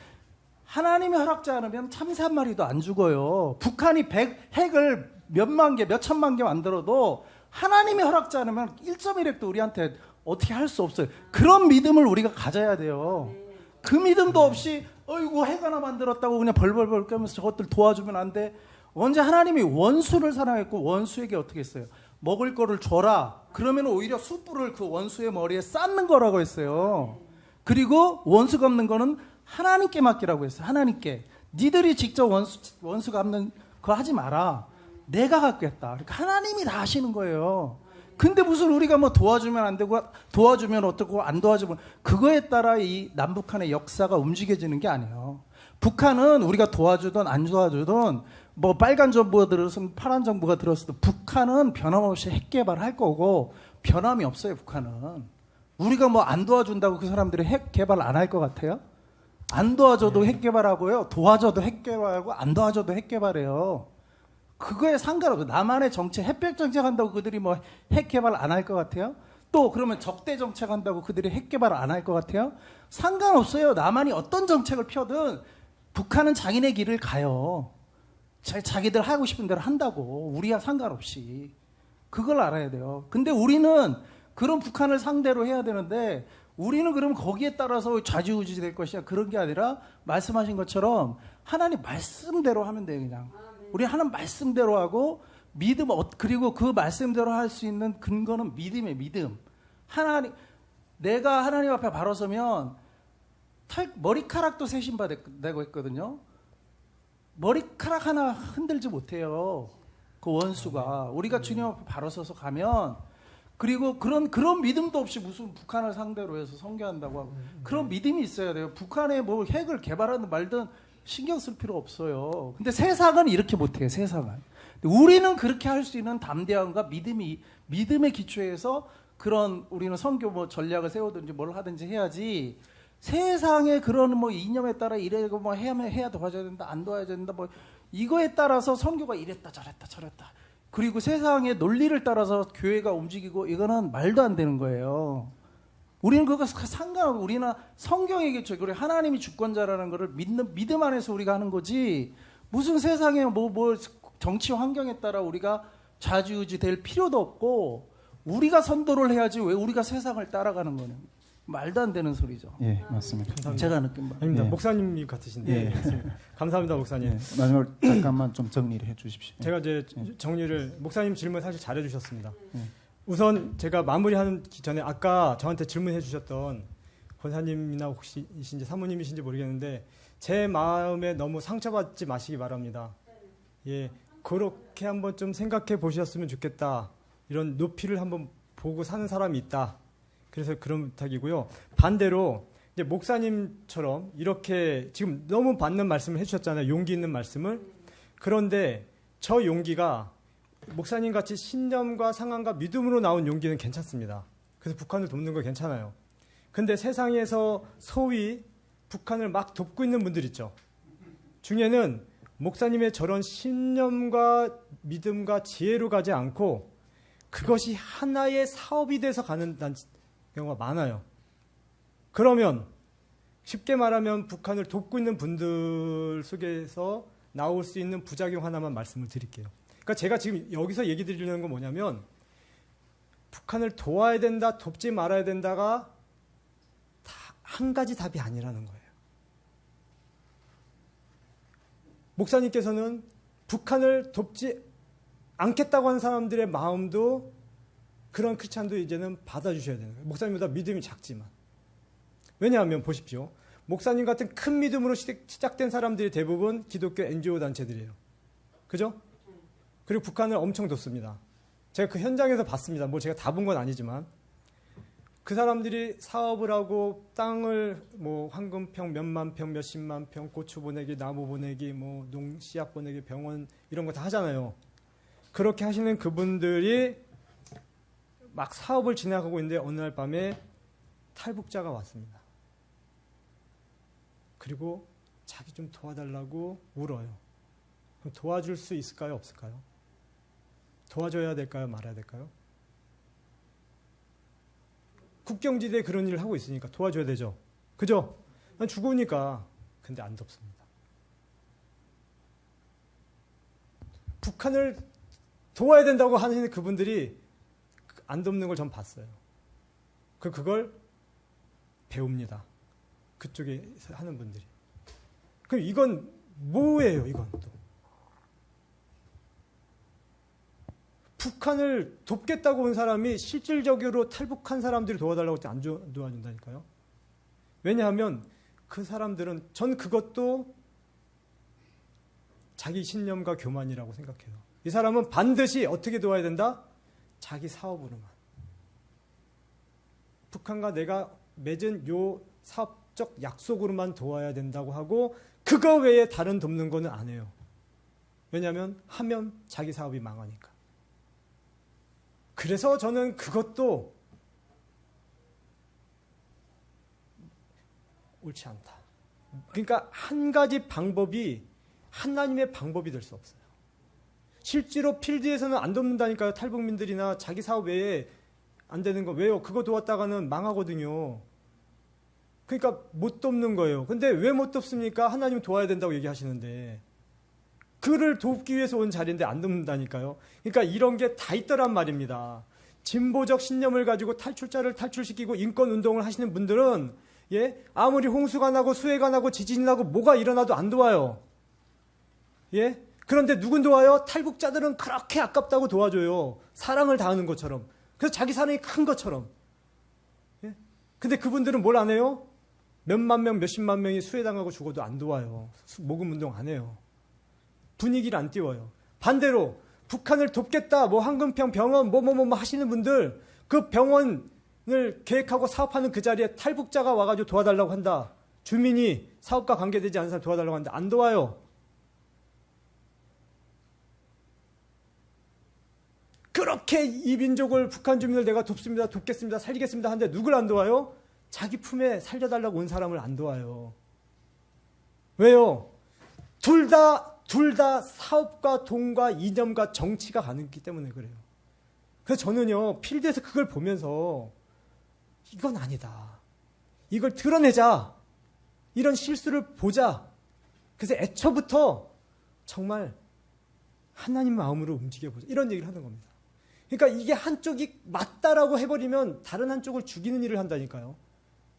하나님이 허락지 않으면 참새 한 마리도 안 죽어요. 북한이 핵을 몇만 개, 몇천만 개 만들어도 하나님이 허락지 않으면 1.1핵도 우리한테 어떻게 할 수 없어요. 그런 믿음을 우리가 가져야 돼요. 그 믿음도 없이 어이구 핵 하나 만들었다고 그냥 벌벌벌 까면서 저것들 도와주면 안 돼. 언제 하나님이 원수를 사랑했고 원수에게 어떻게 했어요? 먹을 거를 줘라. 그러면 오히려 숯불을 그 원수의 머리에 쌓는 거라고 했어요. 그리고 원수 갚는 거는 하나님께 맡기라고 했어요. 하나님께. 니들이 직접 원수 갚는 거 하지 마라. 내가 갚겠다. 그러니까 하나님이 다 하시는 거예요. 근데 무슨 우리가 뭐 도와주면 안 되고 도와주면 어떻고 안 도와주면, 그거에 따라 이 남북한의 역사가 움직여지는 게 아니에요. 북한은 우리가 도와주든 안 도와주든 뭐 빨간 정부가 들었으면 파란 정부가 들었어도 북한은 변함없이 핵 개발할 거고 변함이 없어요. 북한은. 우리가 뭐 안 도와준다고 그 사람들이 핵 개발 안 할 것 같아요? 안 도와줘도 핵 개발하고요. 도와줘도 핵 개발하고 안 도와줘도 핵 개발해요. 그거에 상관없어요. 남한의 정책, 햇볕 정책 한다고 그들이 뭐 핵 개발 안 할 것 같아요? 또 그러면 적대 정책 한다고 그들이 핵 개발 안 할 것 같아요? 상관없어요. 남한이 어떤 정책을 펴든 북한은 자기네 길을 가요. 자기들 하고 싶은 대로 한다고. 우리와 상관없이. 그걸 알아야 돼요. 근데 우리는 그런 북한을 상대로 해야 되는데 우리는 그러면 거기에 따라서 좌지우지 될 것이야. 그런 게 아니라 말씀하신 것처럼 하나님 말씀대로 하면 돼요. 그냥. 우리 하나님 말씀대로 하고 믿음, 그리고 그 말씀대로 할 수 있는 근거는 믿음이에요. 믿음. 내가 하나님 앞에 바로 서면 머리카락도 세신받고 했거든요. 머리카락 하나 흔들지 못해요. 그 원수가. 우리가 주님 앞에 바로 서서 가면, 그리고 그런 믿음도 없이 무슨 북한을 상대로 해서 선교한다고 하고, 그런 믿음이 있어야 돼요. 북한에 뭐 핵을 개발하든 말든 신경 쓸 필요 없어요. 근데 세상은 이렇게 못해요. 세상은. 우리는 그렇게 할 수 있는 담대함과 믿음의 기초에서 그런 우리는 선교 뭐 전략을 세우든지 뭘 하든지 해야지, 세상에 그런 뭐 이념에 따라 이래고 뭐 해야 도와줘야 된다, 안 도와줘야 된다, 뭐 이거에 따라서 선교가 이랬다 저랬다 그리고 세상의 논리를 따라서 교회가 움직이고, 이거는 말도 안 되는 거예요. 우리는 그거 상관없고, 우리는 성경의 기초, 그리고 하나님이 주권자라는 거를 믿음 안에서 우리가 하는 거지, 무슨 세상에 뭐 정치 환경에 따라 우리가 좌지우지 될 필요도 없고, 우리가 선도를 해야지 왜 우리가 세상을 따라가는 거는 말도 안 되는 소리죠. 예, 맞습니다. 감사합니다. 제가 느낀 바는. 아닙니다. 예. 목사님 같으신데. 예. 맞습니다. 감사합니다, 목사님. 예, 마지막으로 잠깐만 좀 정리를 해주십시오. 제가 이제 정리를, 목사님 질문 사실 잘해주셨습니다. 예. 우선 제가 마무리하는 전에 아까 저한테 질문해 주셨던 권사님이나 혹시이신지 사모님이신지 모르겠는데, 제 마음에 너무 상처받지 마시기 바랍니다. 예, 그렇게 한번 좀 생각해 보셨으면 좋겠다. 이런 높이를 한번 보고 사는 사람이 있다. 그래서 그런 부탁이고요. 반대로 이제 목사님처럼 이렇게 지금 너무 맞는 말씀을 해주셨잖아요. 용기 있는 말씀을. 그런데 저 용기가 목사님 같이 신념과 상황과 믿음으로 나온 용기는 괜찮습니다. 그래서 북한을 돕는 거 괜찮아요. 근데 세상에서 소위 북한을 막 돕고 있는 분들 있죠. 중에는 목사님의 저런 신념과 믿음과 지혜로 가지 않고 그것이 하나의 사업이 돼서 가는 경우가 많아요. 그러면 쉽게 말하면 북한을 돕고 있는 분들 속에서 나올 수 있는 부작용 하나만 말씀을 드릴게요. 그러니까 제가 지금 여기서 얘기 드리려는 건 뭐냐면 북한을 도와야 된다, 돕지 말아야 된다가 다 한 가지 답이 아니라는 거예요. 목사님께서는 북한을 돕지 않겠다고 하는 사람들의 마음도 그런 크리스찬도 이제는 받아주셔야 되는 거예요. 목사님보다 믿음이 작지만. 왜냐하면 보십시오. 목사님 같은 큰 믿음으로 시작된 사람들이 대부분 기독교 NGO 단체들이에요. 그죠? 그리고 북한을 엄청 돕습니다. 제가 그 현장에서 봤습니다. 뭐 제가 다 본 건 아니지만 그 사람들이 사업을 하고 땅을 뭐 황금평 몇만 평, 몇십만 평, 고추 보내기, 나무 보내기, 뭐 씨앗 보내기, 병원 이런 거 다 하잖아요. 그렇게 하시는 그분들이 막 사업을 진행하고 있는데 어느 날 밤에 탈북자가 왔습니다. 그리고 자기 좀 도와달라고 울어요. 그럼 도와줄 수 있을까요? 없을까요? 도와줘야 될까요? 말아야 될까요? 국경지대에 그런 일을 하고 있으니까 도와줘야 되죠. 그죠? 난 죽으니까. 근데 안 돕습니다. 북한을 도와야 된다고 하는 그분들이 안 돕는 걸 전 봤어요. 그걸 배웁니다. 그쪽에 하는 분들이. 그럼 이건 뭐예요, 이건 또. 북한을 돕겠다고 온 사람이 실질적으로 탈북한 사람들을 도와달라고 할 때 안 도와준다니까요. 왜냐하면 그 사람들은 전 그것도 자기 신념과 교만이라고 생각해요. 이 사람은 반드시 어떻게 도와야 된다? 자기 사업으로만. 북한과 내가 맺은 요 사업적 약속으로만 도와야 된다고 하고 그거 외에 다른 돕는 거는 안 해요. 왜냐하면 하면 자기 사업이 망하니까. 그래서 저는 그것도 옳지 않다. 그러니까 한 가지 방법이 하나님의 방법이 될 수 없어요. 실제로 필드에서는 안 돕는다니까요. 탈북민들이나 자기 사업 외에 안 되는 거. 왜요? 그거 도왔다가는 망하거든요. 그러니까 못 돕는 거예요. 근데 왜 못 돕습니까? 하나님 도와야 된다고 얘기하시는데. 그를 돕기 위해서 온 자리인데 안 돕는다니까요. 그러니까 이런 게 다 있더란 말입니다. 진보적 신념을 가지고 탈출자를 탈출시키고 인권운동을 하시는 분들은 예? 아무리 홍수가 나고 수해가 나고 지진이 나고 뭐가 일어나도 안 도와요. 예? 그런데 누군 도와요? 탈북자들은 그렇게 아깝다고 도와줘요. 사랑을 다하는 것처럼. 그래서 자기 사랑이 큰 것처럼. 예? 근데 그분들은 뭘 안 해요? 몇만 명, 몇십만 명이 수해당하고 죽어도 안 도와요. 모금운동 안 해요. 분위기를 안 띄워요. 반대로 북한을 돕겠다, 뭐 황금평 병원, 뭐 하시는 분들, 그 병원을 계획하고 사업하는 그 자리에 탈북자가 와가지고 도와달라고 한다. 주민이 사업과 관계되지 않은 사람 도와달라고 하는데 안 도와요. 그렇게 이 민족을 북한 주민을 내가 돕습니다, 돕겠습니다, 살리겠습니다 하는데 누굴 안 도와요? 자기 품에 살려달라고 온 사람을 안 도와요. 왜요? 둘 다 사업과 돈과 이념과 정치가 가능하기 때문에 그래요. 그래서 저는요, 필드에서 그걸 보면서 이건 아니다. 이걸 드러내자. 이런 실수를 보자. 그래서 애초부터 정말 하나님 마음으로 움직여보자. 이런 얘기를 하는 겁니다. 그러니까 이게 한쪽이 맞다라고 해버리면 다른 한쪽을 죽이는 일을 한다니까요.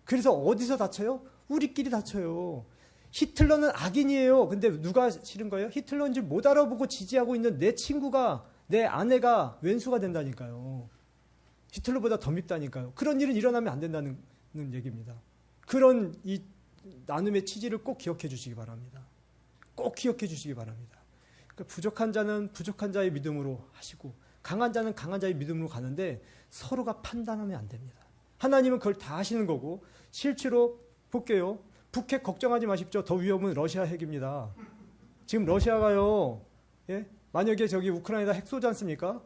그래서 어디서 다쳐요? 우리끼리 다쳐요. 히틀러는 악인이에요. 근데 누가 싫은 거예요? 히틀러인 줄 못 알아보고 지지하고 있는 내 친구가, 내 아내가 왼수가 된다니까요. 히틀러보다 더 밉다니까요. 그런 일은 일어나면 안 된다는 얘기입니다. 그런 이 나눔의 취지를 꼭 기억해 주시기 바랍니다. 꼭 기억해 주시기 바랍니다. 그러니까 부족한 자는 부족한 자의 믿음으로 하시고 강한 자는 강한 자의 믿음으로 가는데 서로가 판단하면 안 됩니다. 하나님은 그걸 다 하시는 거고 실제로 볼게요. 북핵 걱정하지 마십시오. 더 위험은 러시아 핵입니다. 지금 러시아가요. 예? 만약에 저기 우크라이나 핵 쏘지 않습니까?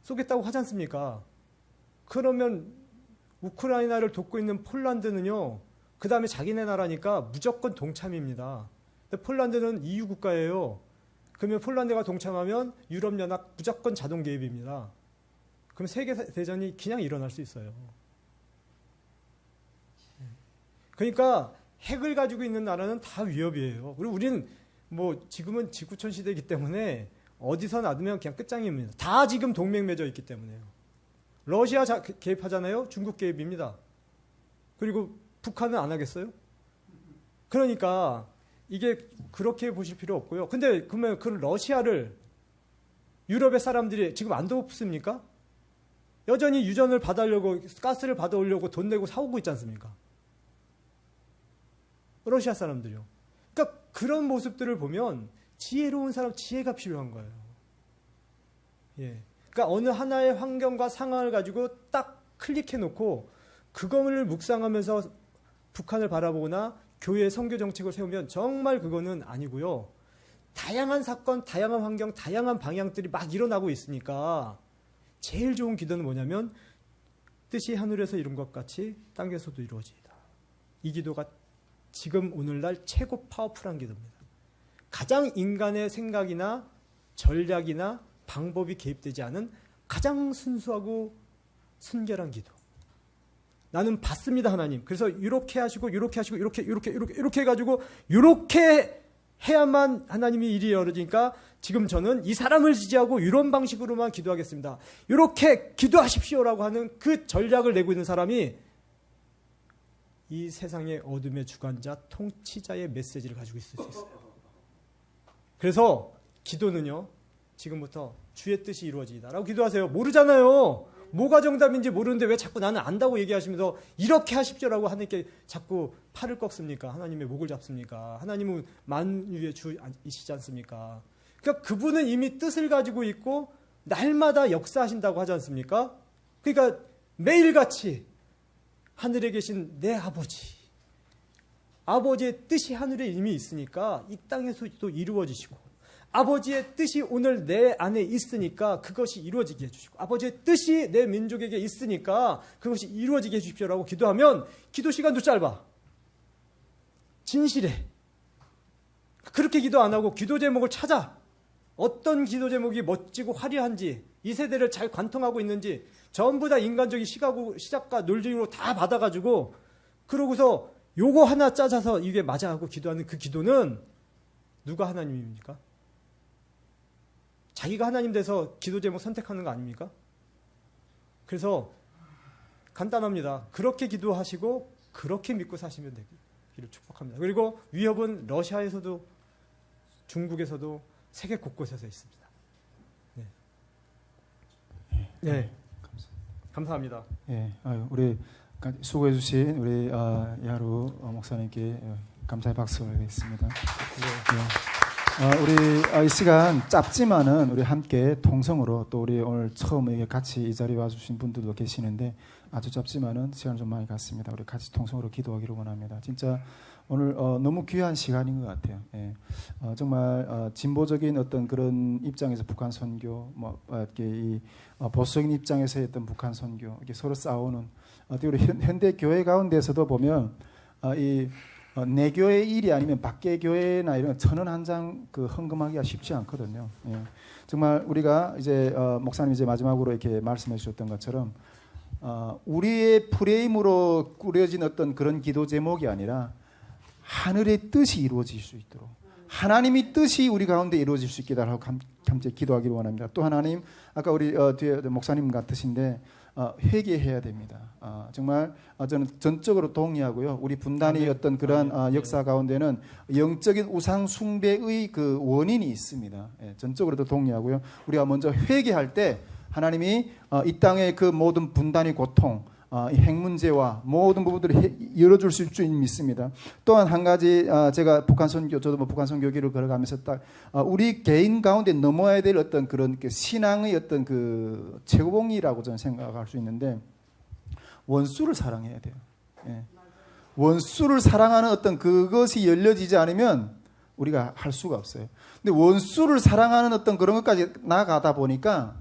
쏘겠다고 하지 않습니까? 그러면 우크라이나를 돕고 있는 폴란드는요. 그 다음에 자기네 나라니까 무조건 동참입니다. 근데 폴란드는 EU 국가예요. 그러면 폴란드가 동참하면 유럽연합 무조건 자동 개입입니다. 그럼 세계대전이 그냥 일어날 수 있어요. 그러니까 핵을 가지고 있는 나라는 다 위협이에요. 그리고 우리는 뭐 지금은 지구촌 시대이기 때문에 어디서 놔두면 그냥 끝장입니다. 다 지금 동맹 맺어 있기 때문에요. 러시아 개입하잖아요. 중국 개입입니다. 그리고 북한은 안 하겠어요? 그러니까 이게 그렇게 보실 필요 없고요. 근데 그러면 그 러시아를 유럽의 사람들이 지금 안 돕습니까? 여전히 유전을 받아려고 가스를 받아오려고 돈 내고 사오고 있지 않습니까? 러시아 사람들이요. 그러니까 그런 모습들을 보면 지혜로운 사람, 지혜가 필요한 거예요. 예. 그러니까 어느 하나의 환경과 상황을 가지고 딱 클릭해놓고 그거를 묵상하면서 북한을 바라보거나 교회의 선교 정책을 세우면 정말 그거는 아니고요. 다양한 사건, 다양한 환경, 다양한 방향들이 막 일어나고 있으니까 제일 좋은 기도는 뭐냐면 뜻이 하늘에서 이룬 것 같이 땅에서도 이루어지이다. 이 기도가 지금 오늘날 최고 파워풀한 기도입니다. 가장 인간의 생각이나 전략이나 방법이 개입되지 않은 가장 순수하고 순결한 기도. 나는 받습니다, 하나님. 그래서 이렇게 하시고 이렇게 하시고 이렇게 해가지고 이렇게 해야만 하나님이 일이 열어지니까 지금 저는 이 사람을 지지하고 이런 방식으로만 기도하겠습니다. 이렇게 기도하십시오라고 하는 그 전략을 내고 있는 사람이 이 세상의 어둠의 주관자, 통치자의 메시지를 가지고 있을 수 있어요. 그래서 기도는요, 지금부터 주의 뜻이 이루어지이다라고 기도하세요. 모르잖아요. 뭐가 정답인지 모르는데 왜 자꾸 나는 안다고 얘기하시면서 이렇게 하십시오라고 하나님께 자꾸 팔을 꺾습니까? 하나님의 목을 잡습니까? 하나님은 만유의 주이시지 않습니까? 그러니까 그분은 이미 뜻을 가지고 있고 날마다 역사하신다고 하지 않습니까? 그러니까 매일같이 하늘에 계신 내 아버지의 뜻이 하늘에 이미 있으니까 이 땅에서도 이루어지시고, 아버지의 뜻이 오늘 내 안에 있으니까 그것이 이루어지게 해주시고, 아버지의 뜻이 내 민족에게 있으니까 그것이 이루어지게 해주십시오라고 기도하면 기도 시간도 짧아. 진실해. 그렇게 기도 안 하고 기도 제목을 찾아. 어떤 기도 제목이 멋지고 화려한지, 이 세대를 잘 관통하고 있는지 전부 다 인간적인 시작과 논리로 다 받아가지고 그러고서 요거 하나 짜자서 이게 맞아 하고 기도하는 그 기도는 누가 하나님입니까? 자기가 하나님 돼서 기도 제목 선택하는 거 아닙니까? 그래서 간단합니다. 그렇게 기도하시고 그렇게 믿고 사시면 되기를 축복합니다. 그리고 위협은 러시아에서도 중국에서도 세계 곳곳에서 있습니다. 네. 네. 감사합니다. 예, 우리 수고해 주신 우리 야루 목사님께 감사의 박수를 드리겠습니다. 우리 이 시간 짧지만은 우리 함께 통성으로 또 우리 오늘 처음 같이 이 자리에 와주신 분들도 계시는데 아주 짧지만은 시간 좀 많이 갔습니다. 우리 같이 통성으로 기도하기를 원합니다. 진짜 오늘 너무 귀한 시간인 것 같아요. 예. 정말 진보적인 어떤 그런 입장에서 북한 선교, 이렇게 이 보수적인 입장에서 했던 북한 선교, 이렇게 서로 싸우는 우리 현대 교회 가운데서도 보면 내 교회 일이 아니면 밖의 교회나 이런 천원 한 장 그 헌금하기가 쉽지 않거든요. 예. 정말 우리가 이제 목사님 이제 마지막으로 이렇게 말씀해 주셨던 것처럼 우리의 프레임으로 꾸려진 어떤 그런 기도 제목이 아니라 하늘의 뜻이 이루어질 수 있도록 하나님의 뜻이 우리 가운데 이루어질 수 있게 달라고 함께 기도하기를 원합니다. 또 하나님, 아까 우리 뒤에 목사님 같으신데 회개해야 됩니다. 정말 저는 전적으로 동의하고요. 우리 분단의 어떤 그러한 역사 가운데는 영적인 우상 숭배의 그 원인이 있습니다. 예, 전적으로도 동의하고요. 우리가 먼저 회개할 때 하나님이 이 땅의 그 모든 분단의 고통, 이 핵 문제와 모든 부분들을 열어줄 수 있을 줄 믿습니다. 또한 한 가지 제가 북한 선교, 저도 북한 선교기를 걸어가면서 딱 우리 개인 가운데 넘어야 될 어떤 그런 신앙의 어떤 그 최고봉이라고 저는 생각할 수 있는데 원수를 사랑해야 돼요. 예. 원수를 사랑하는 어떤 그것이 열려지지 않으면 우리가 할 수가 없어요. 근데 원수를 사랑하는 어떤 그런 것까지 나가다 보니까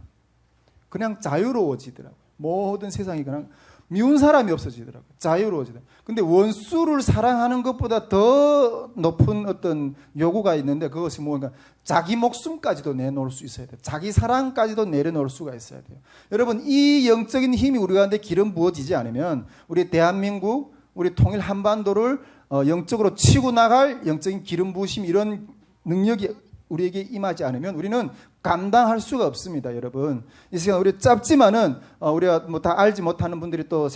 그냥 자유로워지더라고요. 모든 세상이 그냥 미운 사람이 없어지더라고요. 자유로워지더라고요. 근데 원수를 사랑하는 것보다 더 높은 어떤 요구가 있는데 그것이 뭔가 자기 목숨까지도 내놓을 수 있어야 돼요. 자기 사랑까지도 내려놓을 수가 있어야 돼요. 여러분, 이 영적인 힘이 우리 가운데 기름 부어지지 않으면 우리 대한민국, 우리 통일 한반도를 영적으로 치고 나갈 영적인 기름 부으심, 이런 능력이 우리에게 임하지 않으면 우리는 감당할 수가 없습니다, 여러분. 이 시간 우리 짧지만은 우리가 뭐 다 알지 못하는 분들이 또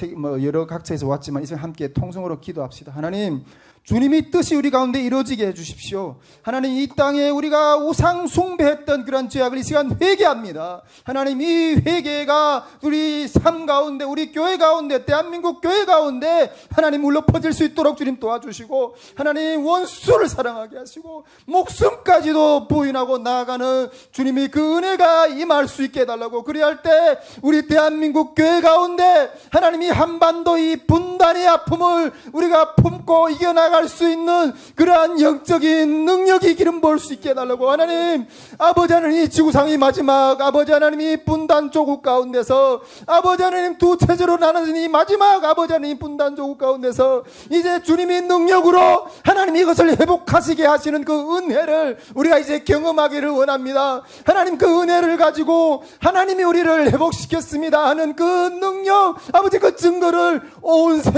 여러 각처에서 왔지만 이 시간 함께 통성으로 기도합시다. 하나님, 주님이 뜻이 우리 가운데 이루어지게 해주십시오. 하나님, 이 땅에 우리가 우상 숭배했던 그런 죄악을 이 시간 회개합니다. 하나님, 이 회개가 우리 삶 가운데, 우리 교회 가운데, 대한민국 교회 가운데 하나님 울려 퍼질 수 있도록 주님 도와주시고, 하나님 원수를 사랑하게 하시고 목숨까지도 부인하고 나아가는 주님이 그 은혜가 임할 수 있게 해달라고. 그리할 때 우리 대한민국 교회 가운데 하나님이 한반도 이 분단의 아픔을 우리가 품고 이겨나갈 수 있는 그러한 영적인 능력이 기름 부을 수 있게 해달라고. 하나님, 아버지 하나님, 이 지구상의 마지막 아버지 하나님 이 분단 조국 가운데서 아버지 하나님 두 체제로 나눠진 이 마지막 아버지 하나님 분단 조국 가운데서 이제 주님이 능력으로 하나님 이것을 회복하시게 하시는 그 은혜를 우리가 이제 경험하기를 원합니다. 하나님, 그 은혜를 가지고 하나님이 우리를 회복시켰습니다 하는 그 능력, 아버지 그 증거를 온 세계